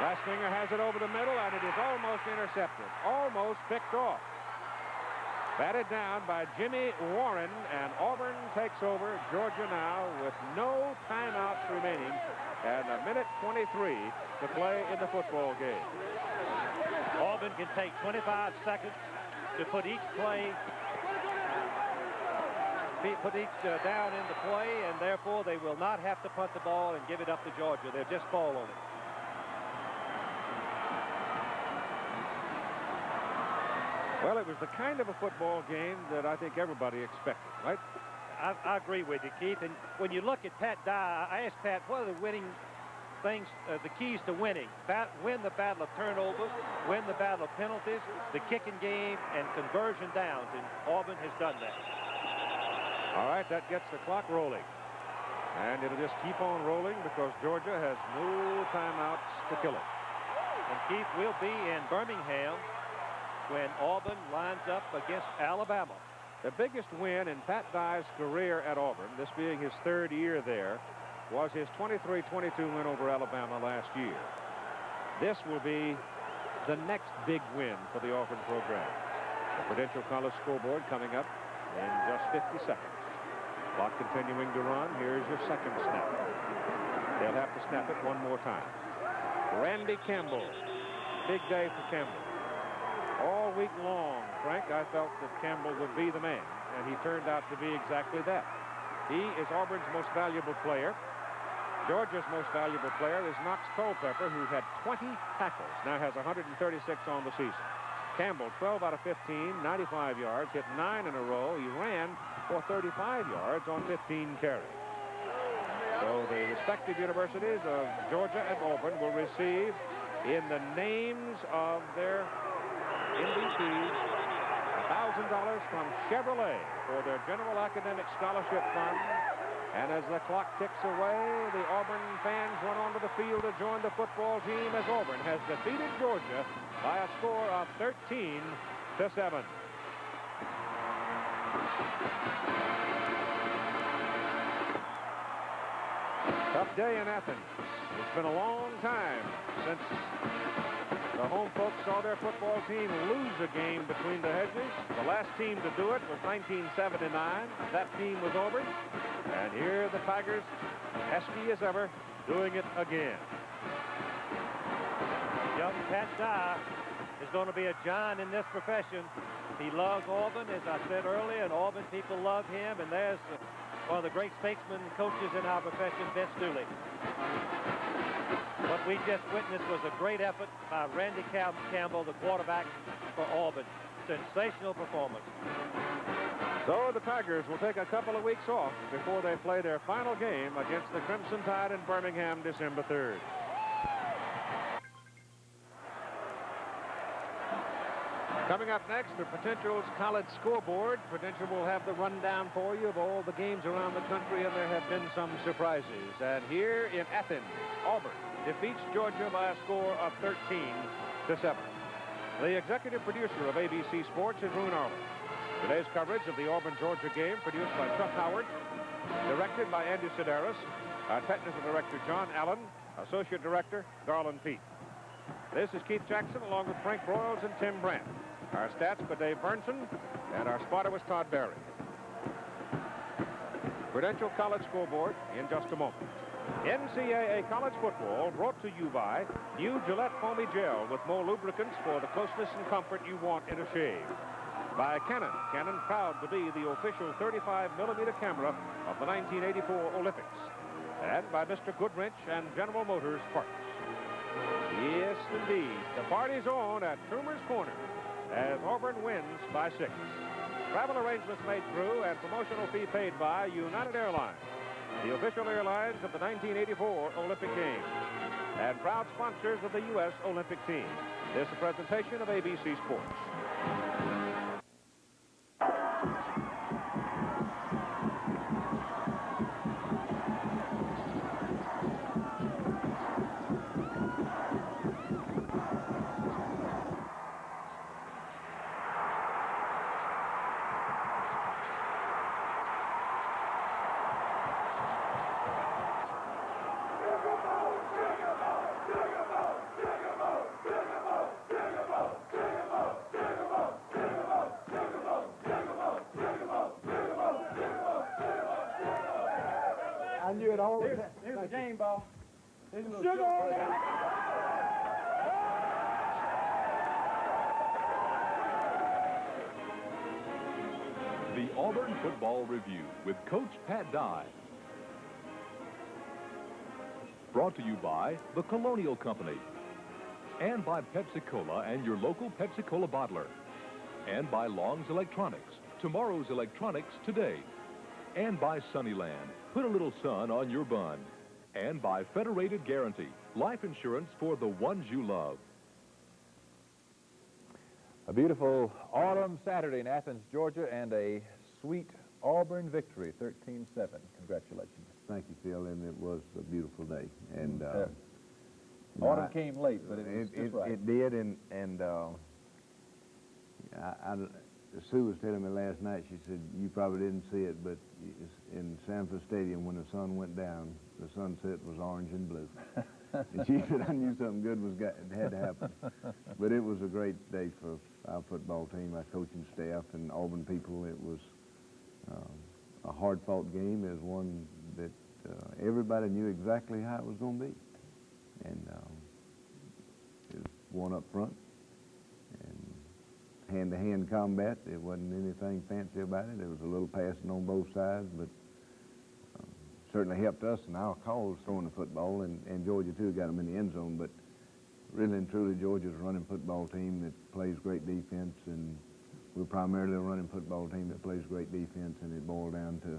Glassfinger has it over the middle, and it is almost intercepted, almost picked off. Batted down by Jimmy Warren, and Auburn takes over Georgia now with no timeouts remaining and 1 minute 23 to play in the football game. Auburn can take 25 seconds to put each play, down into play, and therefore they will not have to punt the ball and give it up to Georgia. They'll just fall on it. Well, it was the kind of a football game that I think everybody expected, right? I agree with you, Keith. And when you look at Pat Dye, I asked Pat, what are the winning things, the keys to winning? Win the battle of turnovers, win the battle of penalties, the kicking game, and conversion downs. And Auburn has done that. All right, that gets the clock rolling. And it'll just keep on rolling because Georgia has no timeouts to kill it. And Keith, will be in Birmingham when Auburn lines up against Alabama. The biggest win in Pat Dye's career at Auburn, this being his 3rd year there, was his 23-22 win over Alabama last year. This will be the next big win for the Auburn program. The Prudential College scoreboard coming up in just 50 seconds. Clock continuing to run. Here's your second snap. They'll have to snap it one more time. Randy Campbell. Big day for Campbell. All week long, Frank, I felt that Campbell would be the man, and he turned out to be exactly that. He is Auburn's most valuable player. Georgia's most valuable player is Knox Culpepper, who had 20 tackles, now has 136 on the season. Campbell, 12 out of 15, 95 yards, hit 9 in a row. He ran for 35 yards on 15 carries. So the respective universities of Georgia and Auburn will receive, in the names of their NBCs, $1,000 from Chevrolet for their General Academic Scholarship Fund. And as the clock ticks away, the Auburn fans run onto the field to join the football team as Auburn has defeated Georgia by a score of 13-7. Tough day in Athens. It's been a long time since the home folks saw their football team lose a game between the hedges. The last team to do it was 1979. That team was Auburn. And here the Tigers, pesky as ever, doing it again. Young Pat Dye is going to be a giant in this profession. He loves Auburn, as I said earlier, and Auburn people love him. And there's one of the great statesmen and coaches in our profession, Vince Dooley. What we just witnessed was a great effort by Randy Campbell, the quarterback for Auburn. Sensational performance. So the Tigers will take a couple of weeks off before they play their final game against the Crimson Tide in Birmingham, December 3rd. Coming up next, the Prudential's college scoreboard. Prudential will have the rundown for you of all the games around the country, and there have been some surprises. And here in Athens, Auburn defeats Georgia by a score of 13-7. The executive producer of ABC Sports is Roone Arlen. Today's coverage of the Auburn Georgia game produced by Chuck Howard, directed by Andy Sedaris, our technical director John Allen, associate director Garland Pete. This is Keith Jackson along with Frank Broyles and Tim Brandt. Our stats by Dave Burnson, and our spotter was Todd Barry. Prudential College Scoreboard in just a moment. NCAA college football brought to you by new Gillette Foamy Gel with more lubricants for the closeness and comfort you want in a shave. By Canon. Canon proud to be the official 35mm camera of the 1984 Olympics. And by Mr. Goodwrench and General Motors Parts. Yes, indeed. The party's on at Trumer's Corner as Auburn wins by 6. Travel arrangements made through and promotional fee paid by United Airlines, the official airlines of the 1984 Olympic Games, and proud sponsors of the U.S. Olympic team. This is a presentation of ABC Sports. I knew it all the time. Here's the game ball. Here's a little sugar. The Auburn Football Review with Coach Pat Dye. Brought to you by the Colonial Company. And by Pepsi-Cola and your local Pepsi-Cola bottler. And by Long's Electronics. Tomorrow's electronics today. And by Sunnyland. Put a little sun on your bun. And by Federated Guarantee. Life insurance for the ones you love. A beautiful autumn Saturday in Athens, Georgia, and a sweet Auburn victory, 13-7. Congratulations. Thank you, Phil, and it was a beautiful day. And autumn came late, but it was just right. It did, and Sue was telling me last night, she said, you probably didn't see it, but in Sanford Stadium, when the sun went down, the sunset was orange and blue. And she said, I knew something good had to happen. But it was a great day for our football team, our coaching staff, and Auburn people. It was a hard-fought game. It was one that everybody knew exactly how it was going to be. And it was one up front. Hand-to-hand combat. It wasn't anything fancy about it. There was a little passing on both sides, but certainly helped us in our cause throwing the football, and Georgia, too, got them in the end zone. But really and truly, Georgia's a running football team that plays great defense, and we're primarily a running football team that plays great defense, and it boiled down to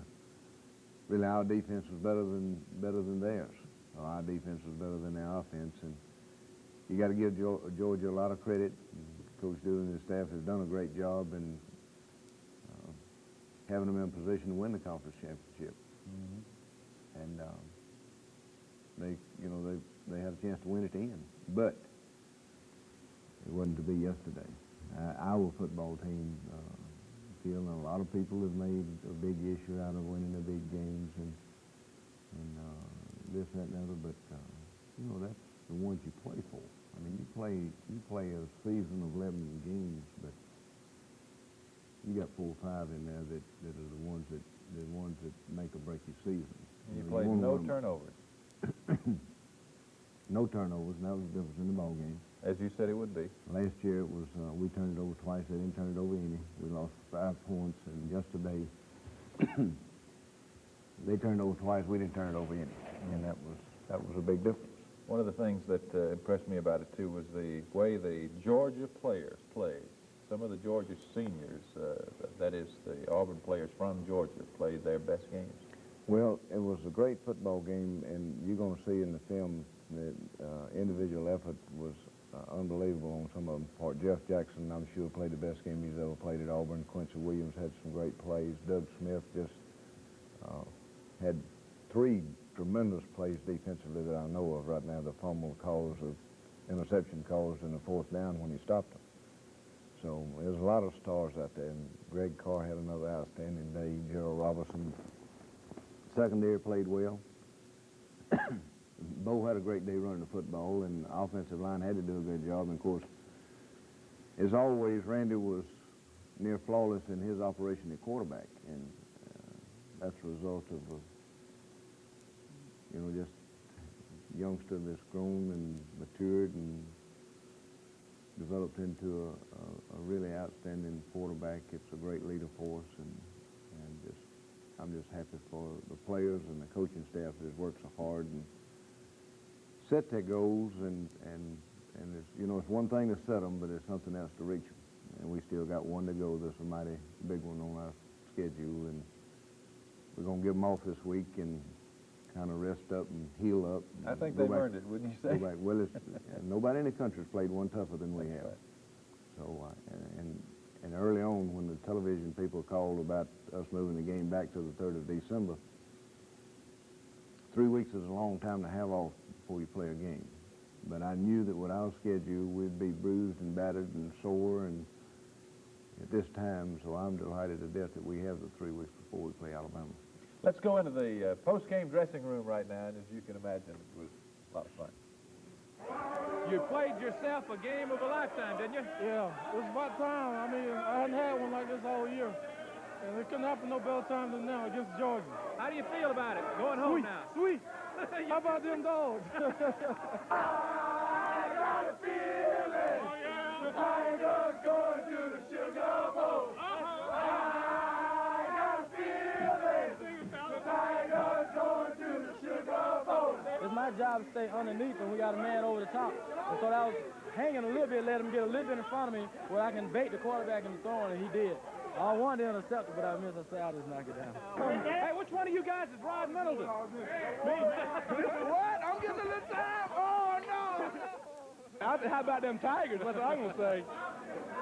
really our defense was better than theirs. Our defense was better than their offense, and you got to give Georgia a lot of credit. Coach Dooley and his staff has done a great job in having them in position to win the conference championship. Mm-hmm. And they have a chance to win at the end. But it wasn't to be yesterday. Our football team, Phil, and a lot of people have made a big issue out of winning the big games and this, that, and the other. But that's the ones you play for. I mean, you play a season of 11 games, but you got 4 or 5 in there that are the ones that make or break your season. And you played no turnovers. No turnovers, and that was the difference in the ball game. As you said it would be. Last year it was we turned it over twice. They didn't turn it over any. We lost 5 points, and yesterday they turned it over twice. We didn't turn it over any, and that was a big difference. One of the things that impressed me about it, too, was the way the Georgia players played. Some of the Georgia seniors, that is, the Auburn players from Georgia, played their best games. Well, it was a great football game, and you're going to see in the film that individual effort was unbelievable on some of them. Jeff Jackson, I'm sure, played the best game he's ever played at Auburn. Quincy Williams had some great plays. Doug Smith just had 3 tremendous plays defensively that I know of right now. The fumble caused, of interception caused, and the 4th down when he stopped them. So there's a lot of stars out there, and Greg Carr had another outstanding day. Gerald Robinson, secondary, played well. Bo had a great day running the football, and the offensive line had to do a good job. And of course, as always, Randy was near flawless in his operation at quarterback, and that's a result of, you know, just a youngster that's grown and matured and developed into a really outstanding quarterback. It's a great leader for us, and I'm just happy for the players and the coaching staff that has worked so hard and set their goals, and it's, you know, it's one thing to set them, but it's something else to reach them. And we still got one to go. There's a mighty big one on our schedule, and we're going to give them off this week and kind of rest up and heal up. And I think they've earned it, wouldn't you say? Go back. Well, nobody in the country's played one tougher than we have. Right. So, and early on, when the television people called about us moving the game back to the 3rd of December, 3 weeks is a long time to have off before you play a game. But I knew that with our schedule, we'd be bruised and battered and sore and at this time, so I'm delighted to death that we have the 3 weeks before we play Alabama. Let's go into the post-game dressing room right now, and as you can imagine, it was a lot of fun. You played yourself a game of a lifetime, didn't you? Yeah, it was about time. I mean, I hadn't had one like this all year. And it couldn't happen no better time than now against Georgia. How do you feel about it? Going home now. Sweet. How about them dogs? I got a feeling. Oh, yeah. The Tigers going to the Sugar Bowl. I got a feeling. The Tigers going to the Sugar Bowl. It's my job to stay underneath, and we got a man over the top. And so that was hanging a little bit, let him get a little bit in front of me where I can bait the quarterback in the throwing, and he did. I wanted to intercept it, but I missed. I said, I'll just knock it down. Hey, which one of you guys is Rod Middleton? Me. What? I'm getting a little time. Oh, no. How about them Tigers? That's what I'm going to say.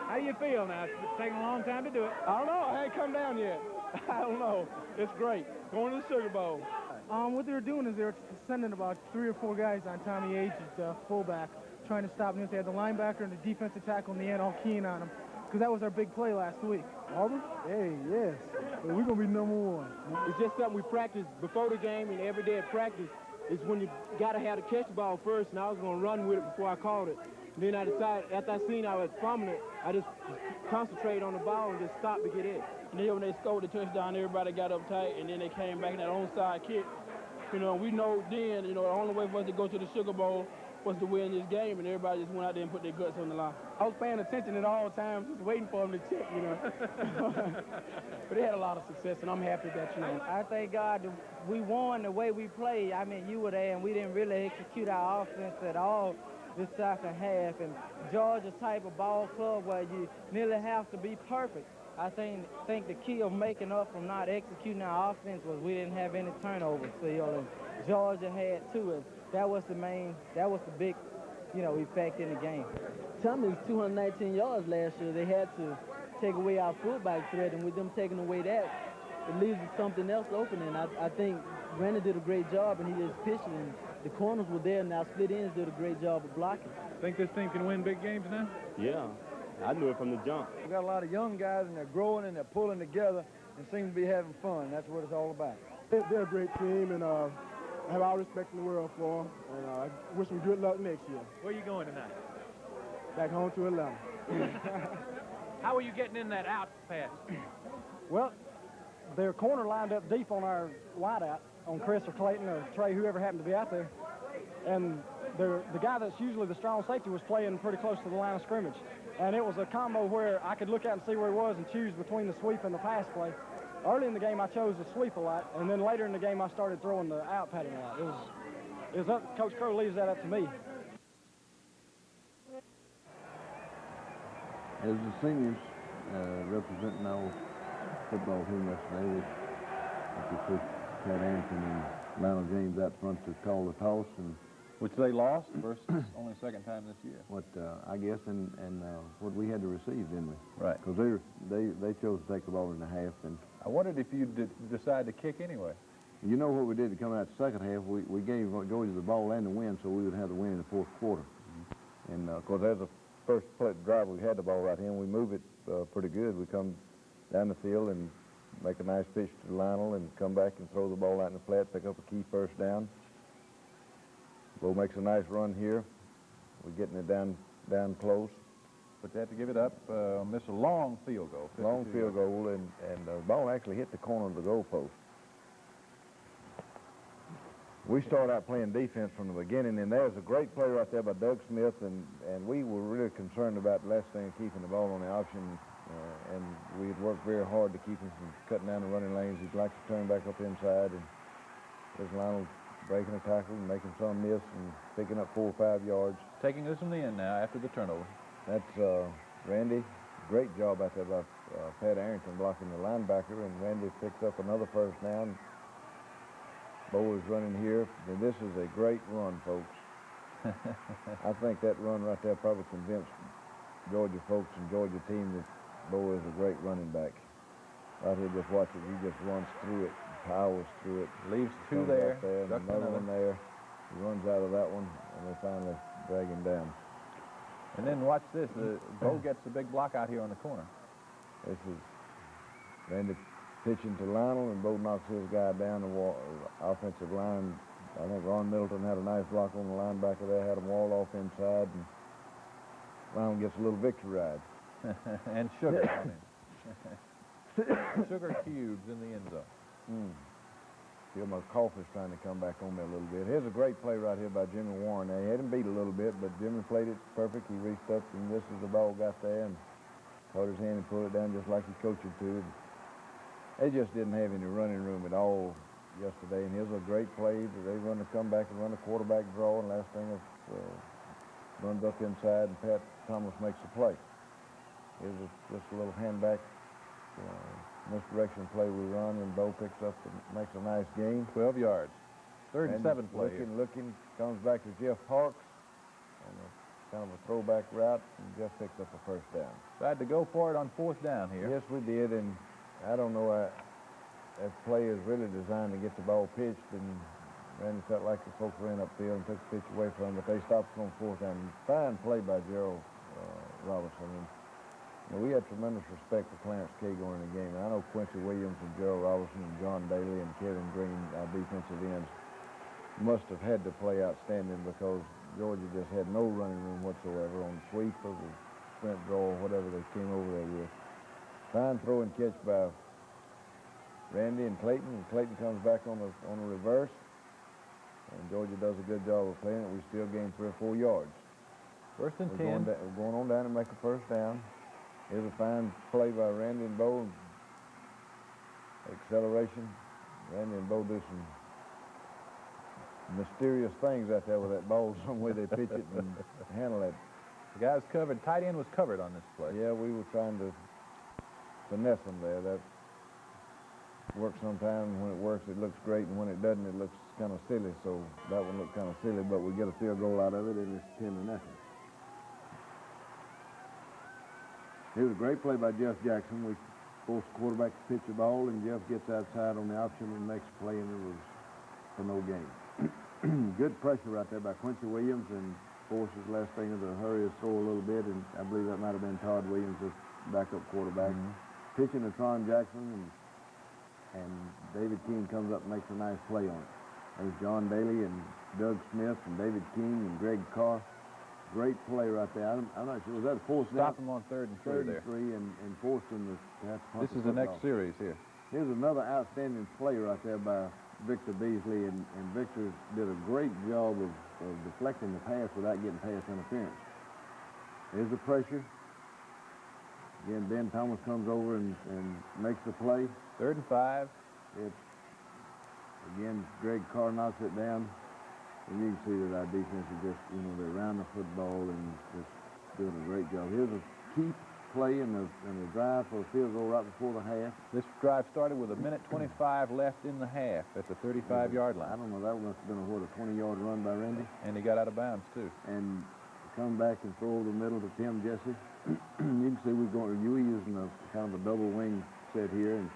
How do you feel now? It's taking a long time to do it. I don't know. I ain't come down yet. I don't know. It's great. Going to the Sugar Bowl. What they were doing is they were sending about 3 or 4 guys on Tommy Age's fullback, trying to stop him. They had the linebacker and the defensive tackle in the end all keying on him, because that was our big play last week. Auburn? Hey, yes. We're going to be #1. It's just something we practice before the game and every day at practice. Is when you got to have to catch the ball first, and I was going to run with it before I caught it. And then I decided, after I seen I was fumbling it, I just concentrated on the ball and just stopped to get it. And then when they scored the touchdown, everybody got uptight, and then they came back in that onside kick. You know, we know then, you know, the only way for us to go to the Sugar Bowl was to win this game, and everybody just went out there and put their guts on the line. I was paying attention at all times, just waiting for them to check, you know. But they had a lot of success, and I'm happy that, you know. I thank God that we won the way we played. I mean, you were there, and we didn't really execute our offense at all this second half. And Georgia's type of ball club where you nearly have to be perfect. I think the key of making up from not executing our offense was we didn't have any turnovers still, and Georgia had 2, and that was the big, you know, effect in the game. Tommy's 219 yards last year. They had to take away our fullback threat, and with them taking away that, it leaves something else open. And I think Brandon did a great job, and he just pitched it, and the corners were there, and our split ends did a great job of blocking. Think this team can win big games now? Yeah. I knew it from the jump. We got a lot of young guys, and they're growing and they're pulling together and seem to be having fun. That's what it's all about. They're a great team, and I have all respect in the world for them, and I wish them good luck next year. Where are you going tonight? Back home to Atlanta. How are you getting in that out pass? Well, their corner lined up deep on our wideout, on Chris or Clayton or Trey, whoever happened to be out there. And the guy that's usually the strong safety was playing pretty close to the line of scrimmage. And it was a combo where I could look out and see where he was and choose between the sweep and the pass play. Early in the game, I chose the sweep a lot, and then later in the game, I started throwing the out pattern a lot. It was up. Coach Crow leaves that up to me. As the seniors representing our football team yesterday, we put Pat Anthony and Lionel James out front to call the toss, and which they lost versus only second time this year. What I guess, and what we had to receive, didn't we? Right. Because they chose to take the ball in the half, and I wondered if you decide to kick anyway. You know what we did to come out the second half? We gave Georgia the ball and the win, so we would have the win in the fourth quarter. Mm-hmm. And of course, there's the first drive we had the ball right here, and we move it pretty good. We come down the field and make a nice pitch to Lionel, and come back and throw the ball out in the flat, pick up a key first down. Bo makes a nice run here. We're getting it down close. But they had to give it up, miss a long field goal. Long field goal, and the ball actually hit the corner of the goalpost. We started out playing defense from the beginning, and there's a great play right there by Doug Smith, and we were really concerned about the last thing, keeping the ball on the option, and we had worked very hard to keep him from cutting down the running lanes. He'd like to turn back up inside, and there's Lionel breaking a tackle and making some miss and picking up 4 or 5 yards. Taking this from the end now after the turnover. That's Randy. Great job out there by Pat Arrington blocking the linebacker, and Randy picks up another first down. Bo is running here, and this is a great run, folks. I think that run right there probably convinced Georgia folks and Georgia team that Bo is a great running back. Right here, just watch it. He just runs through it, powers through it. Leaves 2 there, and another one there. He runs out of that one, and they finally drag him down. And then watch this. Bo gets the big block out here on the corner. This is Randy pitching to Lionel, and Bo knocks his guy down the offensive line. I think Ron Middleton had a nice block on the linebacker there, had him walled off inside, and Lionel gets a little victory ride. And sugar on him. Sugar cubes in the end zone. Feel my cough is trying to come back on me a little bit. Here's a great play right here by Jimmy Warren. They had him beat a little bit, but Jimmy played it perfect. He reached up, and this is the ball got there, and caught his hand and pulled it down just like he coached it to. They just didn't have any running room at all yesterday, and here's a great play. They run the comeback and run a quarterback draw, and last thing runs up inside, and Pat Thomas makes the play. Here's just a little handback misdirection play we run, and Bo picks up and makes a nice gain. 12 yards. 3rd and 7 play. Looking, comes back to Jeff Parks on kind of a throwback route, and Jeff picks up a first down. Tried to go for it on 4th down here. Yes, we did, and I don't know, that play is really designed to get the ball pitched, and Randy felt like the folks ran upfield and took the pitch away from him, but they stopped on 4th down. Fine play by Gerald Robinson. And, we had tremendous respect for Clarence Cagle in the game. And I know Quincy Williams and Gerald Robinson and John Daly and Kevin Green, our defensive ends, must have had to play outstanding because Georgia just had no running room whatsoever on the sweep or the sprint draw or whatever they came over there with. Fine throw and catch by Randy and Clayton. And Clayton comes back on the reverse. And Georgia does a good job of playing it. We still gain 3 or 4 yards. 1st and 10. We're going on down and make a first down. Here's a fine play by Randy and Bo. Acceleration. Randy and Bo do some mysterious things out there with that ball. Some way they pitch it and handle it. The guy's covered. Tight end was covered on this play. Yeah, we were trying to finesse them there. That works sometimes. When it works, it looks great, and when it doesn't, it looks kind of silly. So that one looked kind of silly, but we get a field goal out of it, and it's 10-0. It was a great play by Jeff Jackson. We forced the quarterback to pitch the ball, and Jeff gets outside on the option and makes a play, and it was for no gain. Good pressure right there by Quincy Williams, and forces last thing to hurry his throw a little bit, and I believe that might have been Todd Williams, the backup quarterback. Pitching to Tron Jackson, and David King comes up and makes a nice play on it. There's John Daly and Doug Smith and David King and Greg Carr. Great play right there. I'm not sure. Was that a forced down? Stop him on 3rd and 3 there. 3 and forced him to have to punt This is the next series here. Here's another outstanding play right there by Victor Beasley, and Victor did a great job of deflecting the pass without getting pass interference. Here's the pressure. Again, Ben Thomas comes over and makes the play. 3rd and 5. Again, Greg Carr knocks it down. And you can see that our defense is just, they're around the football and just doing a great job. Here's a key play in the drive for a field goal right before the half. This drive started with 1:25 left in the half at the 35-yard line. I don't know, that must have been a 20-yard run by Randy. And he got out of bounds, too. And come back and throw over the middle to Tim Jesse. You can see we're using a kind of a double wing set here, and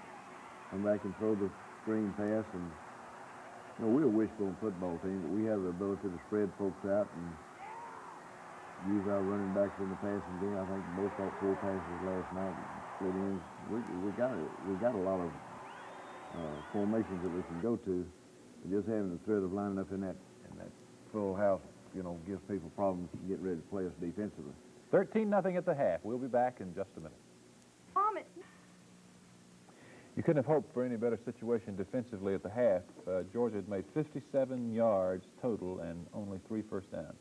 come back and throw the screen pass. And we're a wishbone football team, but we have the ability to spread folks out and use our running backs in the passing game. I think both got 4 passes last night, split ends. We got a lot of formations that we can go to. Just having the threat of lining up in that full house, gives people problems to get ready to play us defensively. 13-0 at the half. We'll be back in just a minute. You couldn't have hoped for any better situation defensively at the half. Georgia had made 57 yards total and only 3 first downs.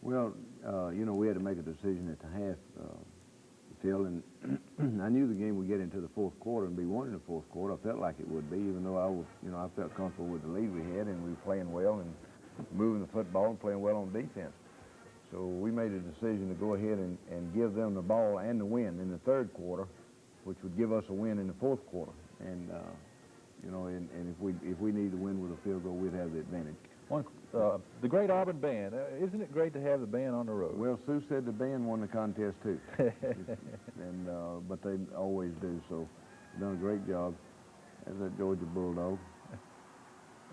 Well, you know, we had to make a decision at the half, Phil, and I knew the game would get into the fourth quarter and be won in the fourth quarter. I felt like it would be, even though I felt comfortable with the lead we had, and we were playing well and moving the football and playing well on defense. So we made a decision to go ahead and give them the ball and the win in the third quarter, which would give us a win in the fourth quarter. And you know, and if we need to win with a field goal, we'd have the advantage. The great Auburn band. Isn't it great to have the band on the road? Well, Sue said the band won the contest too, and but they always do. So, they've done a great job as that Georgia Bulldog.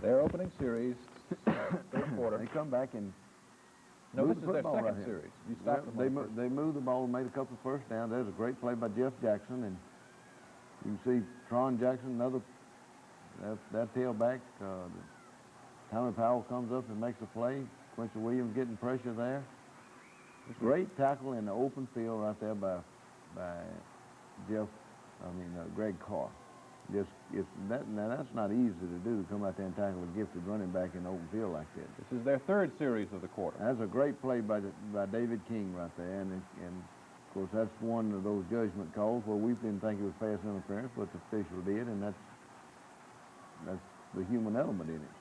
Their opening series, third quarter. They come back and no, move this the is their football second right here. series. You stopped them. They moved the ball and made a couple of first downs. There's a great play by Jeff Jackson, and you can see Tron Jackson, another that tailback. Tommy Powell comes up and makes a play. Quincy Williams getting pressure there. Great tackle in the open field right there by Greg Carr. Now that's not easy to do, to come out there and tackle a gifted running back in the open field like that. This is their third series of the quarter. That's a great play by David King right there, and of course that's one of those judgment calls where we didn't think it was pass interference, but the official did, and that's the human element in it.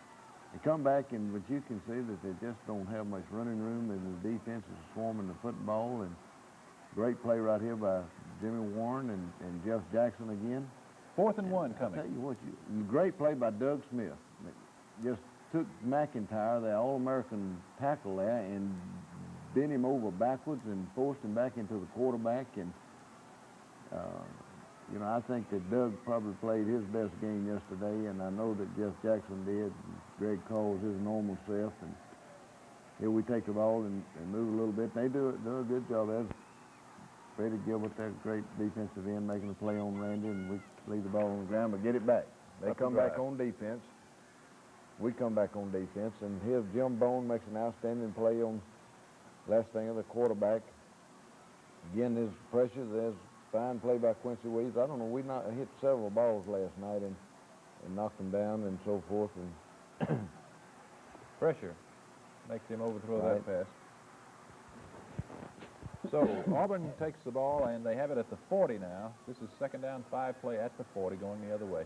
They come back, but you can see that they just don't have much running room, and the defense is swarming the football. And great play right here by Jimmy Warren and Jeff Jackson again. 4th and 1 coming. I tell you what, great play by Doug Smith. Just took McIntyre, the All-American tackle there, and bent him over backwards and forced him back into the quarterback. And you know, I think that Doug probably played his best game yesterday, and I know that Jeff Jackson did. Greg Cole's his normal self, and here we take the ball and move a little bit. They do a good job. There's Freddie Gilbert, that great defensive end, making a play on Randy, and we leave the ball on the ground, but get it back. They come back on defense. We come back on defense, and here's Jim Bone makes an outstanding play on last thing of the quarterback. Again, there's pressure. There's fine play by Quincy Williams. I don't know, we hit several balls last night and knocked them down and so forth. And pressure makes him overthrow that pass. So Auburn takes the ball, and they have it at the 40 now. This is 2nd down, 5 play at the 40, going the other way.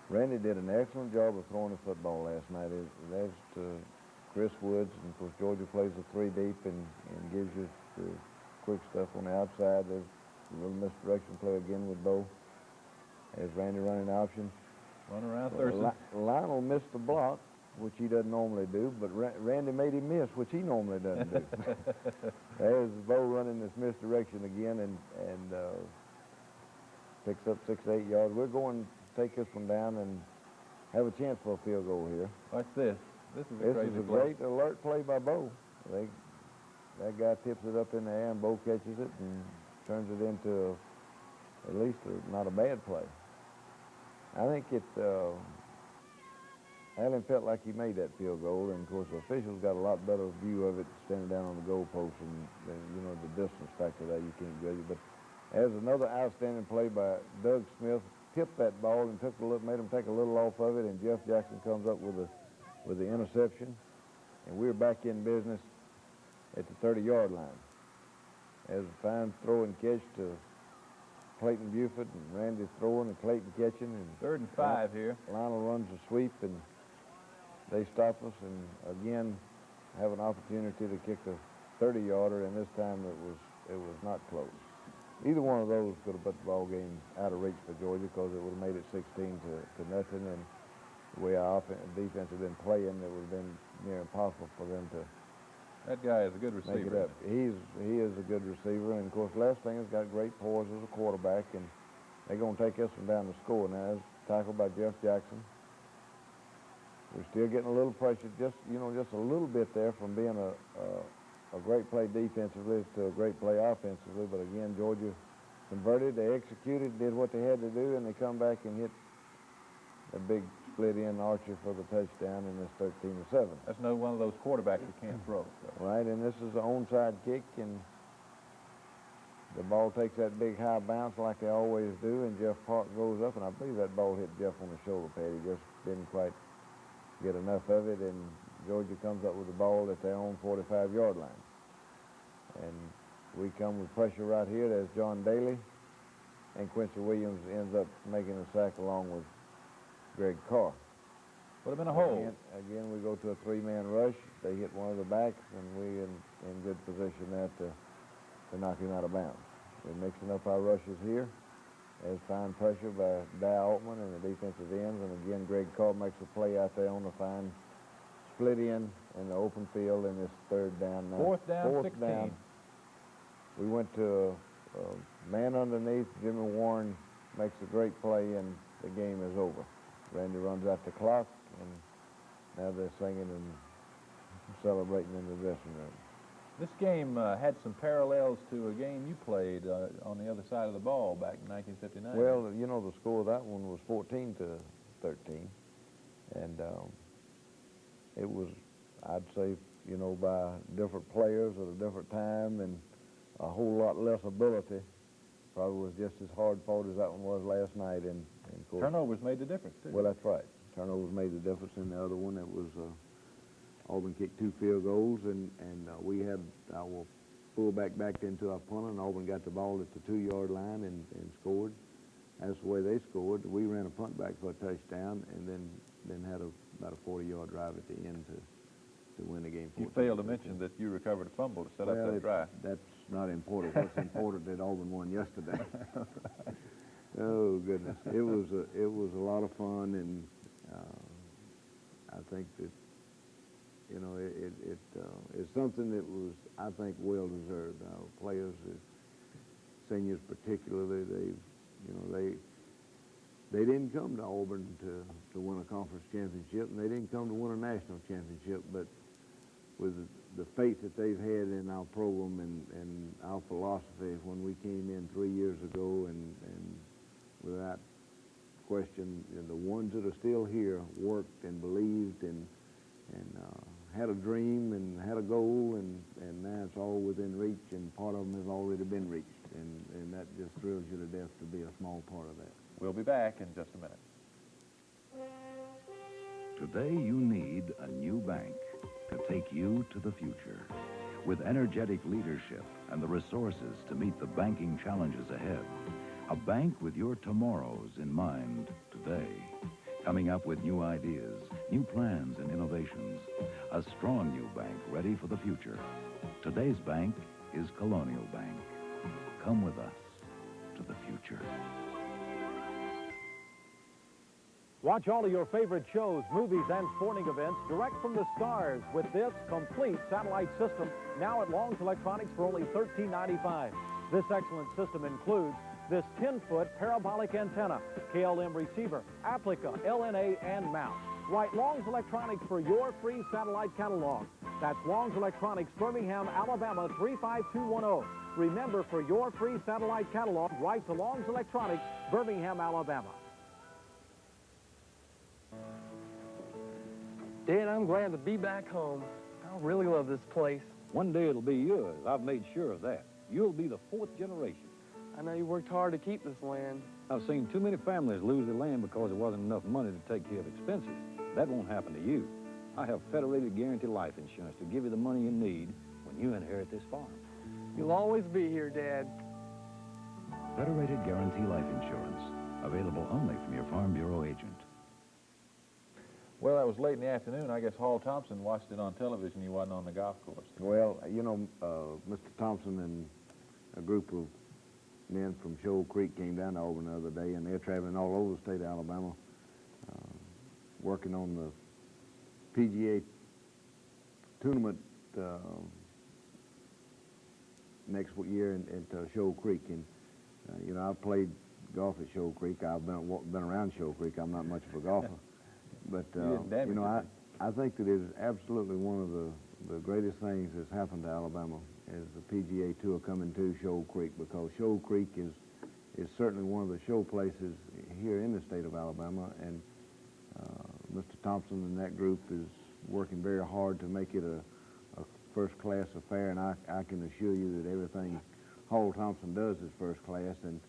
Randy did an excellent job of throwing the football last night. There's Chris Woods, and of course Georgia plays the 3 deep and gives you the quick stuff on the outside. There's a little misdirection play again with Bo. There's Randy running option. Run around Thurston. Lionel missed the block, which he doesn't normally do, but Randy made him miss, which he normally doesn't do. There's Bo running this misdirection again and picks up 6 to 8 yards. We're going to take this one down and have a chance for a field goal here. Watch this. This is a great alert play by Bo. That guy tips it up in the air, and Bo catches it and turns it into at least not a bad play. I think Allen felt like he made that field goal, and of course the officials got a lot better view of it standing down on the goalpost, and you know, the distance factor there, you can't judge it. But there's another outstanding play by Doug Smith. Tipped that ball and made him take a little off of it, and Jeff Jackson comes up with the interception, and we're back in business at the 30-yard line. There's a fine throw and catch to Clayton Buford, and Randy's throwing and Clayton catching. And 3rd and 5 here. Lionel runs a sweep, and they stop us, and again have an opportunity to kick the 30-yarder, and this time it was not close. Either one of those could have put the ball game out of reach for Georgia, because it would have made it 16 to nothing, and the way our defense had been playing, it would have been near impossible for them to. That guy is a good receiver. Make it up. He is a good receiver, and of course Last Thing has got great poise as a quarterback, and they're going to take this one down to score now. It's tackled by Jeff Jackson. We're still getting a little pressure, just a little bit there from being a great play defensively to a great play offensively. But again, Georgia converted, they executed, did what they had to do, and they come back and hit a big split in Archer for the touchdown, and it's 13-7. That's another one of those quarterbacks you can't throw. So. Right, and this is an onside kick, and the ball takes that big high bounce like they always do, and Jeff Park goes up, and I believe that ball hit Jeff on the shoulder pad. He just didn't quite get enough of it, and Georgia comes up with the ball at their own 45-yard line. And we come with pressure right here. There's John Daly, and Quincy Williams ends up making a sack along with Greg Carr. Would have been a hole. Again, we go to a three-man rush. They hit one of the backs, and we in good position there to knock him out of bounds. We're mixing up our rushes here. There's fine pressure by Dow Altman and the defensive ends, and again, Greg Carr makes a play out there on the fine split in the open field in this third down now. Fourth down, 16. We went to a man underneath. Jimmy Warren makes a great play, and the game is over. Randy runs out the clock, and now they're singing and celebrating in the dressing room. This game had some parallels to a game you played on the other side of the ball back in 1959. Well, you know, the score of that one was 14-13, and it was, I'd say, you know, by different players at a different time and a whole lot less ability. Probably was just as hard fought as that one was last night. And of course, turnovers made the difference, too. Well, that's right. Turnovers made the difference in the other one. It was Auburn kicked 2 field goals, and we had our fullback backed into our punter, and Auburn got the ball at the 2-yard line and scored. That's the way they scored. We ran a punt back for a touchdown, and then had about a 40-yard drive at the end to win the game. You failed to mention that you recovered a fumble to set up that drive. That's not important. What's important that Auburn won yesterday. Oh goodness, it was a lot of fun, and I think that, you know, it's something that was, I think, well deserved. Our players, seniors particularly, they didn't come to Auburn to win a conference championship, and they didn't come to win a national championship, but with the faith that they've had in our program and our philosophy when we came in 3 years ago, and without question, the ones that are still here worked and believed and had a dream and had a goal, and now it's all within reach, and part of them have already been reached, and that just thrills you to death to be a small part of that. We'll be back in just a minute. Today you need a new bank to take you to the future. With energetic leadership and the resources to meet the banking challenges ahead. A bank with your tomorrows in mind today. Coming up with new ideas, new plans and innovations. A strong new bank ready for the future. Today's bank is Colonial Bank. Come with us to the future. Watch all of your favorite shows, movies, and sporting events direct from the stars with this complete satellite system, now at Long's Electronics for only $13.95. This excellent system includes this 10-foot parabolic antenna, KLM receiver, applica, LNA, and mount. Write Long's Electronics for your free satellite catalog. That's Long's Electronics, Birmingham, Alabama, 35210. Remember, for your free satellite catalog, write to Long's Electronics, Birmingham, Alabama. Dad, I'm glad to be back home. I really love this place. One day it'll be yours. I've made sure of that. You'll be the 4th generation. I know you worked hard to keep this land. I've seen too many families lose their land because there wasn't enough money to take care of expenses. That won't happen to you. I have Federated Guarantee Life Insurance to give you the money you need when you inherit this farm. You'll always be here, Dad. Federated Guarantee Life Insurance. Available only from your Farm Bureau agent. Well, that was late in the afternoon. I guess Hall Thompson watched it on television. He wasn't on the golf course. Well, you know, Mr. Thompson and a group of men from Shoal Creek came down to Auburn the other day, and they're traveling all over the state of Alabama, working on the PGA tournament next year at Shoal Creek. And, you know, I've played golf at Shoal Creek. I've been around Shoal Creek. I'm not much of a golfer. But, you know, I think that it is absolutely one of the greatest things that's happened to Alabama is the PGA Tour coming to Shoal Creek, because Shoal Creek is certainly one of the show places here in the state of Alabama, and Mr. Thompson and that group is working very hard to make it a first-class affair, and I can assure you that everything Hall Thompson does is first class, and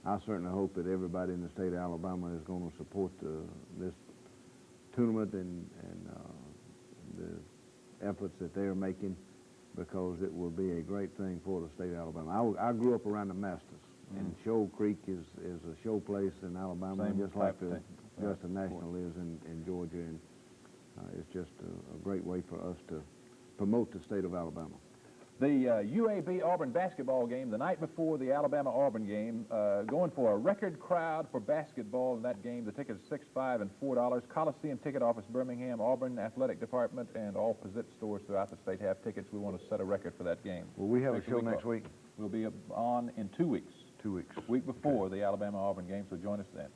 I certainly hope that everybody in the state of Alabama is going to support this tournament and the efforts that they're making, because it will be a great thing for the state of Alabama. I grew up around the Masters, and Shoal Creek is a show place in Alabama, just like the Augusta National is in Georgia, and it's just a great way for us to promote the state of Alabama. The UAB Auburn basketball game the night before the Alabama-Auburn game, going for a record crowd for basketball in that game. The tickets are $6, $5, and $4. Coliseum Ticket Office, Birmingham, Auburn Athletic Department, and all Pizzit stores throughout the state have tickets. We want to set a record for that game. Will we have a show next week? We'll be on in 2 weeks. 2 weeks. Week before the Alabama-Auburn game, so join us then.